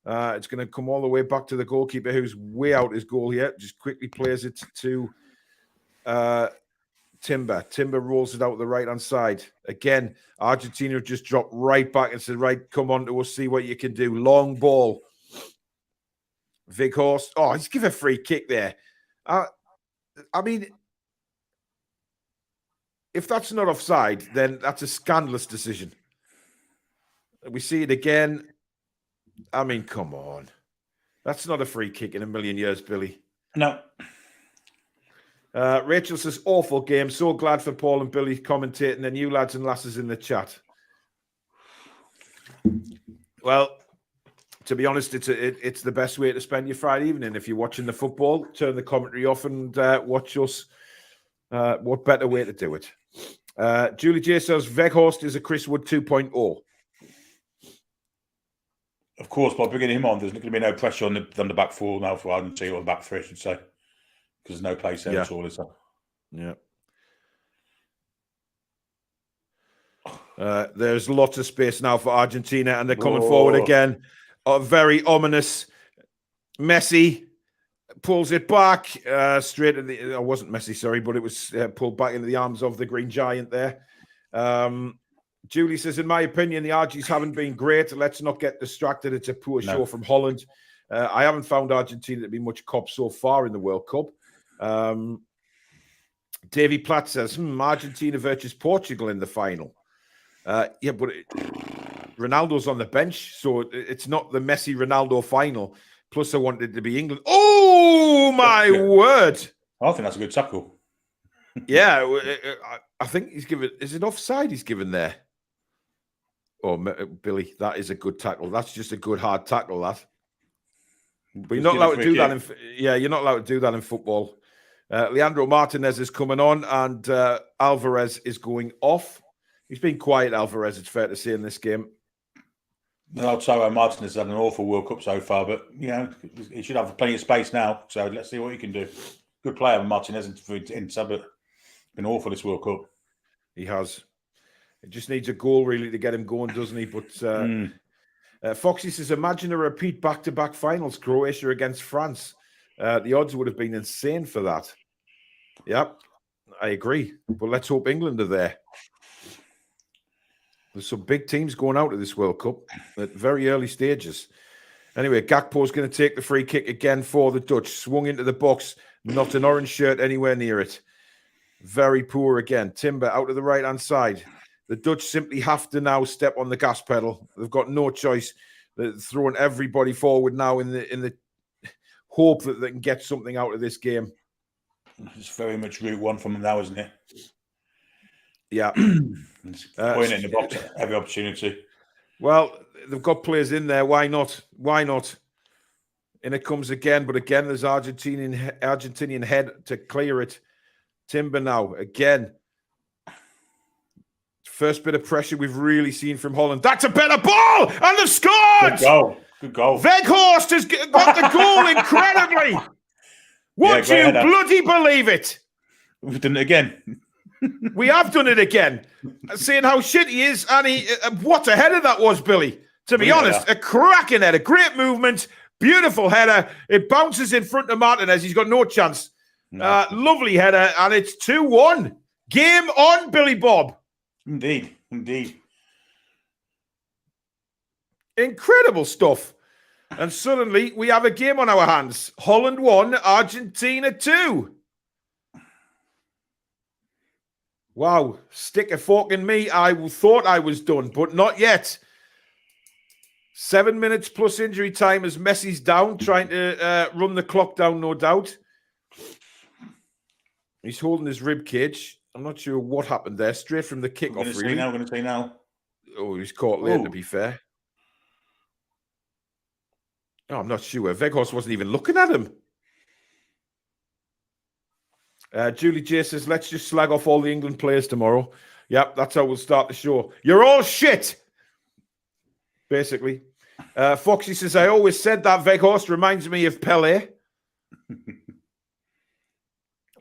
It's going to come all the way back to the goalkeeper, who's way out his goal here. Just quickly plays it to Timber. Timber rolls it out the right-hand side. Again, Argentina just dropped right back and said, right, come on to us, see what you can do. Long ball. Weghorst. Oh, he's give a free kick there. I mean, if that's not offside, then that's a scandalous decision. We see it again. I mean, come on. That's not a free kick in a million years, Billy. No. Rachel says, awful game. So glad for Paul and Billy commentating, and you lads and lasses in the chat. Well, to be honest, it's the best way to spend your Friday evening. If you're watching the football, turn the commentary off and watch us. What better way to do it? Julie J says, Weghorst is a Chris Wood 2.0. Of course, by bringing him on, there's going to be no pressure on the back four now for Argentina, or the back three, I should say, because there's no place there at all, is there? Yeah. There's lots of space now for Argentina, and they're coming forward again. Very ominous. Messi pulls it back straight at the. It wasn't Messi, sorry, but it was pulled back into the arms of the Green Giant there. Julie says, in my opinion, the Argies haven't been great. Let's not get distracted. It's a poor show from Holland. I haven't found Argentina to be much cop so far in the World Cup. Davy Platt says, Argentina versus Portugal in the final. Yeah, but Ronaldo's on the bench, so it's not the Messi-Ronaldo final. Plus, I wanted it to be England. Oh, my word. I think that's a good tackle. Yeah, I think he's given... Is it offside he's given there? Oh, Billy, that is a good tackle. That's just a good hard tackle, that. But you're not allowed to do that. You're not allowed to do that in football. Leandro Martinez is coming on, and Alvarez is going off. He's been quiet, Alvarez, it's fair to say, in this game. I'll tell you, Martinez has had an awful World Cup so far, but he should have plenty of space now. So let's see what he can do. Good player, Martinez, in but been awful this World Cup. He has. It just needs a goal, really, to get him going, doesn't he? But Foxy says, imagine a repeat back-to-back finals, Croatia against France. The odds would have been insane for that. Yep, I agree. But let's hope England are there. There's some big teams going out of this World Cup at very early stages. Anyway, Gakpo's going to take the free kick again for the Dutch. Swung into the box. Not an orange shirt anywhere near it. Very poor again. Timber out of the right-hand side. The Dutch simply have to now step on the gas pedal. They've got no choice. They're throwing everybody forward now in the hope that they can get something out of this game. It's very much route one from them now, isn't it? Yeah. Point in the box at every opportunity. Well, they've got players in there. Why not? Why not? And it comes again, but again, there's Argentinian head to clear it. Timber now, again. First bit of pressure we've really seen from Holland. That's a better ball! And they've scored! Good goal. Good goal. Weghorst has got the goal incredibly. Would you bloody believe it? We've done it again. We have done it again. Seeing how shit he is, and what a header that was, Billy. To be honest, a cracking header. Great movement. Beautiful header. It bounces in front of Martinez. He's got no chance. Lovely header, and it's 2-1. Game on, Billy Bob. Indeed. Incredible stuff. And suddenly we have a game on our hands. Holland 1, Argentina 2. Wow, stick a fork in me. I thought I was done, but not yet. 7 minutes plus injury time as Messi's down, trying to run the clock down, no doubt. He's holding his rib cage. I'm not sure what happened there. Straight from the kickoff, really. I'm going to say now. Oh, he was caught late, to be fair. Oh, I'm not sure. Weghorst wasn't even looking at him. Julie J says, let's just slag off all the England players tomorrow. Yep, that's how we'll start the show. You're all shit, basically. Foxy says, I always said that Weghorst reminds me of Pelé.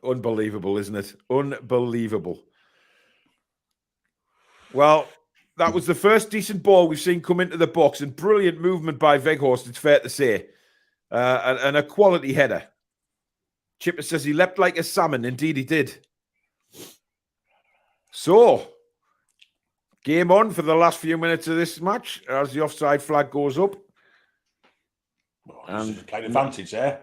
Unbelievable, isn't it? Unbelievable. Well, that was the first decent ball we've seen come into the box, and brilliant movement by Weghorst, it's fair to say. And a quality header. Chipper says he leapt like a salmon. Indeed, he did. So, game on for the last few minutes of this match as the offside flag goes up. And played advantage there.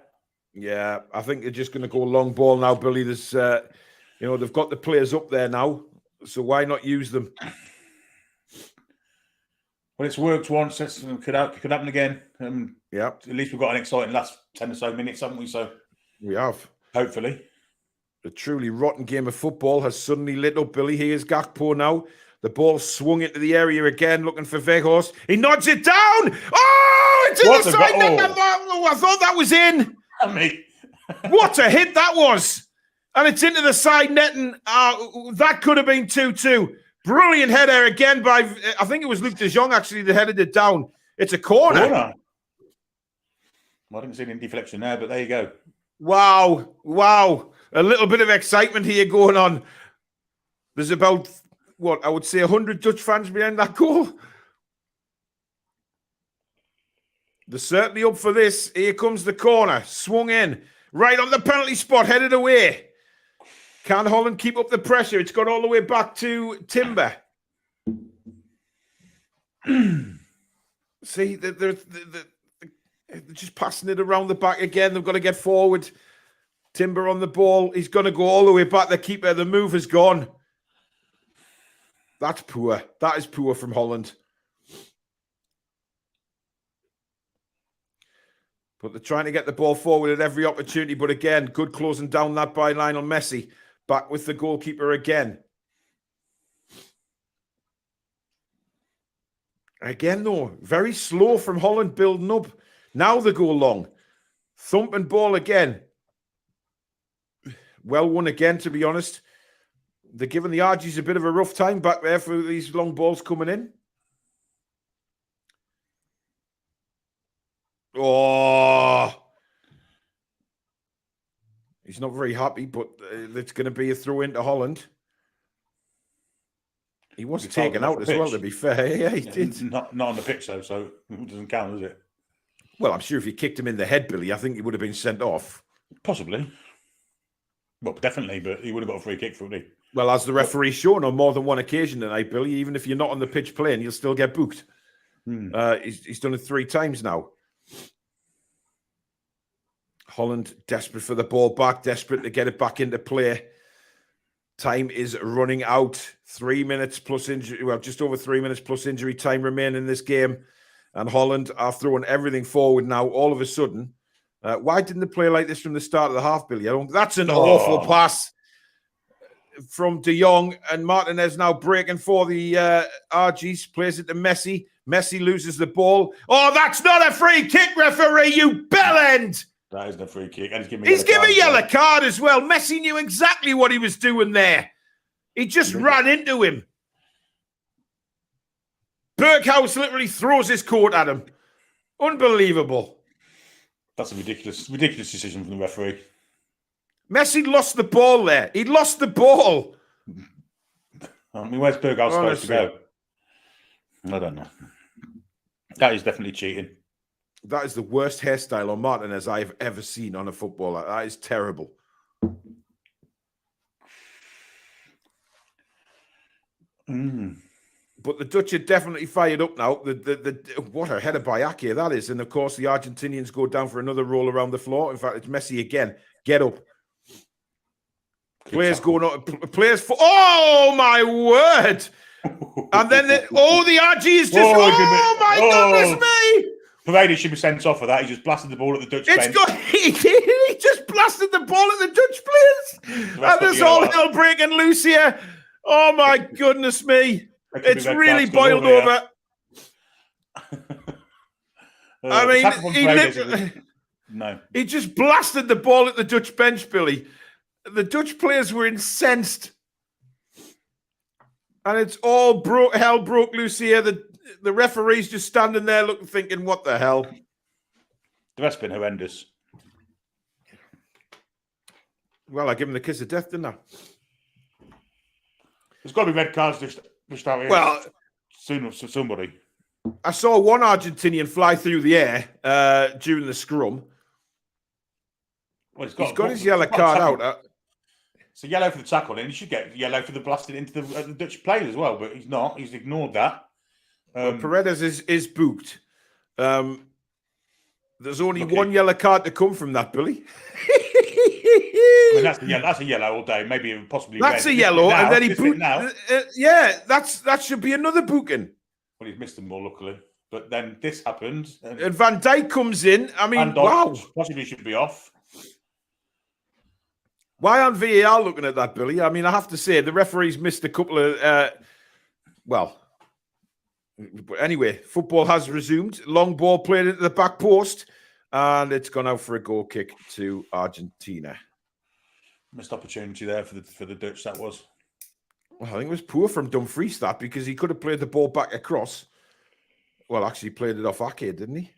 Yeah, I think they're just going to go long ball now, Billy. There's, they've got the players up there now, so why not use them? Well, it's worked once. It could happen again. Yeah. At least we've got an exciting last 10 or so minutes, haven't we? So we have. Hopefully. The truly rotten game of football has suddenly lit up, Billy. Here's Gakpo now. The ball swung into the area again, looking for Weghorst. He nods it down. Oh, it's in the side net. I thought that was in. What a hit that was. And it's into the side net, and that could have been 2-2. Brilliant header again by, I think it was Luc de Jong actually that headed it down. It's a corner. Well, I didn't see any deflection there, but there you go. Wow. A little bit of excitement here going on. There's about, I would say 100 Dutch fans behind that goal. They're certainly up for this. Here comes the corner. Swung in. Right on the penalty spot. Headed away. Can Holland keep up the pressure? It's gone all the way back to Timber. See, they're just passing it around the back again. They've got to get forward. Timber on the ball. He's going to go all the way back. The keeper, the move has gone. That's poor. That is poor from Holland. But they're trying to get the ball forward at every opportunity. But again, good closing down that byline on Messi. Back with the goalkeeper again. Again, though, very slow from Holland building up. Now they go long. Thumping ball again. Well won again, to be honest. They're giving the Argies a bit of a rough time back there for these long balls coming in. Oh. He's not very happy, but it's going to be a throw into Holland. He was taken out as well, to be fair. Yeah, he did. Not on the pitch, though, so it doesn't count, does it? Well, I'm sure if you kicked him in the head, Billy, I think he would have been sent off. Possibly. Well, definitely, but he would have got a free kick for it. Well, as the referee's shown on more than one occasion tonight, Billy, even if you're not on the pitch playing, you'll still get booked. He's done it 3 times now. Holland desperate for the ball back, desperate to get it back into play. Time is running out. 3 minutes plus injury, well, just over 3 minutes plus injury time remaining in this game. And Holland are throwing everything forward now, all of a sudden. Why didn't they play like this from the start of the half, Billy? That's an awful pass from De Jong, and Martinez now breaking for the RGs, plays it to Messi. Messi loses the ball. Oh, that's not a free kick, referee, you bellend! That isn't a free kick. He's given a yellow card as well. Messi knew exactly what he was doing there. He just ran into him. Berghaus literally throws his coat at him. Unbelievable. That's a ridiculous decision from the referee. Messi lost the ball there. He lost the ball. I mean, where's Berghaus supposed to go? I don't know. That is definitely cheating. That is the worst hairstyle on Martinez I've ever seen on a footballer. That is terrible. But the Dutch are definitely fired up now. What a header by Ake that is. And of course, the Argentinians go down for another roll around the floor. In fact, it's Messi again. Get up. Players going on. Players for. Oh, my word. And then the RG is just. Oh, my goodness me. Paredes should be sent off for that. He just blasted the ball at the Dutch bench. He just blasted the ball at the Dutch players. And there's all hell breaking loose here. Oh, my goodness me. It's really boiled over. I mean, he just blasted the ball at the Dutch bench, Billy. The Dutch players were incensed. And it's all hell broke loose here. The referee's just standing there looking, thinking, what the hell? The rest have been horrendous. Well, I give him the kiss of death, didn't I? There's got to be red cards just out here. Well, soon for somebody. I saw one Argentinian fly through the air during the scrum. Well, he's got his yellow card out. It's a yellow for the tackle, and he should get yellow for the blasting into the Dutch players as well, but he's not. He's ignored that. Well, Paredes is booked. There's only one yellow card to come from that, Billy. I mean, that's a yellow all day. Maybe possibly that's red. A yellow, and then he booked. That should be another booking. Well, he's missed them more, luckily. But then this happened, and Van Dijk comes in. I mean, wow, possibly should be off. Why aren't VAR looking at that, Billy? I mean, I have to say the referees missed a couple of. But anyway, football has resumed. Long ball played into the back post, and it's gone out for a goal kick to Argentina. Missed opportunity there for the Dutch. That was. Well, I think it was poor from Dumfries that because he could have played the ball back across. Well, actually, played it off Ake, didn't he?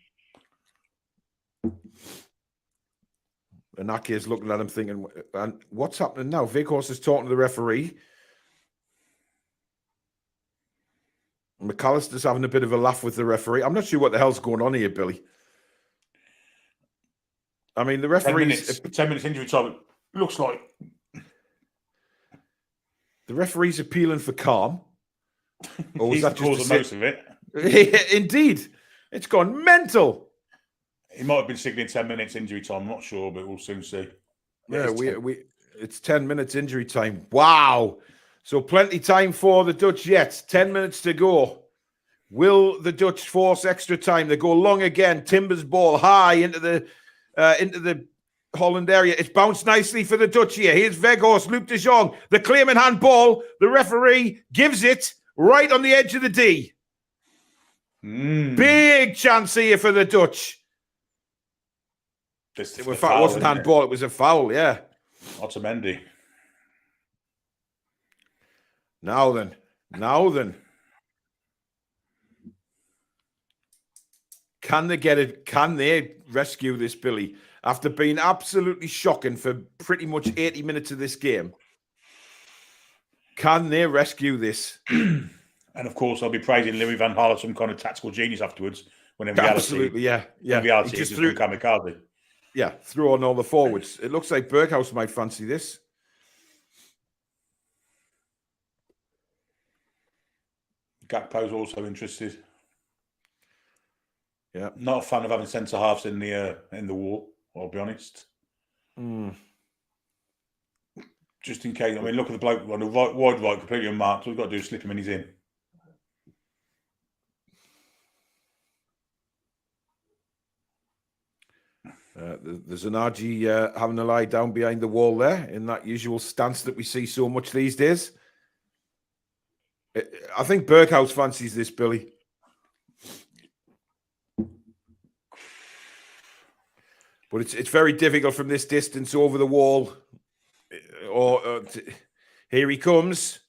And Ake is looking at him thinking, and what's happening now? Weghorst is talking to the referee. McAllister's having a bit of a laugh with the referee. I'm not sure what the hell's going on here, Billy. I mean, the referee's... 10 minutes injury time. Looks like... The referee's appealing for calm. Or was that just most of it? Indeed. It's gone mental. He might have been signalling 10 minutes injury time. I'm not sure, but we'll soon see. Yeah, it's 10 minutes injury time. Wow. So plenty time for the Dutch yet. 10 minutes to go. Will the Dutch force extra time? They go long again. Timber's ball high into the Holland area. It's bounced nicely for the Dutch here. Here's Weghorst, Luc de Jong. The claim in handball. The referee gives it right on the edge of the D. Big chance here for the Dutch. In fact, it wasn't handball. It was a foul, yeah. Otamendi. Now then. Can they get it? Can they rescue this, Billy? After being absolutely shocking for pretty much 80 minutes of this game. Can they rescue this? And of course, I'll be praising Louis van Gaal as some kind of tactical genius afterwards. When in reality, absolutely, yeah. In reality, he just threw kamikaze. Yeah, threw on all the forwards. It looks like Berghuis might fancy this. Gakpo's also interested. Yeah, not a fan of having centre halves in the war. I'll be honest. Just in case. I mean, look at the bloke on the wide right, completely unmarked. All we've got to do is slip him and he's in. There's an RG having a lie down behind the wall there in that usual stance that we see so much these days. I think Berghuis fancies this, Billy. But it's very difficult from this distance over the wall. Here he comes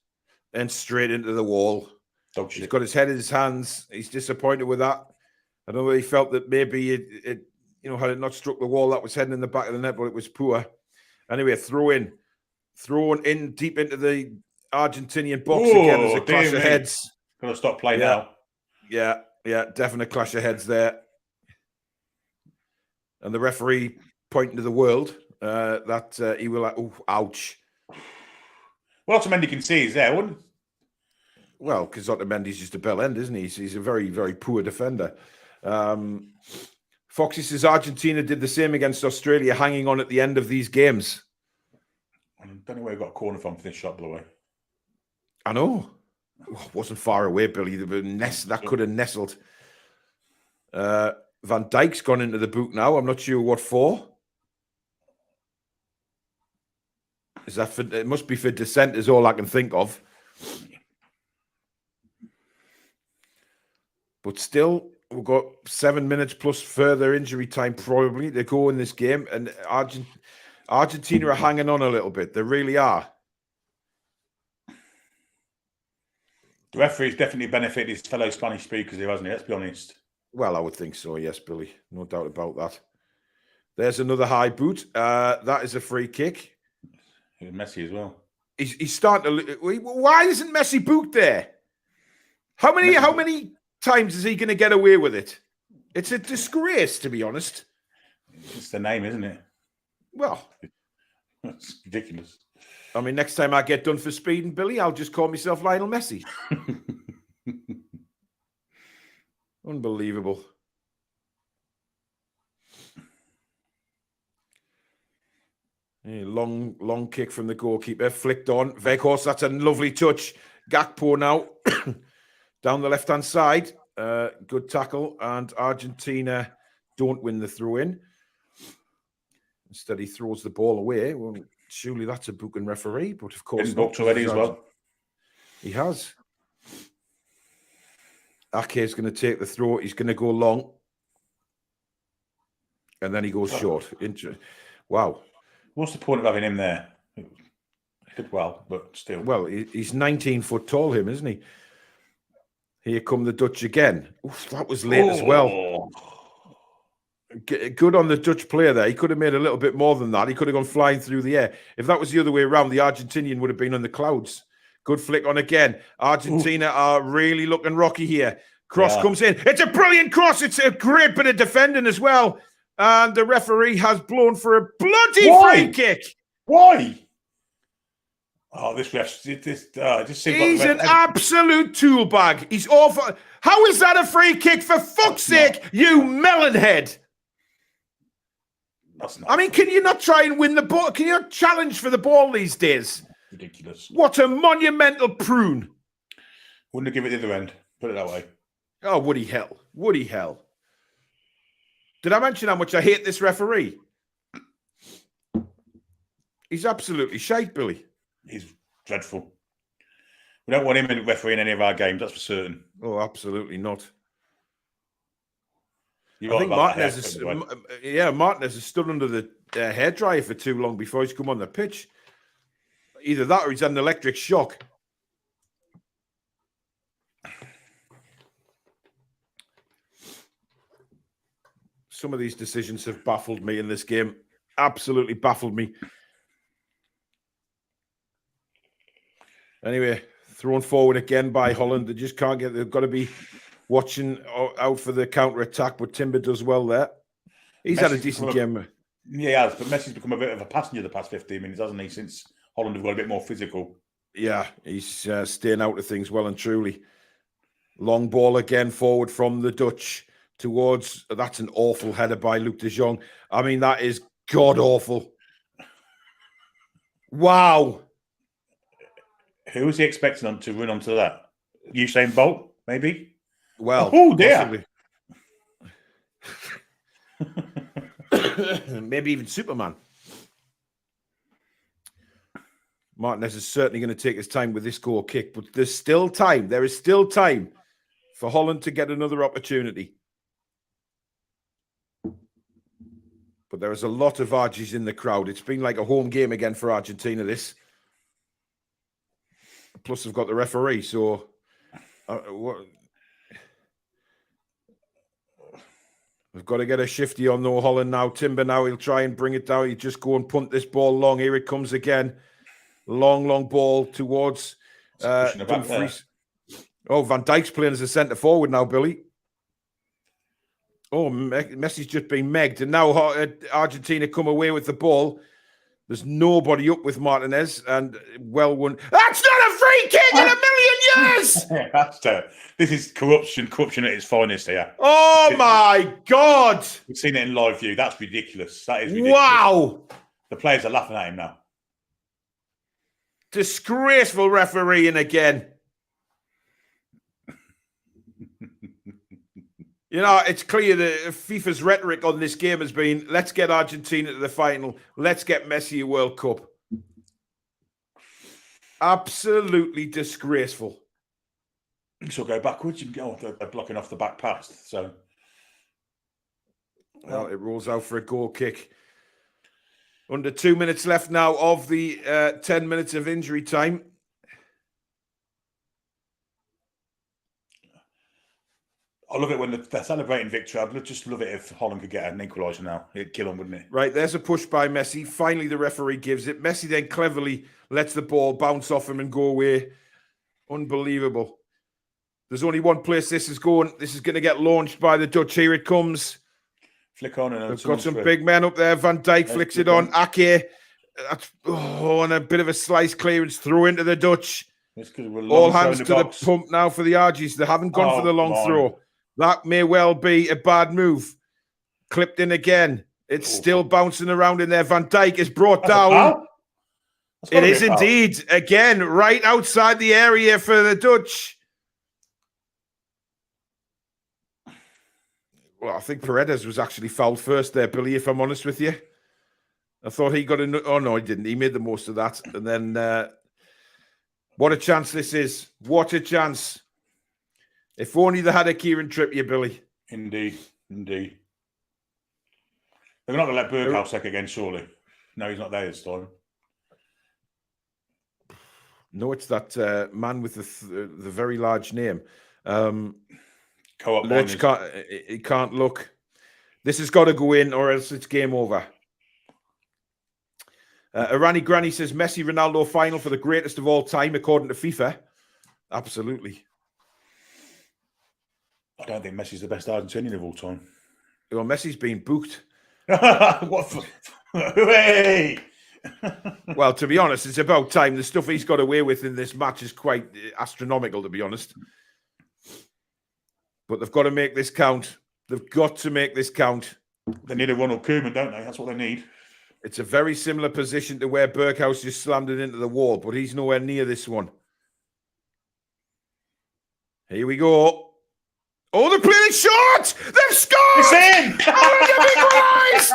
and straight into the wall. He's got his head in his hands. He's disappointed with that. I don't know if he felt that maybe it had it not struck the wall, that was heading in the back of the net, but it was poor. Anyway, thrown in deep into the Argentinian box again. There's a clash of heads. Got to stop play now. Yeah, definite clash of heads there. And the referee pointing to the world he will ouch. Well, Otamendi can see he's there, wouldn't? Well, because Otamendi's just a bell end, isn't he? He's a very, very poor defender. Foxy says Argentina did the same against Australia, hanging on at the end of these games. I don't know where he got a corner from for this shot, by the way. I know. Oh, wasn't far away, Billy. That could have nestled. Van Dijk's gone into the boot now. I'm not sure what for. Is that for? It must be for dissent, is all I can think of. But still, we've got 7 minutes plus further injury time probably to go in this game. And Argentina are hanging on a little bit. They really are. The referee's definitely benefited his fellow Spanish speakers here, hasn't he? Let's be honest. Well, I would think so, yes, Billy. No doubt about that. There's another high boot. That is a free kick. It was Messi as well. He's starting to... Why isn't Messi booked there? How many times is he going to get away with it? It's a disgrace, to be honest. It's the name, isn't it? Well... It's ridiculous. I mean, next time I get done for speeding, Billy, I'll just call myself Lionel Messi. Unbelievable. Long kick from the goalkeeper. Flicked on. Weghorst, that's a lovely touch. Gakpo now. Down the left-hand side. Good tackle. And Argentina don't win the throw-in. Instead, he throws the ball away. Well, surely that's a booking referee, but of course... He's booked already as well. He has. Ake is going to take the throw. He's going to go long. And then he goes short. Wow. What's the point of having him there? He did well, but still. Well, he's 19 foot tall, him, isn't he? Here come the Dutch again. Oof, that was late as well. Good on the Dutch player there. He could have made a little bit more than that. He could have gone flying through the air. If that was the other way around, the Argentinian would have been on the clouds. Good flick on again. Argentina are really looking rocky here. Cross comes in. It's a brilliant cross. It's a great bit of defending as well. And the referee has blown for a bloody free kick. Why? Oh, this ref. Just He's an absolute tool bag. He's awful. How is that a free kick? For fuck's sake, you melonhead. That's not. I mean, can you not try and win the ball? Can you not challenge for the ball these days? Ridiculous. What a monumental prune. Wouldn't have given it the other end. Put it that way. Oh, would he hell? Would he hell? Did I mention how much I hate this referee? He's absolutely shite, Billy. He's dreadful. We don't want him in refereeing any of our games, that's for certain. Oh, absolutely not. I think Martinez has stood under the hairdryer for too long before he's come on the pitch. Either that or he's had an electric shock. Some of these decisions have baffled me in this game. Absolutely baffled me. Anyway, thrown forward again by Holland. They just can't get... They've got to be watching out for the counter-attack, but Timber does well there. He's had a decent game. Yeah, he has, but Messi's become a bit of a passenger the past 15 minutes, hasn't he, since Holland have got a bit more physical. Yeah, he's staying out of things well and truly. Long ball again forward from the Dutch towards... That's an awful header by Luc de Jong. I mean, that is god-awful. Wow. Who was he expecting to run onto that? Usain Bolt, maybe? Well, oh dear. Maybe even Superman. Martinez is certainly going to take his time with this goal kick, but there's still time. There is still time for Holland to get another opportunity. But there is a lot of Argies in the crowd. It's been like a home game again for Argentina, this. Plus, they've got the referee, so... We've got to get a shifty on, though, Holland now. Timber now, he'll try and bring it down. He'll just go and punt this ball long. Here it comes again. Long ball towards Dumfries. Oh, Van Dijk's playing as a centre-forward now, Billy. Oh, Messi's just been megged. And now Argentina come away with the ball. There's nobody up with Martinez, and well won. That's not a free kick in a million Yes! This is corruption at its finest here. Oh my God! We've seen it in live view. That's ridiculous. That is ridiculous. Wow! The players are laughing at him now. Disgraceful refereeing again. You know, it's clear that FIFA's rhetoric on this game has been, let's get Argentina to the final. Let's get Messi a World Cup. Absolutely disgraceful. So go backwards. You can go. They're blocking off the back pass. So, well, it rolls out for a goal kick. Under 2 minutes left now of the 10 minutes of injury time. I love it when they're celebrating victory. I'd just love it if Holland could get an equaliser now. It'd kill them, wouldn't it? Right, there's a push by Messi. Finally, the referee gives it. Messi then cleverly lets the ball bounce off him and go away. Unbelievable. There's only one place this is going. This is going to get launched by the Dutch. Here it comes. Flick on. And they've got some big men up there. Van Dijk flicks it on. Ake. And a bit of a slice clearance through into the Dutch. All hands to the pump now for the Argies. They haven't gone for the long throw. That may well be a bad move. Clipped in again. It's still bouncing around in there. Van Dijk is brought down. It is indeed. Again, right outside the area for the Dutch. Well, I think Paredes was actually fouled first there, Billy, if I'm honest with you. I thought he got a... Oh, no, he didn't. He made the most of that. And then, what a chance this is. What a chance. If only they had a Kieran Trippier, Billy. Indeed. They're not going to let Berghuis take again, surely. No, he's not there this time. No, it's that man with the very large name. Co-op he can't look. This has got to go in or else it's game over. Irani Granny says Messi Ronaldo final for the greatest of all time, according to FIFA. Absolutely. I don't think Messi's the best Argentinian of all time. Well, Messi's been booked. What? Hey! Well, to be honest, it's about time. The stuff he's got away with in this match is quite astronomical, to be honest. But they've got to make this count. They've got to make this count. They need a Ronald Koeman, don't they? That's what they need. It's a very similar position to where Berghuis just slammed it into the wall, but he's nowhere near this one. Here we go. Oh, they're playing short! They've scored! It's in! Oh, Christ!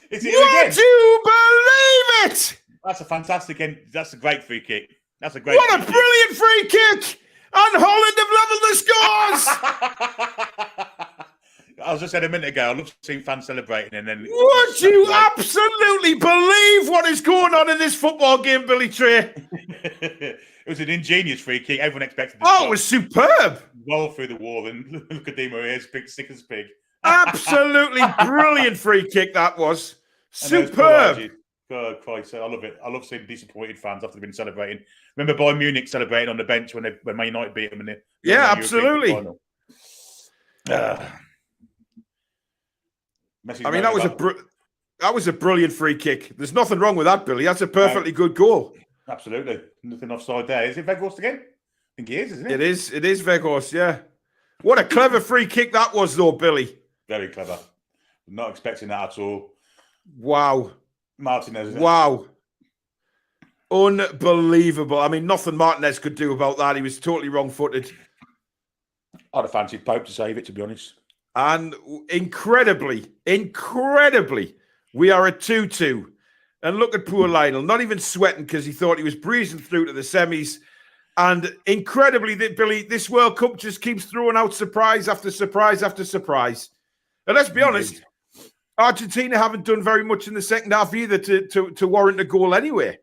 Is it Would you believe it? That's a fantastic end. That's a great free kick. That's a great. What a brilliant free kick! And Holland have leveled the scores! I was just saying a minute ago, I love seeing fans celebrating, and then would you absolutely believe what is going on in this football game, Billy Trey? It was an ingenious free kick. Everyone expected it. Oh, it was superb. Roll through the wall, and look at Di Maria's big, sick as pig. Absolutely brilliant free kick that was. Superb. God Christ, I love it. I love seeing disappointed fans after they've been celebrating. Remember Bayern Munich celebrating on the bench when Man United beat them in the absolutely. final. I mean, that was a brilliant free kick. There's nothing wrong with that, Billy. That's a perfectly good goal. Absolutely. Nothing offside there. Is it Weghorst again? I think he is, isn't it? It is Weghorst, yeah. What a clever free kick that was, though, Billy. Very clever. Not expecting that at all. Wow. Martinez. Wow. Unbelievable. I mean, nothing Martinez could do about that. He was totally wrong-footed. I'd have fancied Pope to save it, to be honest. And incredibly, we are at 2-2. And look at poor Lionel, not even sweating because he thought he was breezing through to the semis. And incredibly, Billy, this World Cup just keeps throwing out surprise after surprise after surprise. And let's be honest, Argentina haven't done very much in the second half either to warrant a goal anyway.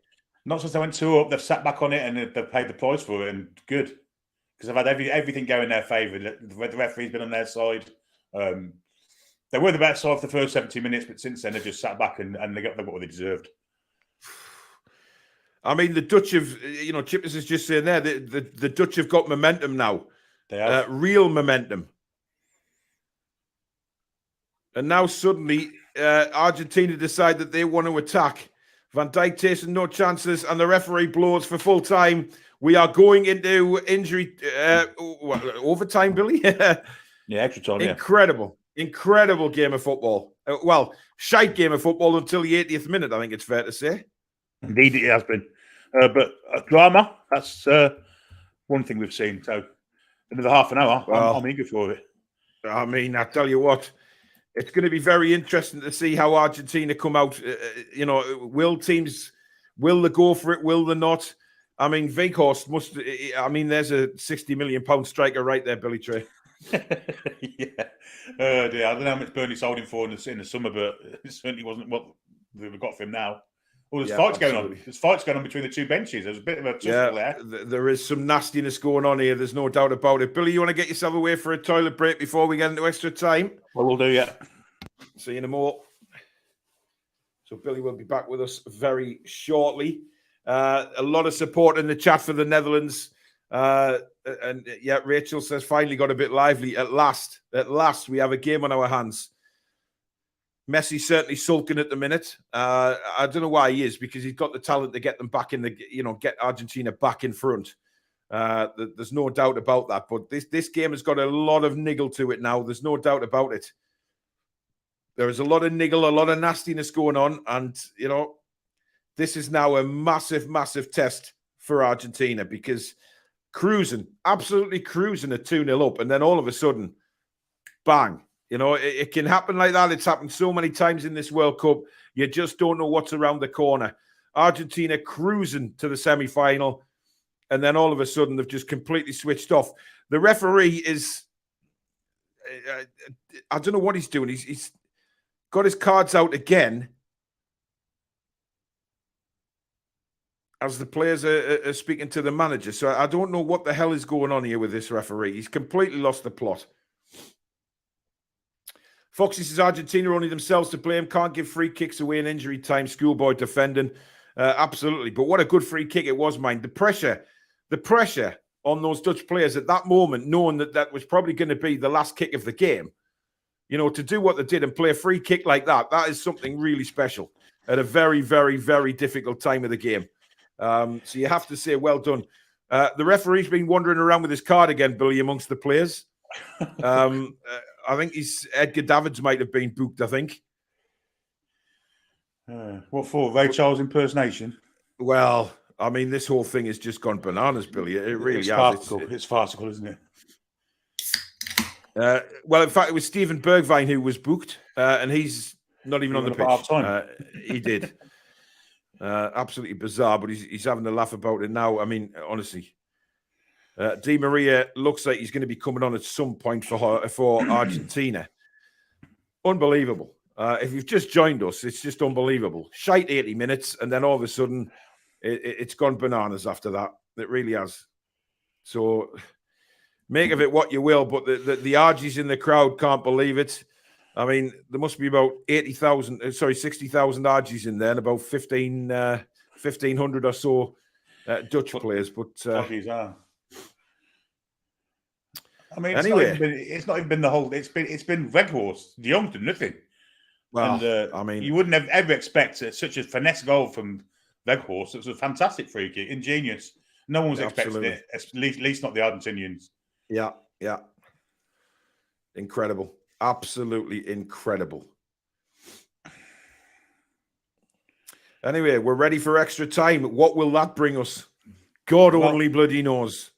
Not since they went 2-up, they've sat back on it and they've paid the price for it, and good. Because they've had everything go in their favour. The referee's been on their side. They were the better side for the first 70 minutes, but since then they've just sat back and they got what they deserved. I mean, the Dutch have, Chippers is just saying there, the Dutch have got momentum now. They have. Real momentum. And now suddenly Argentina decide that they want to attack. Van Dijk tasting no chances, and the referee blows for full time. We are going into injury overtime, Billy. Yeah, extra time. Incredible game of football. Shite game of football until the 80th minute, I think it's fair to say. Indeed, it has been. But drama, that's one thing we've seen. So another half an hour, I'm eager for it. I mean, I tell you what, it's going to be very interesting to see how Argentina come out. Will they go for it? Will they not? I mean, Weghorst must. I mean, there's a £60 million striker right there, Billy Trey. Yeah. I don't know how much Burnley sold him for in the summer, but it certainly wasn't what we've got for him now. Well, there's fights going on. There's fights going on between the two benches. There's a bit of a tussle there. There is some nastiness going on here. There's no doubt about it. Billy, you want to get yourself away for a toilet break before we get into extra time? Well, we'll do, yeah. See you in a more. So Billy will be back with us very shortly. A lot of support in the chat for the Netherlands. Rachel says, finally got a bit lively. At last, we have a game on our hands. Messi certainly sulking at the minute. I don't know why he is, because he's got the talent to get them back in get Argentina back in front. There's no doubt about that. But this game has got a lot of niggle to it now. There's no doubt about it. There is a lot of niggle, a lot of nastiness going on. And, this is now a massive, massive test for Argentina, because absolutely cruising at 2-0 up. And then all of a sudden, bang. It can happen like that. It's happened so many times in this World Cup. You just don't know what's around the corner. Argentina cruising to the semi-final, and then all of a sudden they've just completely switched off. The referee is, I don't know what he's doing. He's got his cards out again as the players are speaking to the manager. So I don't know what the hell is going on here with this referee. He's completely lost the plot. Foxy says Argentina only themselves to blame. Can't give free kicks away in injury time. Schoolboy defending. Absolutely. But what a good free kick it was, mine. The pressure on those Dutch players at that moment, knowing that was probably going to be the last kick of the game, to do what they did and play a free kick like that is something really special at a very, very, very difficult time of the game. So you have to say, well done. The referee's been wandering around with his card again, Billy, amongst the players. I think Edgar Davids might have been booked, I think. What for? Ray Charles impersonation? Well, I mean, this whole thing has just gone bananas, Billy. It really has. It's farcical, isn't it? Well, in fact, it was Steven Bergwijn who was booked, and he's not even on the pitch. Half-time. He did. Absolutely bizarre, but he's having a laugh about it now. I mean, honestly. Di Maria looks like he's going to be coming on at some point for Argentina. Unbelievable. If you've just joined us, it's just unbelievable. Shite 80 minutes, and then all of a sudden, it's gone bananas after that. It really has. So make of it what you will, but the Argies in the crowd can't believe it. I mean, there must be about 60,000 Argies in there, and about 1,500 or so Dutch players. But I mean, it's not even been the whole. It's been Weghorst, De Jong's done nothing. Well, and, I mean, you wouldn't have ever expected such a finesse goal from Weghorst. It was a fantastic free kick, ingenious. No one was expecting it, at least not the Argentinians. Yeah, incredible, absolutely incredible. Anyway, we're ready for extra time. What will that bring us? God only bloody knows.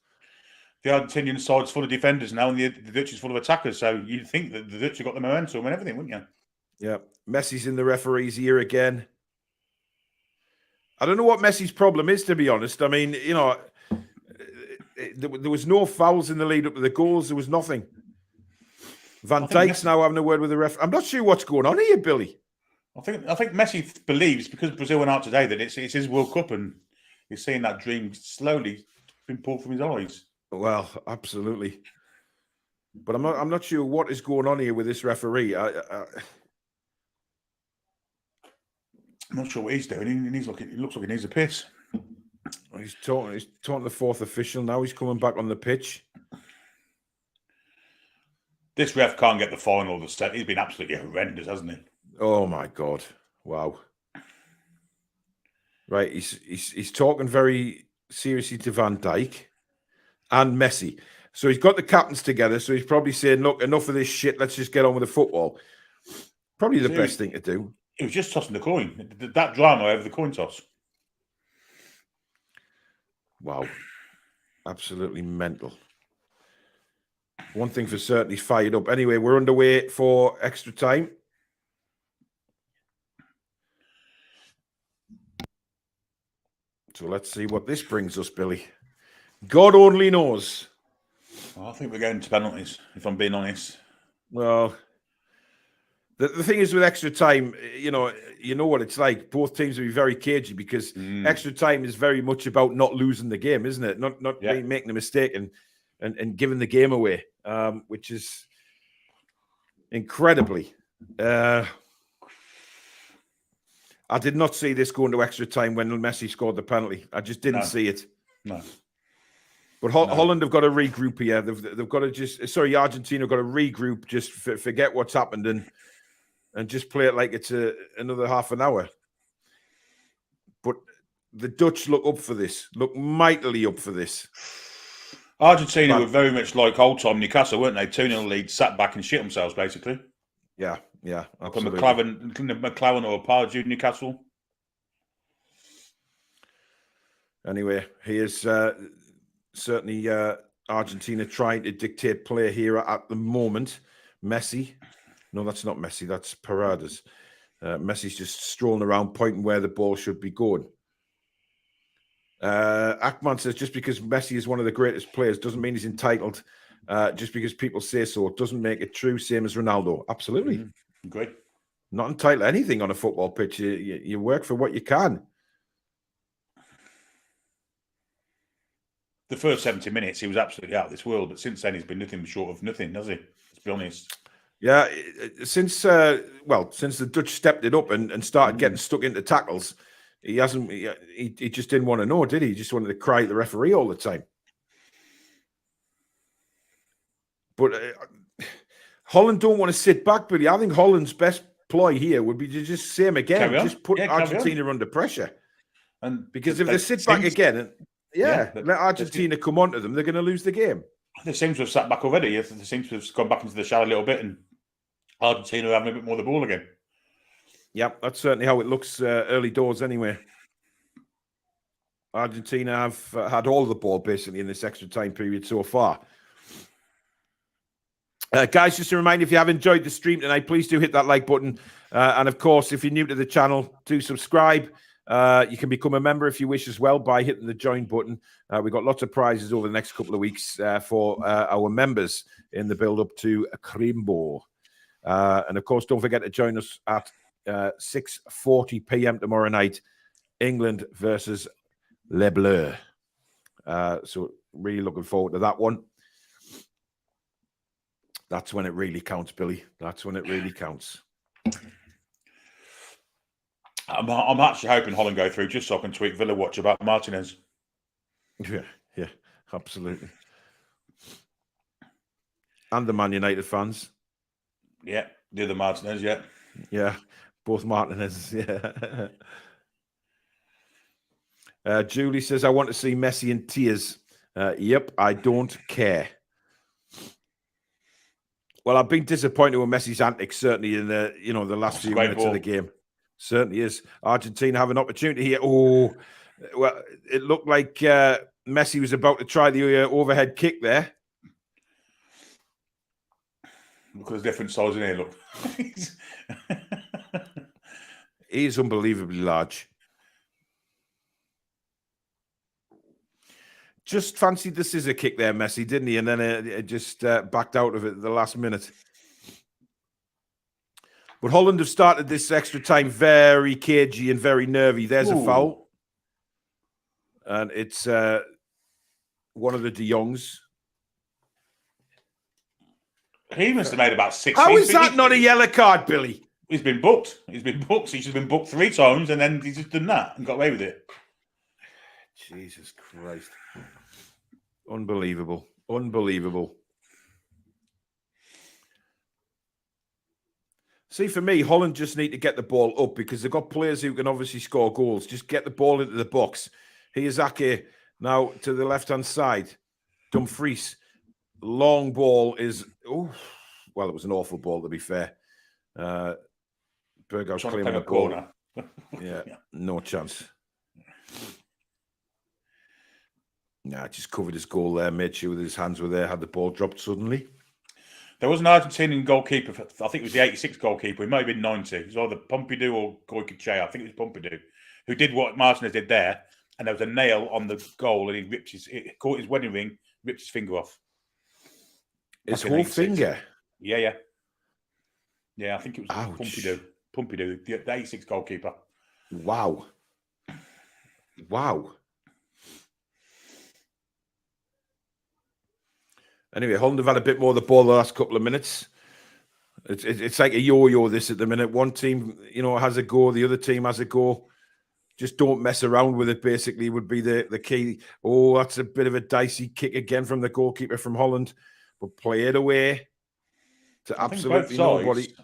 The Argentinian side's full of defenders now, and the Dutch is full of attackers. So you'd think that the Dutch have got the momentum and everything, wouldn't you? Yeah. Messi's in the referee's ear again. I don't know what Messi's problem is, to be honest. I mean, there was no fouls in the lead up to the goals. There was nothing. Van Dijk's now having a word with the ref. I'm not sure what's going on here, Billy. I think Messi believes, because Brazil went out today, that it's his World Cup, and he's seeing that dream slowly being pulled from his eyes. Well, absolutely. But I'm not sure what is going on here with this referee. I'm not sure what he's doing. He looks like he needs a piss. He's taunting the fourth official. Now he's coming back on the pitch. This ref can't get the final. He's been absolutely horrendous, hasn't he? Oh, my God. Wow. Right, he's talking very seriously to Van Dijk and Messi. So he's got the captains together. So he's probably saying, look, enough of this shit. Let's just get on with the football. Probably the best thing to do. It was just tossing the coin. That drama over the coin toss. Wow. Absolutely mental. One thing for certain, he's fired up. Anyway, we're underway for extra time. So let's see what this brings us, Billy. God only knows. I think we're going to penalties, if I'm being honest. Well, the thing is with extra time, you know what it's like. Both teams will be very cagey because extra time is very much about not losing the game, isn't it? Not making a mistake and giving the game away, which is incredibly. I did not see this going to extra time when Messi scored the penalty. I just didn't see it. No. But Holland have got to regroup here. They've got to Argentina have got to regroup, just forget what's happened and just play it like it's another half an hour. But the Dutch look up for this, look mightily up for this. Argentina were very much like old-time Newcastle, weren't they? 2-0 lead, sat back and shit themselves, basically. Yeah, absolutely. McLaren or Pardew, Newcastle. Anyway, here's certainly Argentina trying to dictate play here at the moment. Messi. No, that's not Messi. That's Paredes. Messi's just strolling around, pointing where the ball should be going. Akman says, just because Messi is one of the greatest players doesn't mean he's entitled. Just because people say so doesn't make it true. Same as Ronaldo. Absolutely. Great. Not entitled to anything on a football pitch. You work for what you can. The first 70 minutes, he was absolutely out of this world. But since then, he's been nothing short of nothing, has he? Let's be honest. Yeah, since the Dutch stepped it up and started getting stuck into tackles, he hasn't. He just didn't want to know, did he? He just wanted to cry at the referee all the time. But Holland don't want to sit back, Billy. I think Holland's best ploy here would be to just same again, just put Argentina under pressure. And because if they sit back again, let Argentina come onto them, they're going to lose the game. They seem to have sat back already. They seem to have gone back into the shadow a little bit, and Argentina are having a bit more of the ball again. Yep, that's certainly how it looks early doors anyway. Argentina have had all the ball basically in this extra time period so far. Guys, just a reminder, if you have enjoyed the stream tonight, please do hit that like button. And of course, if you're new to the channel, do subscribe. You can become a member if you wish as well by hitting the join button. We've got lots of prizes over the next couple of weeks for our members in the build-up to Crimbo. And of course, don't forget to join us at 6:40 p.m. tomorrow night, England versus Les Bleus. So really looking forward to that one. That's when it really counts, Billy. That's when it really counts. I'm actually hoping Holland go through just so I can tweet Villa Watch about Martinez. Yeah, absolutely. And the Man United fans. Yeah, the other Martinez, yeah. Yeah, both Martinez, yeah. Julie says, I want to see Messi in tears. Yep, I don't care. Well, I've been disappointed with Messi's antics, certainly in the last few minutes of the game. Certainly is. Argentina have an opportunity here. Oh, well, it looked like Messi was about to try the overhead kick there. Look at the different size in here, look. He is unbelievably large. Just fancied the scissor kick there, Messi, didn't he? And then it just backed out of it at the last minute. But Holland have started this extra time very cagey and very nervy. There's a foul. And it's one of the De Jongs. He must have made about 6. How is that not a yellow card, Billy? He's been booked. He's been booked. He's just been booked 3 times, and then he's just done that and got away with it. Jesus Christ. Unbelievable. Unbelievable. See, for me, Holland just need to get the ball up because they've got players who can obviously score goals. Just get the ball into the box. Here's Ake now to the left-hand side. Dumfries. Long ball is... Oh, well, it was an awful ball, to be fair. Berghaus claiming a corner. Yeah, no chance. Nah, just covered his goal there, made sure that his hands were there, had the ball dropped suddenly. There was an Argentinian goalkeeper, I think it was the 86 goalkeeper, he might have been 90. It was either Pompidou or Goicoechea, I think it was Pompidou, who did what Martinez did there, and there was a nail on the goal, and he caught his wedding ring, ripped his finger off. His whole finger? Yeah. Yeah, I think it was Pompidou, the 86 goalkeeper. Wow. Anyway, Holland have had a bit more of the ball the last couple of minutes. It's like a yo-yo this at the minute. One team, has a go. The other team has a go. Just don't mess around with it, basically, would be the key. Oh, that's a bit of a dicey kick again from the goalkeeper from Holland. But play it away to absolutely nobody.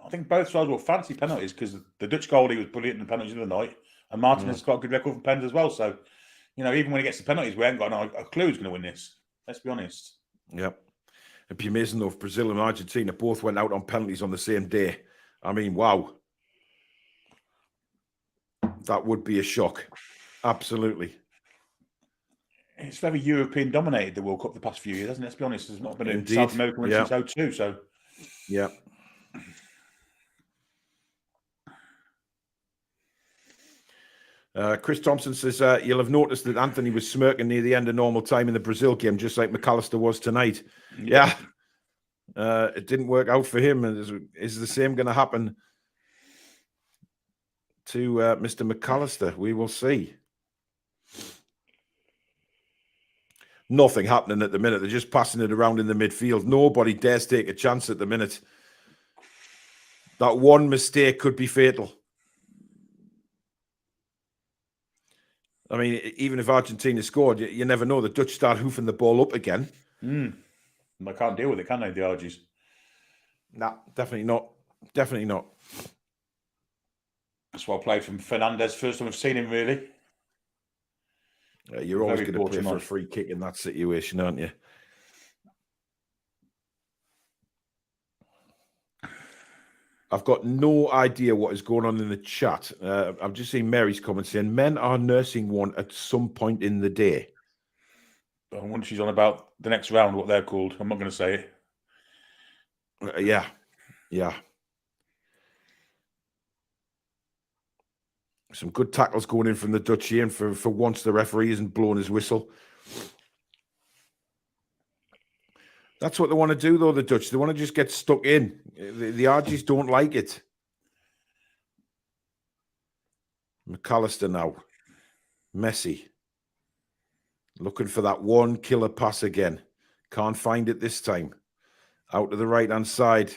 I think both sides will fancy penalties because the Dutch goalie was brilliant in the penalties of the night. And Martinez has got a good record for pens as well. So, even when he gets the penalties, we haven't got a clue who's going to win this. Let's be honest. Yep. It'd be amazing though if Brazil and Argentina both went out on penalties on the same day. I mean, wow. That would be a shock. Absolutely. It's very European dominated, the World Cup the past few years, hasn't it? Let's be honest. There's not been a South American win since 2002. So, yeah. Chris Thompson says, you'll have noticed that Anthony was smirking near the end of normal time in the Brazil game, just like McAllister was tonight. Yeah. It didn't work out for him. Is the same going to happen to Mr. McAllister? We will see. Nothing happening at the minute. They're just passing it around in the midfield. Nobody dares take a chance at the minute. That one mistake could be fatal. I mean, even if Argentina scored, you never know. The Dutch start hoofing the ball up again. They can't deal with it, can they, the Argies? No, definitely not. Definitely not. That's why I played from Fernandez. First time I've seen him, really. You're always going to play for a free kick in that situation, aren't you? I've got no idea what is going on in the chat. I've just seen Mary's comment saying, men are nursing one at some point in the day. I wonder if she's on about the next round, what they're called. I'm not going to say it. Yeah. Some good tackles going in from the Dutch here, and for once the referee isn't blowing his whistle. That's what they want to do, though, the Dutch. They want to just get stuck in. The Argies don't like it. McAllister now. Messi. Looking for that one killer pass again. Can't find it this time. Out to the right-hand side.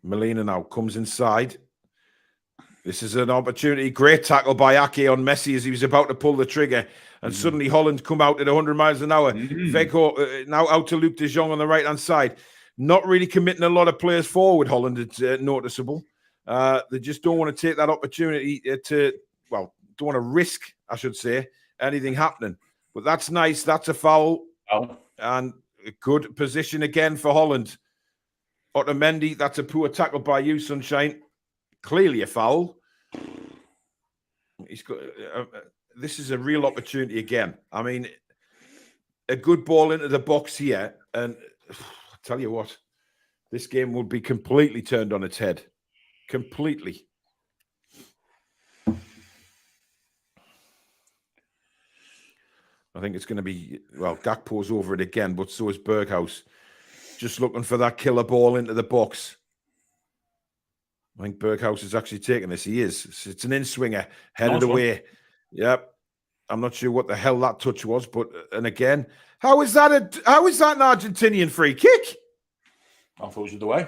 Molina now comes inside. This is an opportunity. Great tackle by Ake on Messi as he was about to pull the trigger. And suddenly Holland come out at 100 miles an hour. Vego now out to Luc de Jong on the right-hand side. Not really committing a lot of players forward, Holland. It's noticeable. They just don't want to take that opportunity don't want to risk, I should say, anything happening. But that's nice. That's a foul. And a good position again for Holland. Otamendi, that's a poor tackle by you, Sunshine. Clearly a foul. He's got... this is a real opportunity again. I mean, a good ball into the box here. And I tell you what, this game would be completely turned on its head. Completely. I think it's going to be, Gakpo's over it again, but so is Berghaus. Just looking for that killer ball into the box. I think Berghaus is actually taking this. He is. It's an in-swinger. Headed away. Yep. I'm not sure what the hell that touch was, and again, how is that an Argentinian free kick? I thought it was the way.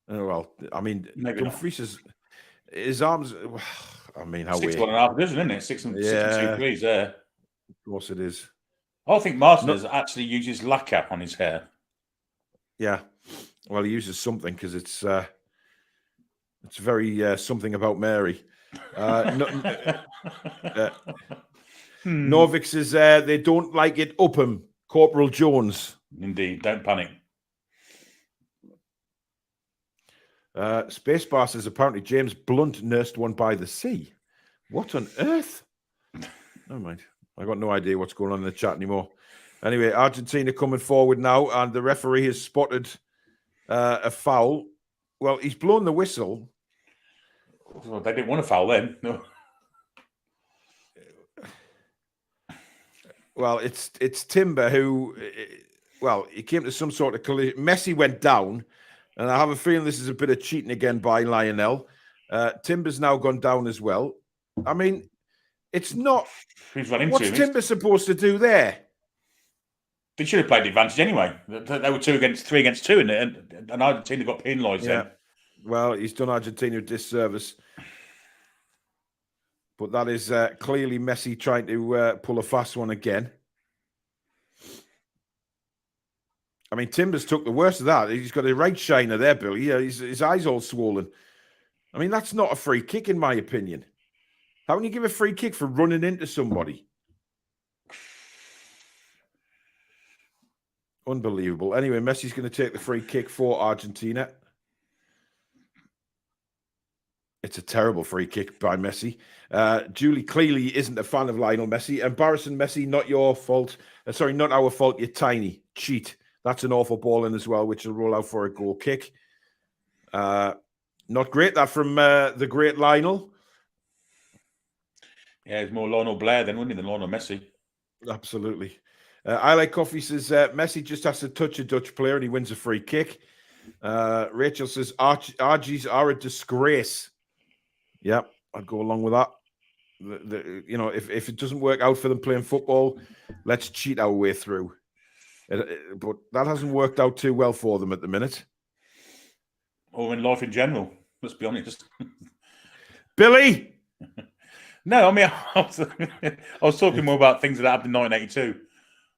Oh, well, I mean, Dumfries his arms. I mean, how 6.5 division, isn't it? 6 and 2 degrees there. Of course it is. I think Martinez actually uses lacquer on his hair. Yeah. Well, he uses something because it's very something about Mary. Norvik says they don't like it up him. Corporal Jones. Indeed, don't panic. Spacebar says apparently James Blunt nursed one by the sea. What on earth? Never mind. I got no idea what's going on in the chat anymore. Anyway, Argentina coming forward now, and the referee has spotted a foul. Well, he's blown the whistle. Well, they didn't want to foul then. No. Well, it's Timber who, well, he came to some sort of collision. Messi went down, and I have a feeling this is a bit of cheating again by Lionel. Timber's now gone down as well. I mean, it's not. Who's run into What's him? Timber supposed to do there? They should have played the advantage anyway. They were 3 against 2, and Argentina got penalised then. Well, he's done Argentina a disservice. But that is clearly Messi trying to pull a fast one again. I mean, Timbers took the worst of that. He's got a right shiner there, Billy. His eyes all swollen. I mean, that's not a free kick, in my opinion. How can you give a free kick for running into somebody? Unbelievable. Anyway, Messi's going to take the free kick for Argentina. It's a terrible free kick by Messi. Julie clearly isn't a fan of Lionel Messi. Embarrassing Messi, not your fault. Sorry, not our fault. You're tiny. Cheat. That's an awful ball in as well, which will roll out for a goal kick. Not great, that from the great Lionel. Yeah, it's more Lionel Blair than Lionel Messi. Absolutely. I Like Coffee says Messi just has to touch a Dutch player and he wins a free kick. Rachel says Argies are a disgrace. Yeah, I'd go along with that. If it doesn't work out for them playing football, let's cheat our way through. But that hasn't worked out too well for them at the minute. Or in life in general, let's be honest. Billy! No, I mean, I was talking more about things that happened in 1982.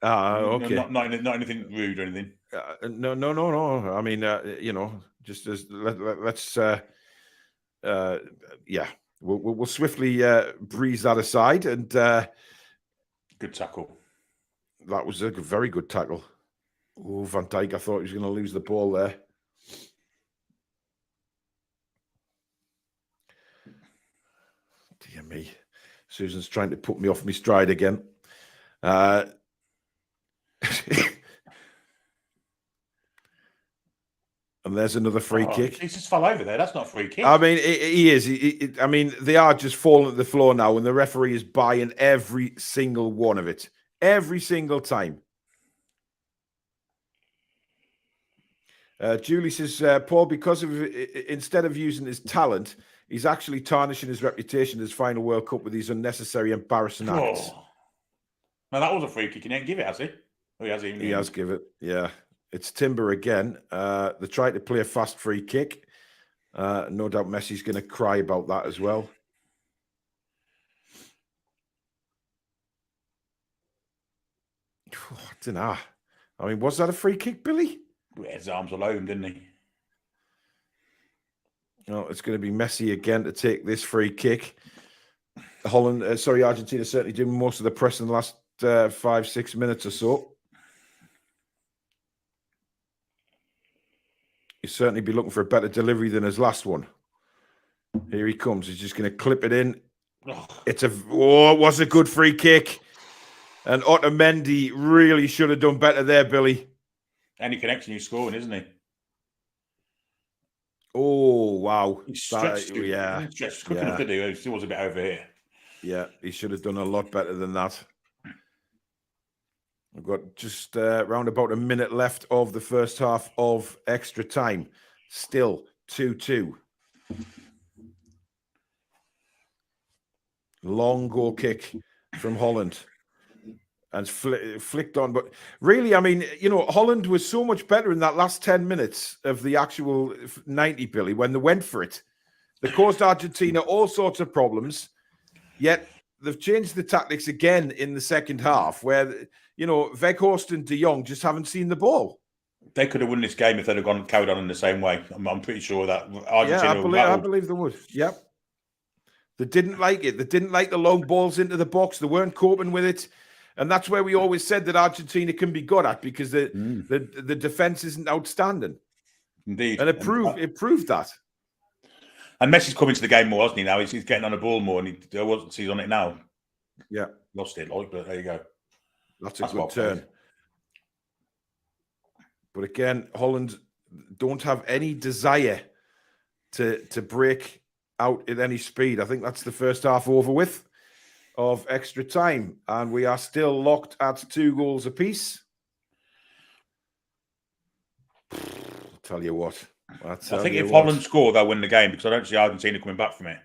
Okay. Not anything rude or anything. No. I mean, just as let's we'll swiftly breeze that aside. And good tackle. That was a very good tackle. Oh, Van Dijk, I thought he was going to lose the ball there. Dear me. Susan's trying to put me off my stride again. And there's another free kick. He just fell over there. That's not a free kick. I mean, he is. I mean, they are just falling to the floor now, and the referee is buying every single one of it. Every single time. Julie says, Paul, because of instead of using his talent, he's actually tarnishing his reputation as final World Cup with these unnecessary, embarrassing acts. Now, that was a free kick. He didn't give it, has he? Oh, he has. He has given it, yeah. It's Timber again. They tried to play a fast free kick. No doubt Messi's going to cry about that as well. I don't know. I mean, was that a free kick, Billy? His arms alone, didn't he? No, it's going to be Messi again to take this free kick. Argentina certainly doing most of the press in the last 5-6 minutes or so. He'll certainly be looking for a better delivery than his last one. Here he comes. He's just going to clip it in. It was a good free kick. And Otamendi really should have done better there, Billy. Any connection he's scoring, isn't he? Oh, wow. He stretched it. Yeah. He stretched quick enough to do. He still was a bit over here. Yeah, he should have done a lot better than that. We've got just around about a minute left of the first half of extra time. Still 2-2. Long goal kick from Holland. And flicked on. But really, I mean, Holland was so much better in that last 10 minutes of the actual 90, Billy, when they went for it. They caused Argentina all sorts of problems. Yet they've changed the tactics again in the second half where, Weghorst and De Jong just haven't seen the ball. They could have won this game if they'd have carried on in the same way. I'm pretty sure that Argentina. I believe they would. Yep. They didn't like it. They didn't like the long balls into the box. They weren't coping with it. And that's where we always said that Argentina can be good at, because the defense isn't outstanding. Indeed. And it proved that. And Messi's coming to the game more, hasn't he, now? He's getting on the ball more, and he's on it now. Yeah. Lost it, but there you go. That's a good turn. But again, Holland don't have any desire to break out at any speed. I think that's the first half over with of extra time. And we are still locked at 2 goals apiece. Tell you what. I think if Holland score, they'll win the game, because I don't see Argentina coming back from it.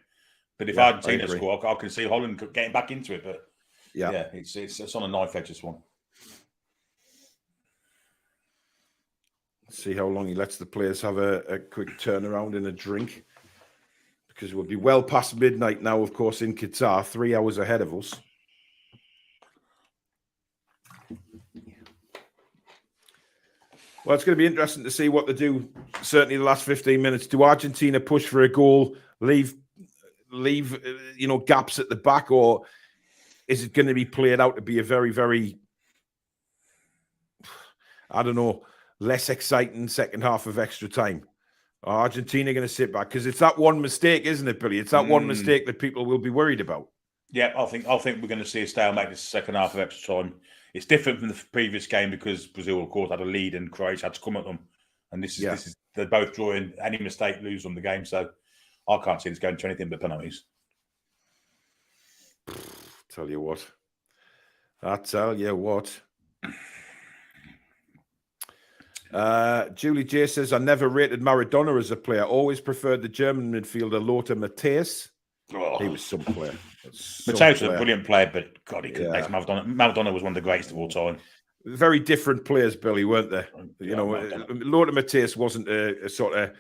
But if Argentina score, I can see Holland getting back into it. But yeah, it's on a knife edge, this one. See how long he lets the players have a quick turnaround and a drink, because we'll be well past midnight now, of course, in Qatar, 3 hours ahead of us. Well, it's going to be interesting to see what they do, certainly the last 15 minutes. Do Argentina push for a goal, leave gaps at the back, or is it going to be played out to be a very, very, I don't know, less exciting second half of extra time? Are Argentina going to sit back? Because it's that one mistake, isn't it, Billy? It's that one mistake that people will be worried about. Yeah, I think we're going to see a stalemate this second half of extra time. It's different from the previous game because Brazil, of course, had a lead and Croatia had to come at them. And this is they're both drawing. Any mistake, lose them the game. So I can't see this going to anything but penalties. Tell you what. I tell you what. Julie J says, I never rated Maradona as a player. Always preferred the German midfielder Lothar Matthäus. Oh. He was some player. Matthäus was a brilliant player, but God, he couldn't make Maradona. Maradona was one of the greatest of all time. Very different players, Billy, weren't they? Lothar Matthäus wasn't a sort of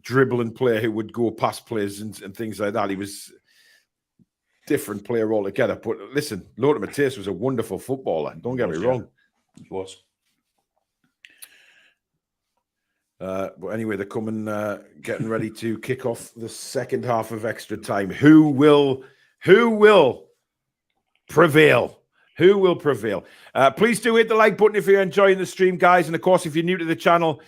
dribbling player who would go past players and things like that. He was a different player altogether. But listen, Lothar Matthäus was a wonderful footballer. Don't get me wrong. He was. But anyway, they're coming, getting ready to kick off the second half of extra time. Who will prevail? Who will prevail? Please do hit the like button if you're enjoying the stream, guys. And of course, if you're new to the channel,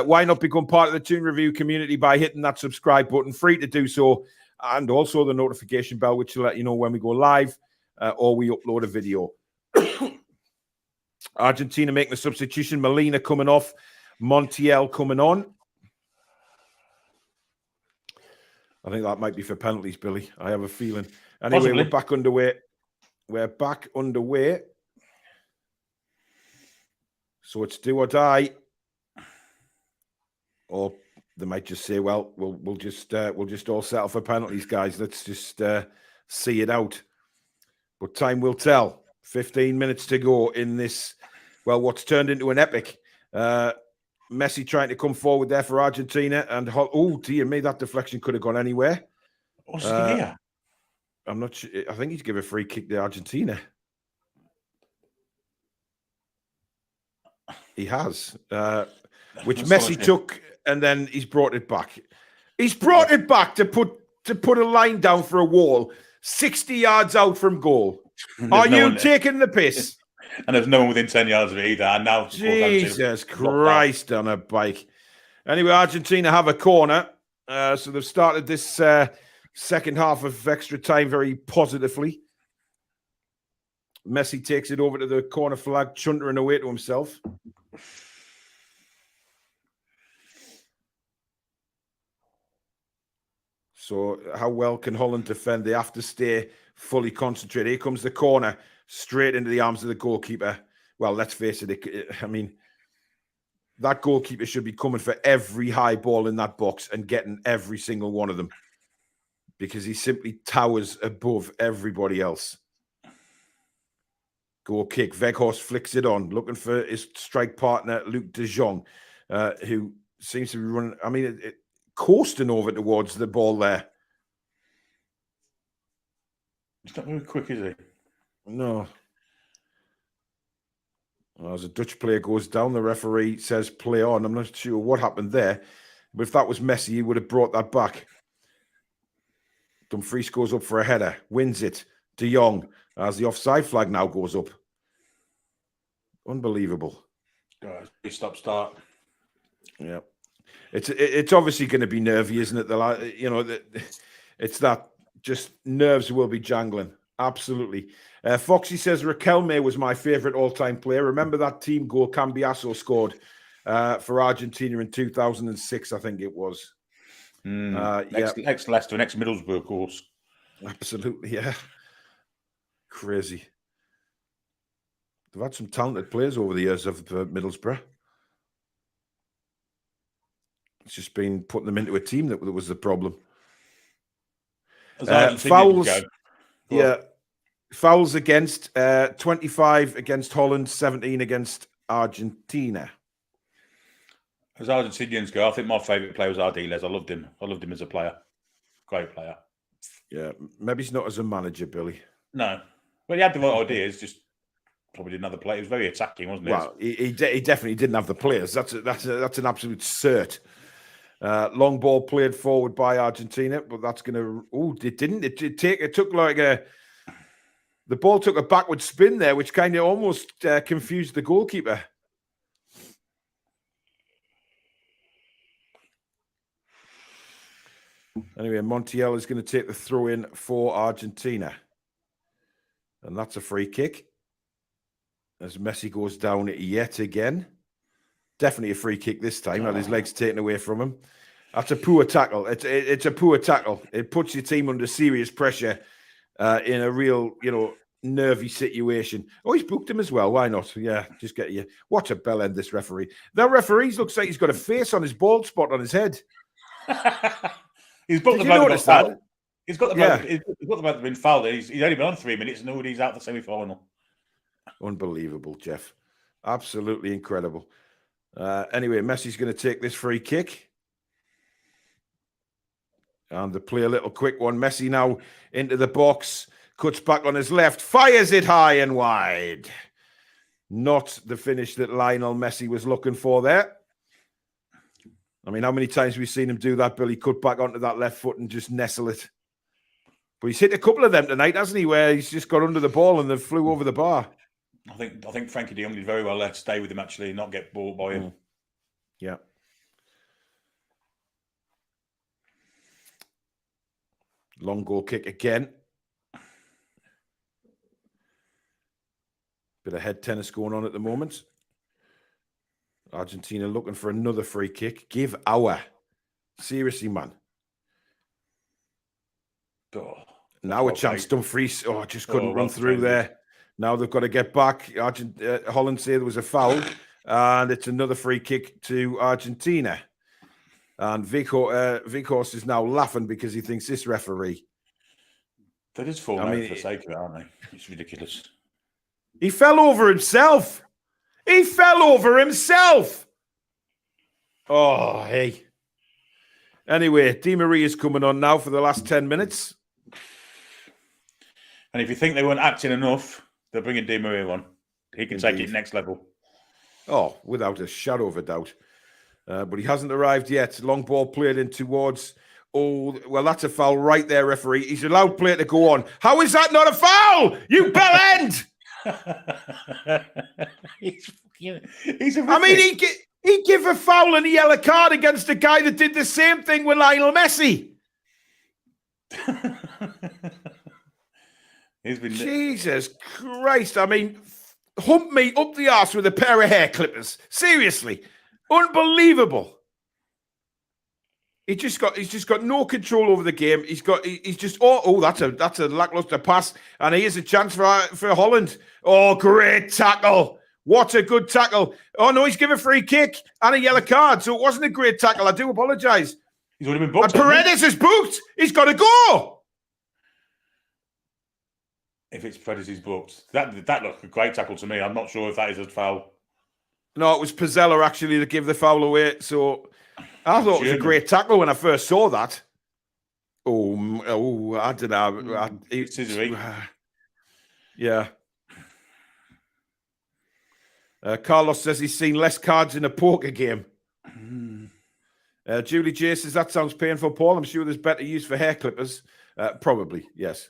why not become part of the Toon Review community by hitting that subscribe button? Free to do so. And also the notification bell, which will let you know when we go live or we upload a video. Argentina making the substitution. Molina coming off. Montiel coming on. I think that might be for penalties, Billy. I have a feeling. Anyway, possibly. We're back underway. We're back underway. So it's do or die. Or they might just say, well, we'll just all settle for penalties, guys. Let's just see it out. But time will tell. 15 minutes to go in this, well, what's turned into an epic. Messi trying to come forward there for Argentina. And, oh, dear me, that deflection could have gone anywhere. What's here? I'm not sure. I think he's given a free kick to Argentina. He has. Which Messi took, and then he's brought it back. He's brought it back to put a line down for a wall 60 yards out from goal. Are you taking the piss? And there's no one within 10 yards of it either. And now, Jesus Christ on a bike. Anyway, Argentina have a corner. So they've started this second half of extra time very positively. Messi takes it over to the corner flag, chuntering away to himself. So how well can Holland defend? They have to stay fully concentrated. Here comes the corner. Straight into the arms of the goalkeeper. Well, let's face it. I mean, that goalkeeper should be coming for every high ball in that box and getting every single one of them, because he simply towers above everybody else. Goal kick. Weghorst flicks it on, looking for his strike partner, Luc de Jong, who seems to be running, I mean, coasting over towards the ball there. He's not very quick, is he? No. Well, as a Dutch player goes down, the referee says play on. I'm not sure what happened there, but if that was Messi, he would have brought that back. Dumfries goes up for a header, wins it. De Jong, as the offside flag now goes up. Unbelievable. Stop-start. Yeah. It's obviously going to be nervy, isn't it? It's that just nerves will be jangling. Absolutely. Foxy says Riquelme was my favourite all-time player. Remember that team goal Cambiasso scored for Argentina in 2006, I think it was. Ex-Leicester and ex-Middlesbrough, of course. Absolutely, yeah. Crazy. They've had some talented players over the years of Middlesbrough. It's just been putting them into a team that was the problem. Fouls. Yeah. Fouls against 25 against Holland, 17 against Argentina. As Argentinians go, I think my favourite player was Ardiles. I loved him. I loved him as a player. Great player. Yeah, maybe he's not as a manager, Billy. No. Well, he had the right ideas, just probably didn't have the play. He was very attacking, wasn't he? Well, he definitely didn't have the players. That's an absolute cert. Long ball played forward by Argentina, but that's going to... Oh, it took like a... The ball took a backward spin there, which kind of almost confused the goalkeeper. Anyway, Montiel is going to take the throw in for Argentina. And that's a free kick. As Messi goes down yet again. Definitely a free kick this time. Had his legs taken away from him. That's a poor tackle. It's a poor tackle. It puts your team under serious pressure in a real, nervy situation. Oh, he's booked him as well. Why not? Yeah, just get you. What a bell end, this referee. That referee looks like he's got a face on his bald spot on his head. He's booked the bloke that got fouled. He's got the bloke that been fouled. He's only been on 3 minutes and already he's out the semi-final. Unbelievable, Jeff. Absolutely incredible. Anyway, Messi's going to take this free kick. And they play a little quick one. Messi now into the box. Cuts back on his left. Fires it high and wide. Not the finish that Lionel Messi was looking for there. I mean, how many times have we seen him do that, Billy? Cut back onto that left foot and just nestle it. But he's hit a couple of them tonight, hasn't he? Where he's just got under the ball and they flew over the bar. I think Frankie de Jong did very well there to stay with him, actually, and not get bought by him. Yeah. Long goal kick again. Bit of head tennis going on at the moment. Argentina looking for another free kick. Give our. Seriously, man. Oh, now a chance. Dumfries. Just couldn't run through there. Now they've got to get back. Holland say there was a foul. And it's another free kick to Argentina. And Vikhorst is now laughing because he thinks this referee. They're just falling out for the sake of it, aren't they? It's ridiculous. He fell over himself. He fell over himself. Oh, hey. Anyway, Di Maria's coming on now for the last 10 minutes. And if you think they weren't acting enough, they're bringing Di Maria on. He can take it next level. Oh, without a shadow of a doubt. But he hasn't arrived yet. Long ball played in towards... Oh, well, that's a foul right there, referee. He's allowed play to go on. How is that not a foul? You bell end! I mean, he give a foul and a yellow card against a guy that did the same thing with Lionel Messi. Jesus Christ. I mean, hump me up the arse with a pair of hair clippers. Seriously. Unbelievable. He's just got no control over the game. He's just that's a lackluster pass, and here's a chance for Holland. Oh, great tackle! What a good tackle! Oh no, he's given a free kick and a yellow card, so it wasn't a great tackle. I do apologise. He's already been booked. And Paredes is booked. He's got to go. If it's Paredes, he's booked. That looked like a great tackle to me. I'm not sure if that is a foul. No, it was Pizzella actually that gave the foul away. So. I thought it was a great tackle when I first saw that. Oh, I don't know. Yeah. Carlos says he's seen less cards in a poker game. Julie J says that sounds painful, Paul. I'm sure there's better use for hair clippers. Probably, yes.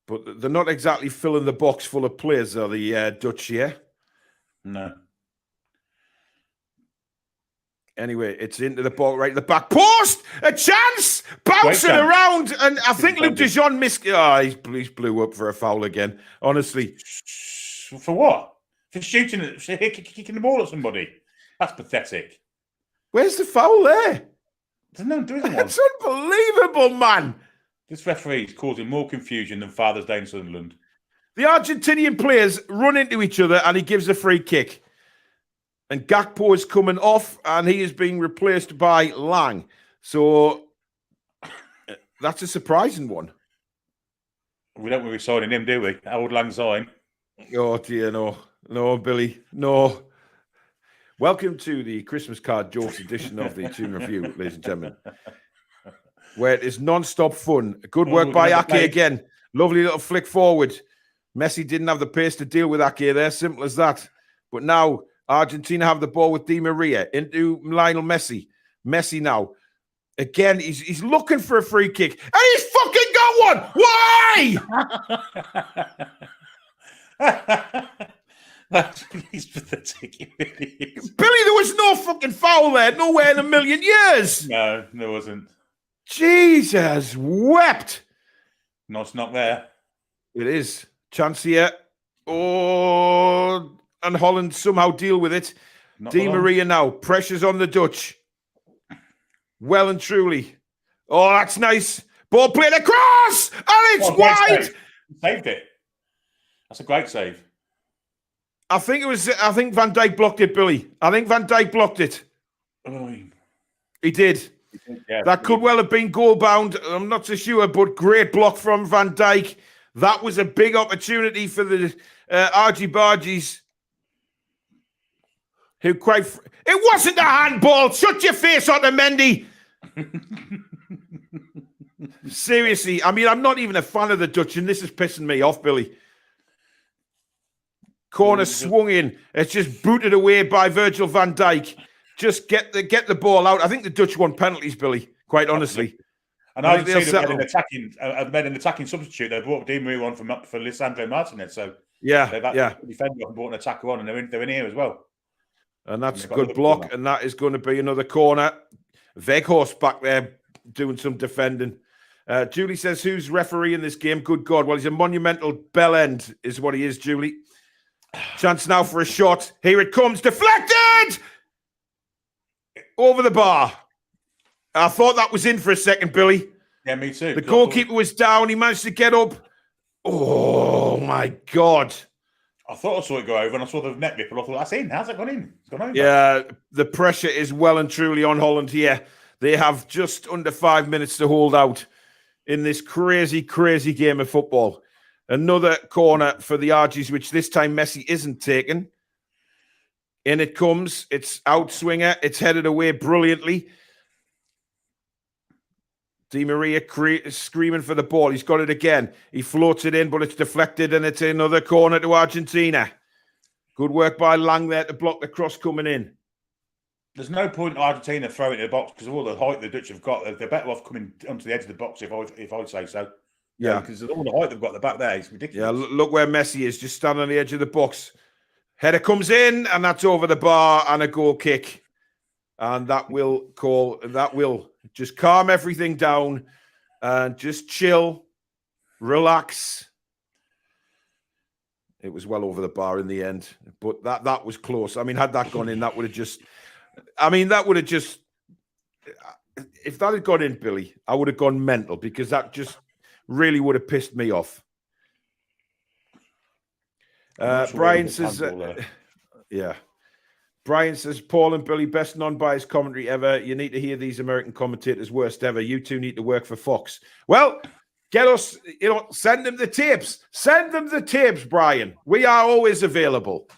But they're not exactly filling the box full of players, are the Dutch here? No. Anyway, it's into the ball, right at the back post. A chance, bouncing around, and I think Luke de Jong missed. Oh, he's blew up for a foul again. Honestly, for what? For shooting, kicking the ball at somebody. That's pathetic. Where's the foul there? There's no doing one. That's unbelievable, man. This referee is causing more confusion than Father's Day in Sunderland. The Argentinian players run into each other, and he gives a free kick. And Gakpo is coming off, and he is being replaced by Lang. So that's a surprising one. We don't want to be signing him, do we? How would Lang sign? Oh, dear, no. No, Billy, no. Welcome to the Christmas card jokes edition of the Toon Review, ladies and gentlemen, where it is non-stop fun. Good work by Ake again. Lovely little flick forward. Messi didn't have the pace to deal with Ake there. Simple as that. But now Argentina have the ball with Di Maria into Lionel Messi. Messi now. Again, he's looking for a free kick. And he's fucking got one! Why? He's pathetic. Billy, there was no fucking foul there. Nowhere in a million years. No, there wasn't. Jesus wept. No, it's not there. It is. Chance here. Oh, and Holland somehow deal with it. Di Maria now. Pressure's on the Dutch. Well and truly. Oh, that's nice. Ball played across. And it's wide. Save. Saved it. That's a great save. I think Van Dijk blocked it, Billy. I think Van Dijk blocked it. Oh. He did. Yeah, that could well have been goal bound. I'm not so sure, but great block from Van Dijk. That was a big opportunity for the Argy-Bargies. Who it wasn't a handball. Shut your face on Mendy. Seriously, I mean, I'm not even a fan of the Dutch, and this is pissing me off, Billy. Corner swung in. It's just booted away by Virgil van Dijk. Just get the ball out. I think the Dutch won penalties, Billy, quite honestly. And I didn't see them made an attacking substitute. They brought Di Maria on for Lisandro Martinez. So they've defended and brought an attacker on, and they're in here as well. And that's a good block, and that is going to be another corner. Weghorst back there doing some defending. Julie says, who's referee in this game? Good God. Well, he's a monumental bell end is what he is, Julie. Chance now for a shot. Here it comes. Deflected! Over the bar. I thought that was in for a second, Billy. Yeah, me too. The goalkeeper was down. He managed to get up. Oh, my God. I thought I saw it go over, and I saw the net ripple. I thought, that's in. How's it gone in? It's gone over. Yeah, the pressure is well and truly on Holland here. They have just under 5 minutes to hold out in this crazy, crazy game of football. Another corner for the Argies, which this time Messi isn't taken. In it comes. It's out swinger. It's headed away brilliantly. Di Maria screaming for the ball. He's got it again. He floats it in, but it's deflected, and it's another corner to Argentina. Good work by Lang there to block the cross coming in. There's no point in Argentina throwing it in the box because of all the height the Dutch have got. They're better off coming onto the edge of the box, if I'd say so. Yeah, because all the height they've got at the back there is ridiculous. Yeah, look where Messi is, just standing on the edge of the box. Header comes in, and that's over the bar, and a goal kick. And that will just calm everything down and just chill, relax. It was well over the bar in the end, but that was close. I mean, had that gone in, that would have just... If that had gone in, Billy, I would have gone mental because that just really would have pissed me off. Brian says... yeah. Brian says, Paul and Billy, best non-biased commentary ever. You need to hear these American commentators worst ever. You two need to work for Fox. Well, get us, send them the tapes. Send them the tapes, Brian. We are always available.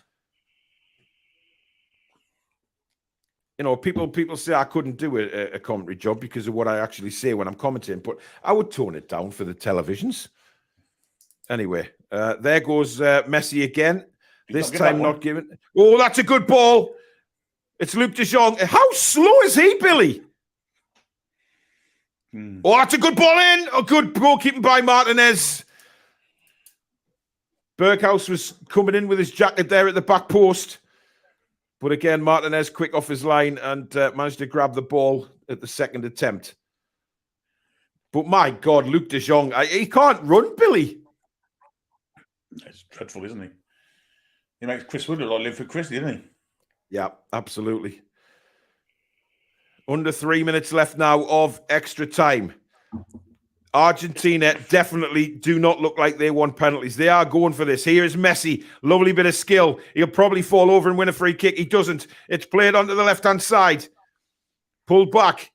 People say I couldn't do a commentary job because of what I actually say when I'm commentating, but I would tone it down for the televisions. Anyway, There goes Messi again. This not time not given. Oh, that's a good ball. It's Luke de Jong. How slow is he, Billy? Oh, that's a good ball in. A good goalkeeping by Martinez. Berghaus was coming in with his jacket there at the back post. But again, Martinez quick off his line and managed to grab the ball at the second attempt. But my God, Luke de Jong, he can't run, Billy. It's dreadful, isn't he? He makes Chris Wood look like live for Chris, doesn't he? Yeah, absolutely. Under 3 minutes left now of extra time. Argentina definitely do not look like they want penalties. They are going for this. Here is Messi. Lovely bit of skill. He'll probably fall over and win a free kick. He doesn't. It's played onto the left-hand side. Pulled back.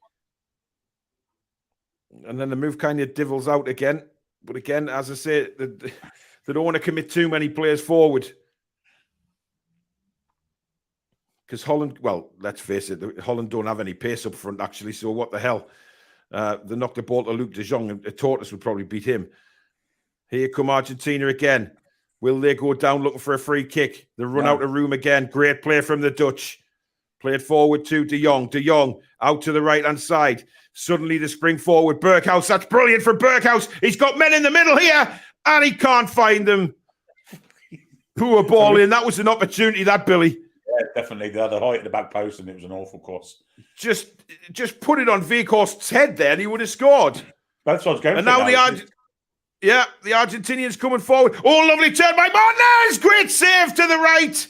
And then the move kind of divils out again. But again, as I say, they don't want to commit too many players forward. Because Holland, well, let's face it, Holland don't have any pace up front, actually, so what the hell? They knocked the ball to Luke de Jong, and a tortoise would probably beat him. Here come Argentina again. Will they go down looking for a free kick? They run out of room again. Great play from the Dutch. Played forward to De Jong. De Jong out to the right-hand side. Suddenly they spring forward. Berghaus, that's brilliant for Berghaus. He's got men in the middle here, and he can't find them. Poor ball in. That was an opportunity, that, Billy. Yeah, definitely. They had a height at the back post, and it was an awful cross. Just put it on Weghorst's head there, and he would have scored. That's what I was going. And now the Argentinians coming forward. Oh, lovely turn by Martinez! Great save to the right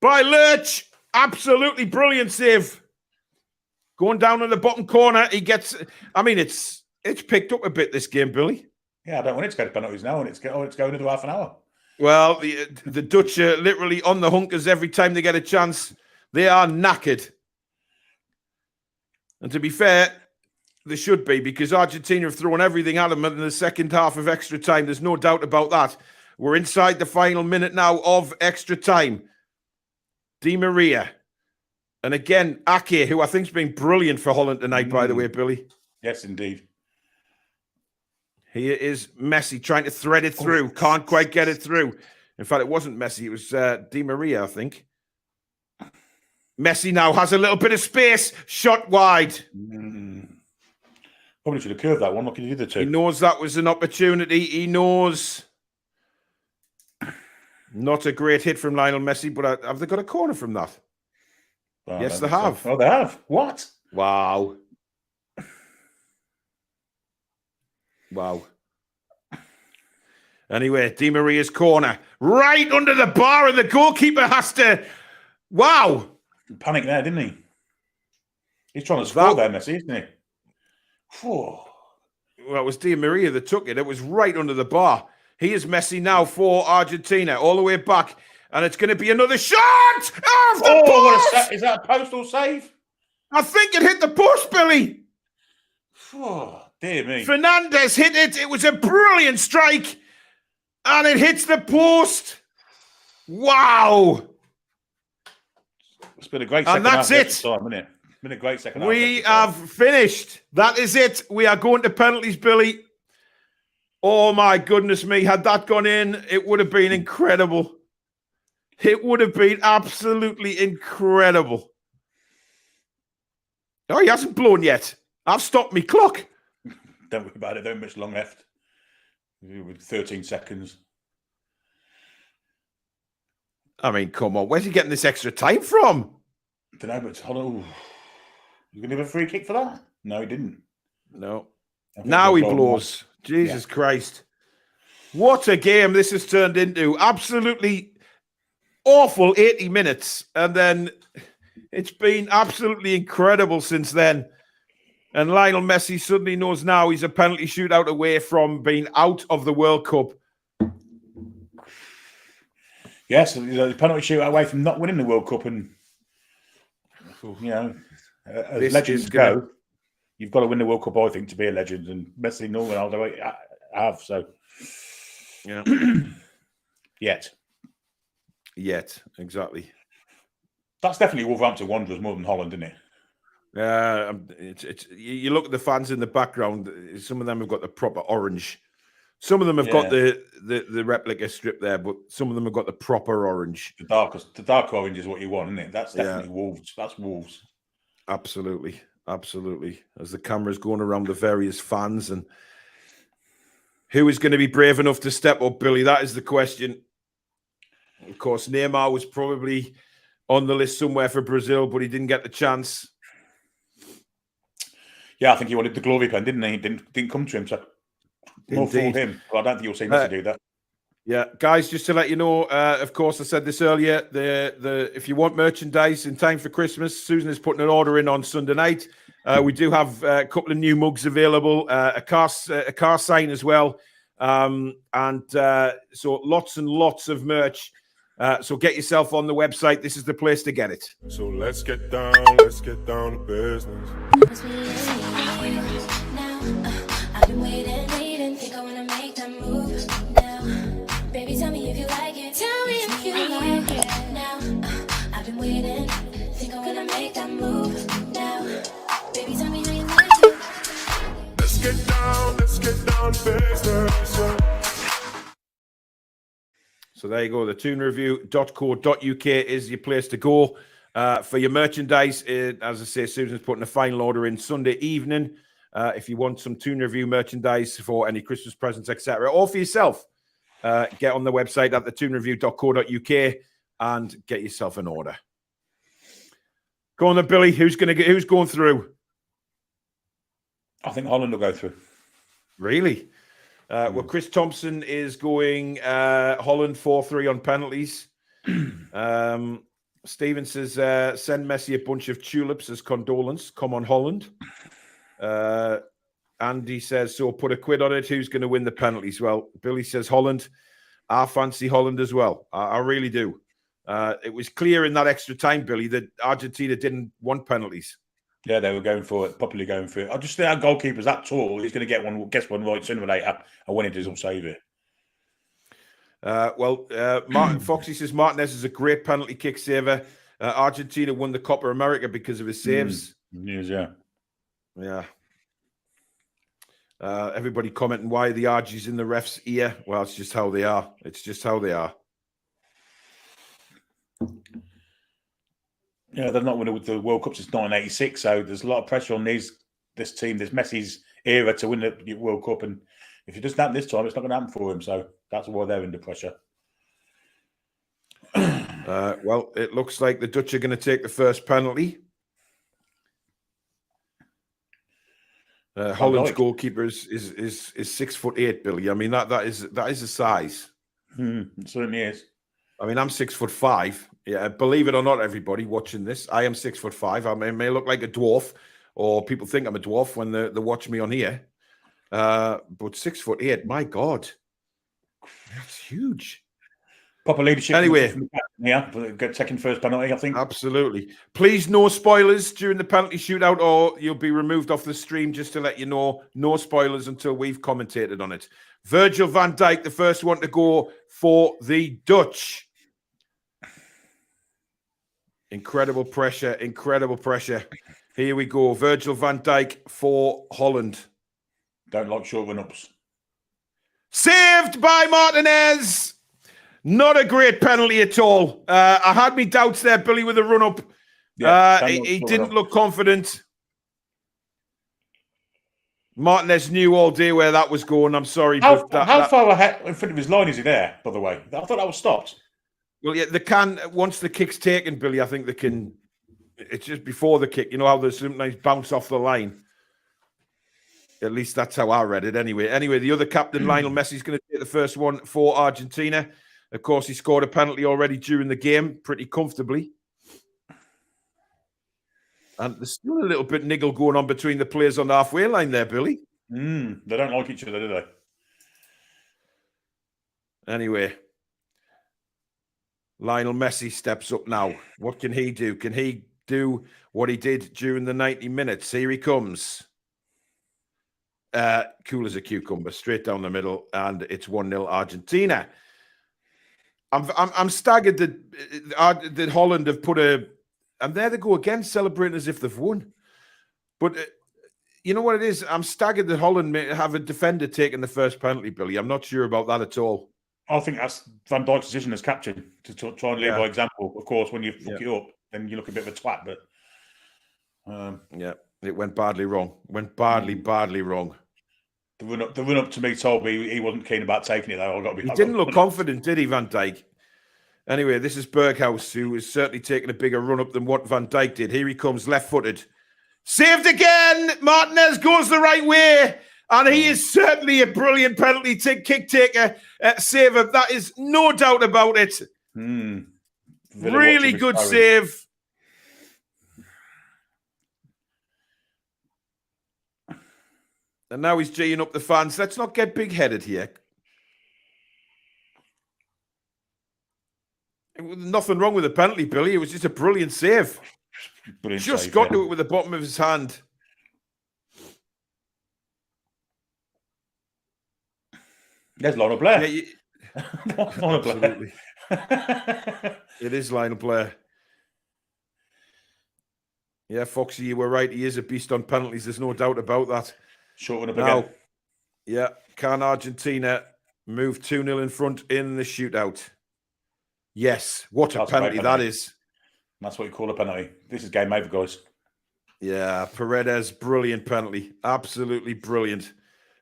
by Lurch. Absolutely brilliant save. Going down in the bottom corner, he gets. I mean, it's picked up a bit this game, Billy. Yeah, I don't want it to go to penalties now, and it's going into half an hour. Well, the Dutch are literally on the hunkers every time they get a chance. They are knackered. And to be fair, they should be, because Argentina have thrown everything at them in the second half of extra time. There's no doubt about that. We're inside the final minute now of extra time. Di Maria. And again, Ake, who I think has been brilliant for Holland tonight, by the way, Billy. Yes, indeed. Here is Messi trying to thread it through. Can't quite get it through. In fact, it wasn't Messi. It was Di Maria, I think. Messi now has a little bit of space. Shot wide. Probably should have curved that one. Look at the other two. He knows that was an opportunity. He knows. Not a great hit from Lionel Messi, but have they got a corner from that? Oh, yes, they have. So. Oh, they have. What? Wow. Wow. Anyway, Di Maria's corner. Right under the bar, and the goalkeeper has to... Wow. Panic there, didn't he? He's trying to score there, Messi, isn't he? Well, it was Di Maria that took it. It was right under the bar. He is Messi now for Argentina, all the way back. And it's going to be another shot! Off the post! Is that a postal save? I think it hit the post, Billy. Oh, dear me. Fernandez hit it. It was a brilliant strike. And it hits the post. Wow. It's been a great second half. And that's it. Time, hasn't it? It's been a great second half. We have finished. That is it. We are going to penalties, Billy. Oh, my goodness me. Had that gone in, it would have been incredible. It would have been absolutely incredible. Oh, he hasn't blown yet. I've stopped my clock. Don't worry about it. Don't much long left. With 13 seconds. I mean, come on. Where's he getting this extra time from? I don't know, but Holland. You going to give a free kick for that? No, he didn't. No. Now he blows. Jesus Christ. What a game this has turned into. Absolutely awful 80 minutes. And then it's been absolutely incredible since then. And Lionel Messi suddenly knows now he's a penalty shootout away from being out of the World Cup. Yes, the penalty shootout away from not winning the World Cup. And, you know, as legends go, you've got to win the World Cup, I think, to be a legend. And Messi, no Ronaldo have, so. Yeah. Yet, exactly. That's definitely Wolverhampton Wanderers more than Holland, isn't it? You look at the fans in the background. Some of them have got the proper orange Some of them have got the replica strip there, but some of them have got the proper orange. The dark orange is what you want, isn't it? That's definitely Wolves. That's Wolves. Absolutely. Absolutely. As the camera's going around the various fans, and who is going to be brave enough to step up, Billy? That is the question. Of course, Neymar was probably on the list somewhere for Brazil, but he didn't get the chance. Yeah, I think he wanted the glory pen, didn't he? Didn't come to him, so more for him. Well, I don't think you'll see Messi do that. Yeah, guys, just to let you know, of course, I said this earlier, if you want merchandise in time for Christmas, Susan is putting an order in on Sunday night. We do have a couple of new mugs available, a car sign as well. So lots and lots of merch. So get yourself on the website. This is the place to get it. So let's get down to business. I've been waiting, think I wanna make that move now. Baby, tell me if you like it. Tell me if you like it now. I've been waiting, think I wanna make that move now. Baby, tell me how you like it. Let's get down to business. So there you go. The toonreview.co.uk is your place to go for your merchandise. As I say, Susan's putting a final order in Sunday evening. If you want some Toon Review merchandise for any Christmas presents, etc., or for yourself, get on the website at thetoonreview.co.uk and get yourself an order. Go on then, Billy. Who's going through? I think Holland will go through. Really? Well, Chris Thompson is going Holland 4-3 on penalties. Stephen says, send Messi a bunch of tulips as condolence. Come on, Holland. Andy says, so put £1 on it. Who's going to win the penalties? Well, Billy says Holland. I fancy Holland as well. I really do. It was clear in that extra time, Billy, that Argentina didn't want penalties. Yeah, they were going for it, properly going for it. I just think our goalkeeper's that tall. He's going to guess one right sooner or later. And when he does, he'll save it. Martin Foxy says Martinez is a great penalty kick saver. Argentina won the Copa America because of his saves. News, yeah. Yeah. Everybody commenting why the RG's in the ref's ear. Well, it's just how they are. It's just how they are. Yeah, they're not winning with the World Cup since 1986, so there's a lot of pressure on this team, this Messi's era, to win the World Cup. And if it doesn't happen this time, it's not going to happen for him. So that's why they're under pressure. Well, it looks like the Dutch are going to take the first penalty. Holland's goalkeeper is 6'8", Billy. I mean, that is a size. It certainly is. I mean, I'm 6'5". Yeah, believe it or not, everybody watching this, I am 6'5". I may look like a dwarf, or people think I'm a dwarf when they watch me on here. But 6'8", my God, that's huge. Proper leadership. Anyway, yeah, taking first penalty, I think. Absolutely. Please, no spoilers during the penalty shootout, or you'll be removed off the stream. Just to let you know, no spoilers until we've commentated on it. Virgil van Dijk, the first one to go for the Dutch. Incredible pressure, incredible pressure. Here we go. Virgil van Dijk for Holland. Don't like short run-ups. Saved by Martinez. Not a great penalty at all. I had me doubts there, Billy, with a run-up. Yeah, he didn't look confident. Martinez knew all day where that was going. I'm sorry. How far ahead in front of his line is he there, by the way? I thought that was stopped. Well, yeah, they can. Once the kick's taken, Billy, I think they can. It's just before the kick. You know how they sometimes bounce off the line. At least that's how I read it anyway. Anyway, the other captain, Lionel Messi, is going to take the first one for Argentina. Of course, he scored a penalty already during the game, pretty comfortably. And there's still a little bit niggle going on between the players on the halfway line there, Billy. They don't like each other, do they? Anyway, Lionel Messi steps up now. What can he do? Can he do what he did during the 90 minutes? Here he comes. Cool as a cucumber, straight down the middle, and it's 1-0 Argentina. I'm staggered that Holland have put a, and there they go again, celebrating as if they've won. But you know what it is? I'm staggered that Holland may have a defender taking the first penalty, Billy. I'm not sure about that at all. I think that's Van Dijk's decision as captain to try and lead by example. Of course, when you fuck it up, then you look a bit of a twat. But yeah, it went badly wrong. Went badly wrong. The run up to me told me he wasn't keen about taking it. Though he didn't look confident, did he, Van Dijk? Anyway, this is Berghuis, who is certainly taking a bigger run up than what Van Dijk did. Here he comes, left-footed. Saved again! Martinez goes the right way. And he is certainly a brilliant penalty kick taker, saver. That is no doubt about it. Really good save. And now he's geeing up the fans. Let's not get big-headed here. Nothing wrong with the penalty, Billy. It was just a brilliant save. Just got to it with the bottom of his hand. There's Lionel Blair. Yeah, Lionel Blair. Absolutely. It is Lionel Blair. Yeah, Foxy, you were right. He is a beast on penalties. There's no doubt about that. Shorten up now, again. Yeah, can Argentina move 2-0 in front in the shootout? Yes. What a penalty that is. That's what you call a penalty. This is game over, guys. Yeah, Paredes, brilliant penalty. Absolutely brilliant.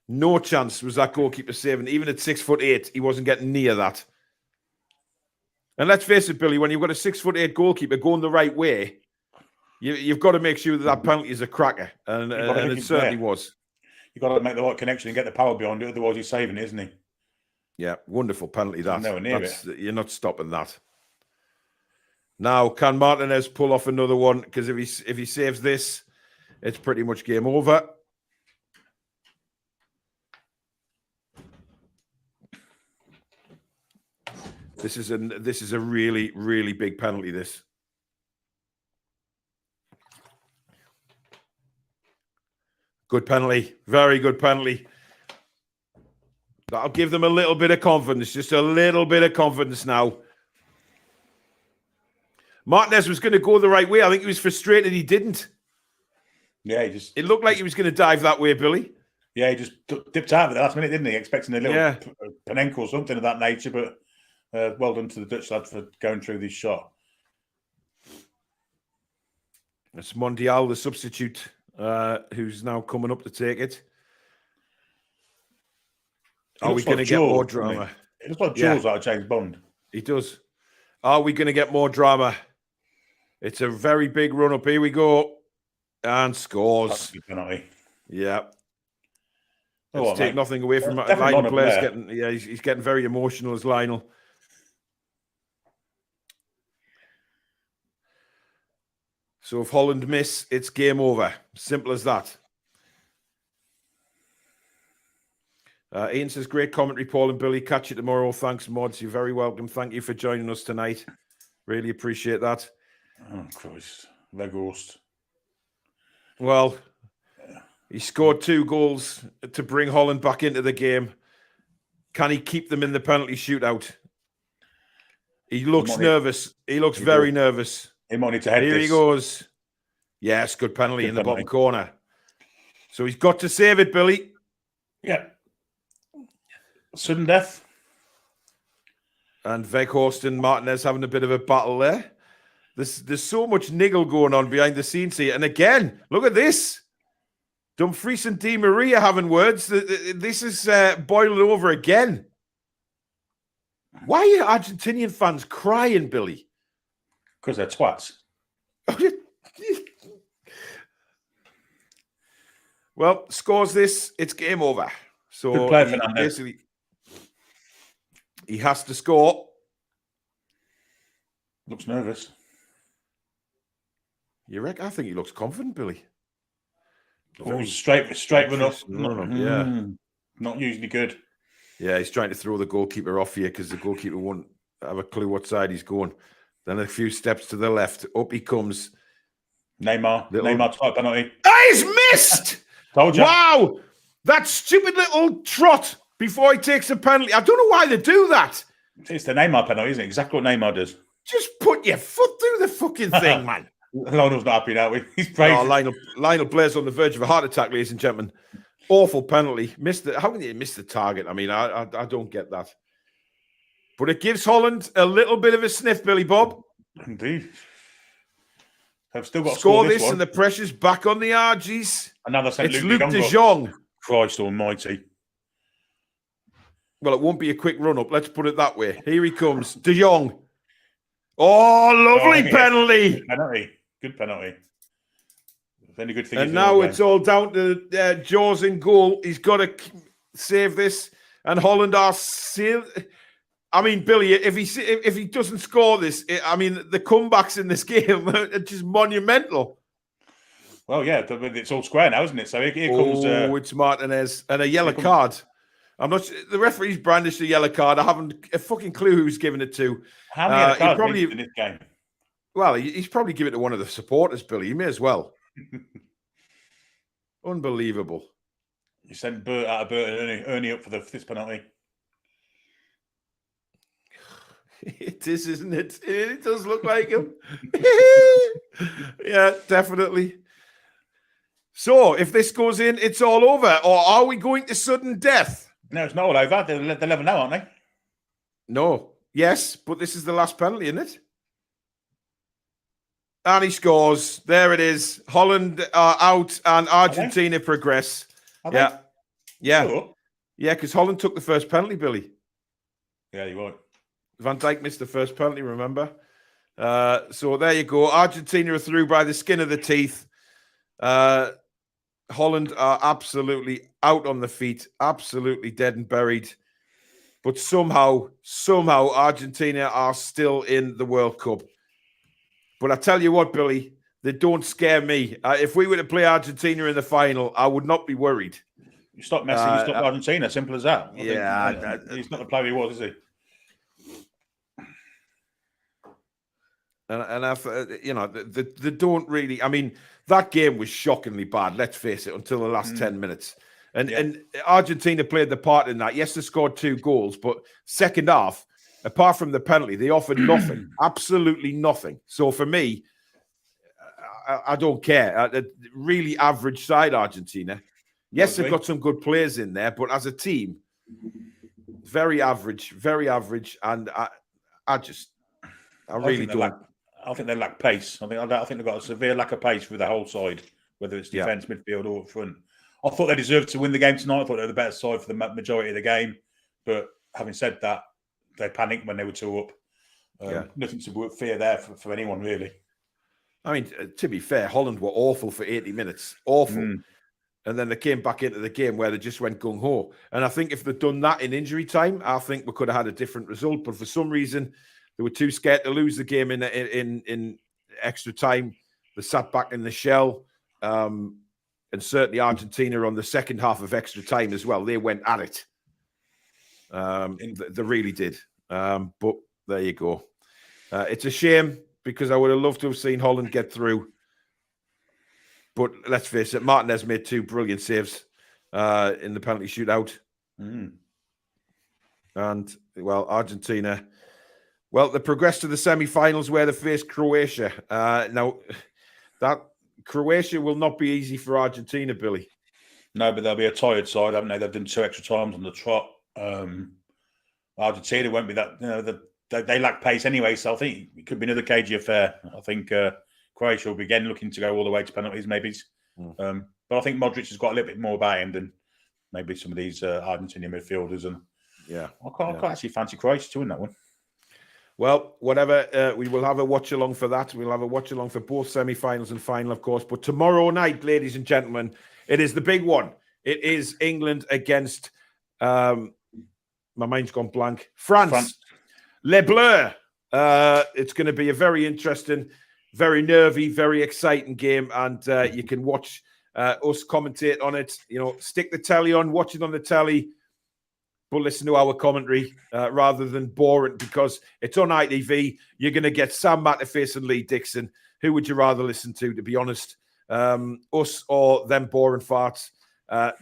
No chance was that goalkeeper saving. Even at 6'8", he wasn't getting near that. And let's face it, Billy, when you've got a 6'8" goalkeeper going the right way, you've got to make sure that penalty is a cracker. And it certainly was. You've got to make the right connection and get the power behind it. Otherwise, he's saving it, isn't he? Yeah, wonderful penalty, that. Nowhere near it. You're not stopping that. Now, can Martinez pull off another one? Because if he saves this, it's pretty much game over. This is a really, really big penalty, this. Good penalty. Very good penalty. That'll give them a little bit of confidence. Just a little bit of confidence now. Martinez was going to go the right way. I think he was frustrated he didn't. Yeah, it looked like he was going to dive that way, Billy. Yeah, he just dipped out at the last minute, didn't he? Expecting a little Panenka or something of that nature, but well done to the Dutch lad for going through this shot. It's Mondial, the substitute, who's now coming up to take it. Are we going to get more drama? It looks like Jules out of James Bond. He does. Are we going to get more drama? It's a very big run-up. Here we go. And scores. That's a good penalty. Yeah. Let's take nothing away from Lionel Blair's getting. Yeah, he's getting very emotional as Lionel. So if Holland miss, it's game over. Simple as that. Ian says, great commentary, Paul and Billy. Catch you tomorrow. Thanks, mods. You're very welcome. Thank you for joining us tonight. Really appreciate that. Oh, Christ. Weghorst. Well, he scored 2 goals to bring Holland back into the game. Can he keep them in the penalty shootout? He looks nervous. He looks very nervous. He might need to head Here he goes. Yes, good penalty in the bottom corner. So he's got to save it, Billy. Yeah. Sudden death. And Weghorst and Martinez having a bit of a battle there. There's so much niggle going on behind the scenes here. And again, look at this. Dumfries and Di Maria having words. This is boiling over again. Why are Argentinian fans crying, Billy? Because they're twats. Well, scores this, it's game over. So basically, he has to score. Looks nervous. You reckon? I think he looks confident, Billy. Oh, straight run up. Yeah. Not usually good. Yeah, he's trying to throw the goalkeeper off here because the goalkeeper won't have a clue what side he's going. Then a few steps to the left. Up he comes. Neymar type penalty. He's missed! Told you. Wow! That stupid little trot before he takes a penalty. I don't know why they do that. It's the Neymar penalty, isn't it? Exactly what Neymar does. Just put your foot through the fucking thing, man. Lionel's not happy now. He's praising. Oh, Lionel Blair's on the verge of a heart attack, ladies and gentlemen. Awful penalty. How can you miss the target? I mean, I don't get that. But it gives Holland a little bit of a sniff, Billy Bob. Indeed. I've still got to score score this one. and the pressure's back on the Argies. Another St. It's Luke Luke de Jong. Christ almighty. Well, it won't be a quick run-up. Let's put it that way. Here he comes. De Jong. Oh, lovely penalty. Good penalty. Any good thing. And now it's all down to Jaws in goal. He's got to save this. And Holland are still... I mean, Billy, if he doesn't score this, the comebacks in this game are just monumental. Well, yeah, it's all square now, isn't it? So here comes... it's Martinez and a yellow card. I'm not sure. The referee's brandished a yellow card. I haven't a fucking clue who's giving it to. How many yellow cards in this game? Well, he's probably given it to one of the supporters, Billy. He may as well. Unbelievable. You sent Bert out of Bert and Ernie up for this penalty. It is, isn't it? It does look like him. Yeah, definitely. So, if this goes in, it's all over. Or are we going to sudden death? No, it's not all over. They're level now, aren't they? No. Yes, but this is the last penalty, isn't it? And he scores. There it is. Holland are out and Argentina progress. Yeah. Yeah. Sure. Yeah, because Holland took the first penalty, Billy. Yeah, you're right. Van Dijk missed the first penalty, remember? So there you go. Argentina are through by the skin of the teeth. Holland are absolutely out on the feet, absolutely dead and buried. But somehow Argentina are still in the World Cup. But I tell you what, Billy, they don't scare me. If we were to play Argentina in the final, I would not be worried. You stop Messi, you stop Argentina. Simple as that. Yeah. He's not the player he was, is he? And I've, they don't really. I mean, that game was shockingly bad. Let's face it. Until the last 10 minutes, and Argentina played the part in that. Yes, they scored 2 goals, but second half, apart from the penalty, they offered nothing, absolutely nothing. So for me, I don't care. Really average side, Argentina. Yes, they've got some good players in there, but as a team, very average, and I really don't. I think they lack pace. I think they've got a severe lack of pace for the whole side, whether it's defence, midfield, or up front. I thought they deserved to win the game tonight. I thought they were the better side for the majority of the game. But having said that, they panicked when they were 2 up. Nothing to fear there for anyone, really. I mean, to be fair, Holland were awful for 80 minutes. Awful. And then they came back into the game where they just went gung-ho. And I think if they'd done that in injury time, I think we could have had a different result. But for some reason, they were too scared to lose the game in extra time. They sat back in the shell. And certainly Argentina on the second half of extra time as well. They went at it. They really did. But there you go. It's a shame because I would have loved to have seen Holland get through. But let's face it, Martinez made 2 brilliant saves in the penalty shootout. And, well, Argentina... Well, they progressed to the semi-finals where they faced Croatia. Now, that Croatia will not be easy for Argentina, Billy. No, but they'll be a tired side, haven't they? They've done 2 extra times on the trot. Argentina won't be that. They lack pace anyway, so I think it could be another cagey affair. I think Croatia will be again looking to go all the way to penalties, maybe. But I think Modric has got a little bit more about him than maybe some of these Argentinian midfielders. And I can't actually fancy Croatia to win that one. Well, whatever, we will have a watch-along for that. We'll have a watch-along for both semi-finals and final, of course. But tomorrow night, ladies and gentlemen, it is the big one. It is England against, my mind's gone blank, France. Les Bleus. It's going to be a very interesting, very nervy, very exciting game. And you can watch us commentate on it. You know, stick the telly on, watch it on the telly. But listen to our commentary rather than boring because it's on ITV. You're going to get Sam Matterface and Lee Dixon. Who would you rather listen to be honest? Us or them boring farts?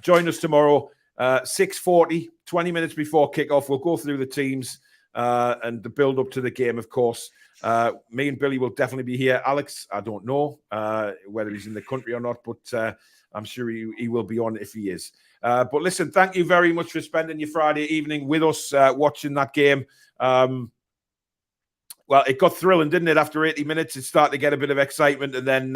Join us tomorrow, 6:40, 20 minutes before kickoff. We'll go through the teams. and the build up to the game, of course. Me and Billy will definitely be here. Alex, I don't know whether he's in the country or not, but I'm sure he will be on if he is. But listen, thank you very much for spending your Friday evening with us, watching that game. Well, it got thrilling, didn't it? After 80 minutes, it started to get a bit of excitement, and then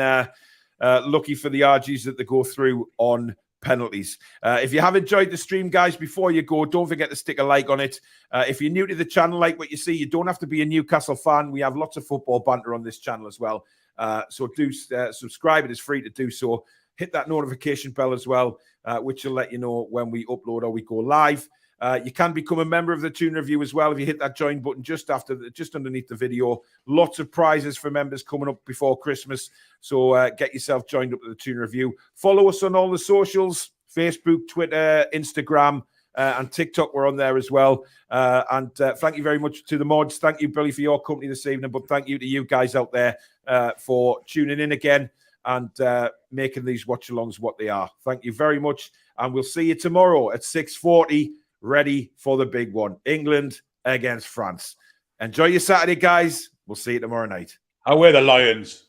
lucky for the RGs that they go through on penalties. If you have enjoyed the stream, guys, before you go, don't forget to stick a like on it. If you're new to the channel, like what you see, you don't have to be a Newcastle fan. We have lots of football banter on this channel as well. So do subscribe. It is free to do so. Hit that notification bell as well, which will let you know when we upload or we go live. You can become a member of the Toon Review as well if you hit that join button just underneath the video. Lots of prizes for members coming up before Christmas, so get yourself joined up to the Toon Review. Follow us on all the socials: Facebook, Twitter, Instagram, and TikTok. We're on there as well. And thank you very much to the mods. Thank you, Billy, for your company this evening. But thank you to you guys out there for tuning in again and making these watch-alongs what they are. Thank you very much, and we'll see you tomorrow at 6:40. Ready for the big one. England against France. Enjoy your Saturday, guys. We'll see you tomorrow night. I wear the Lions.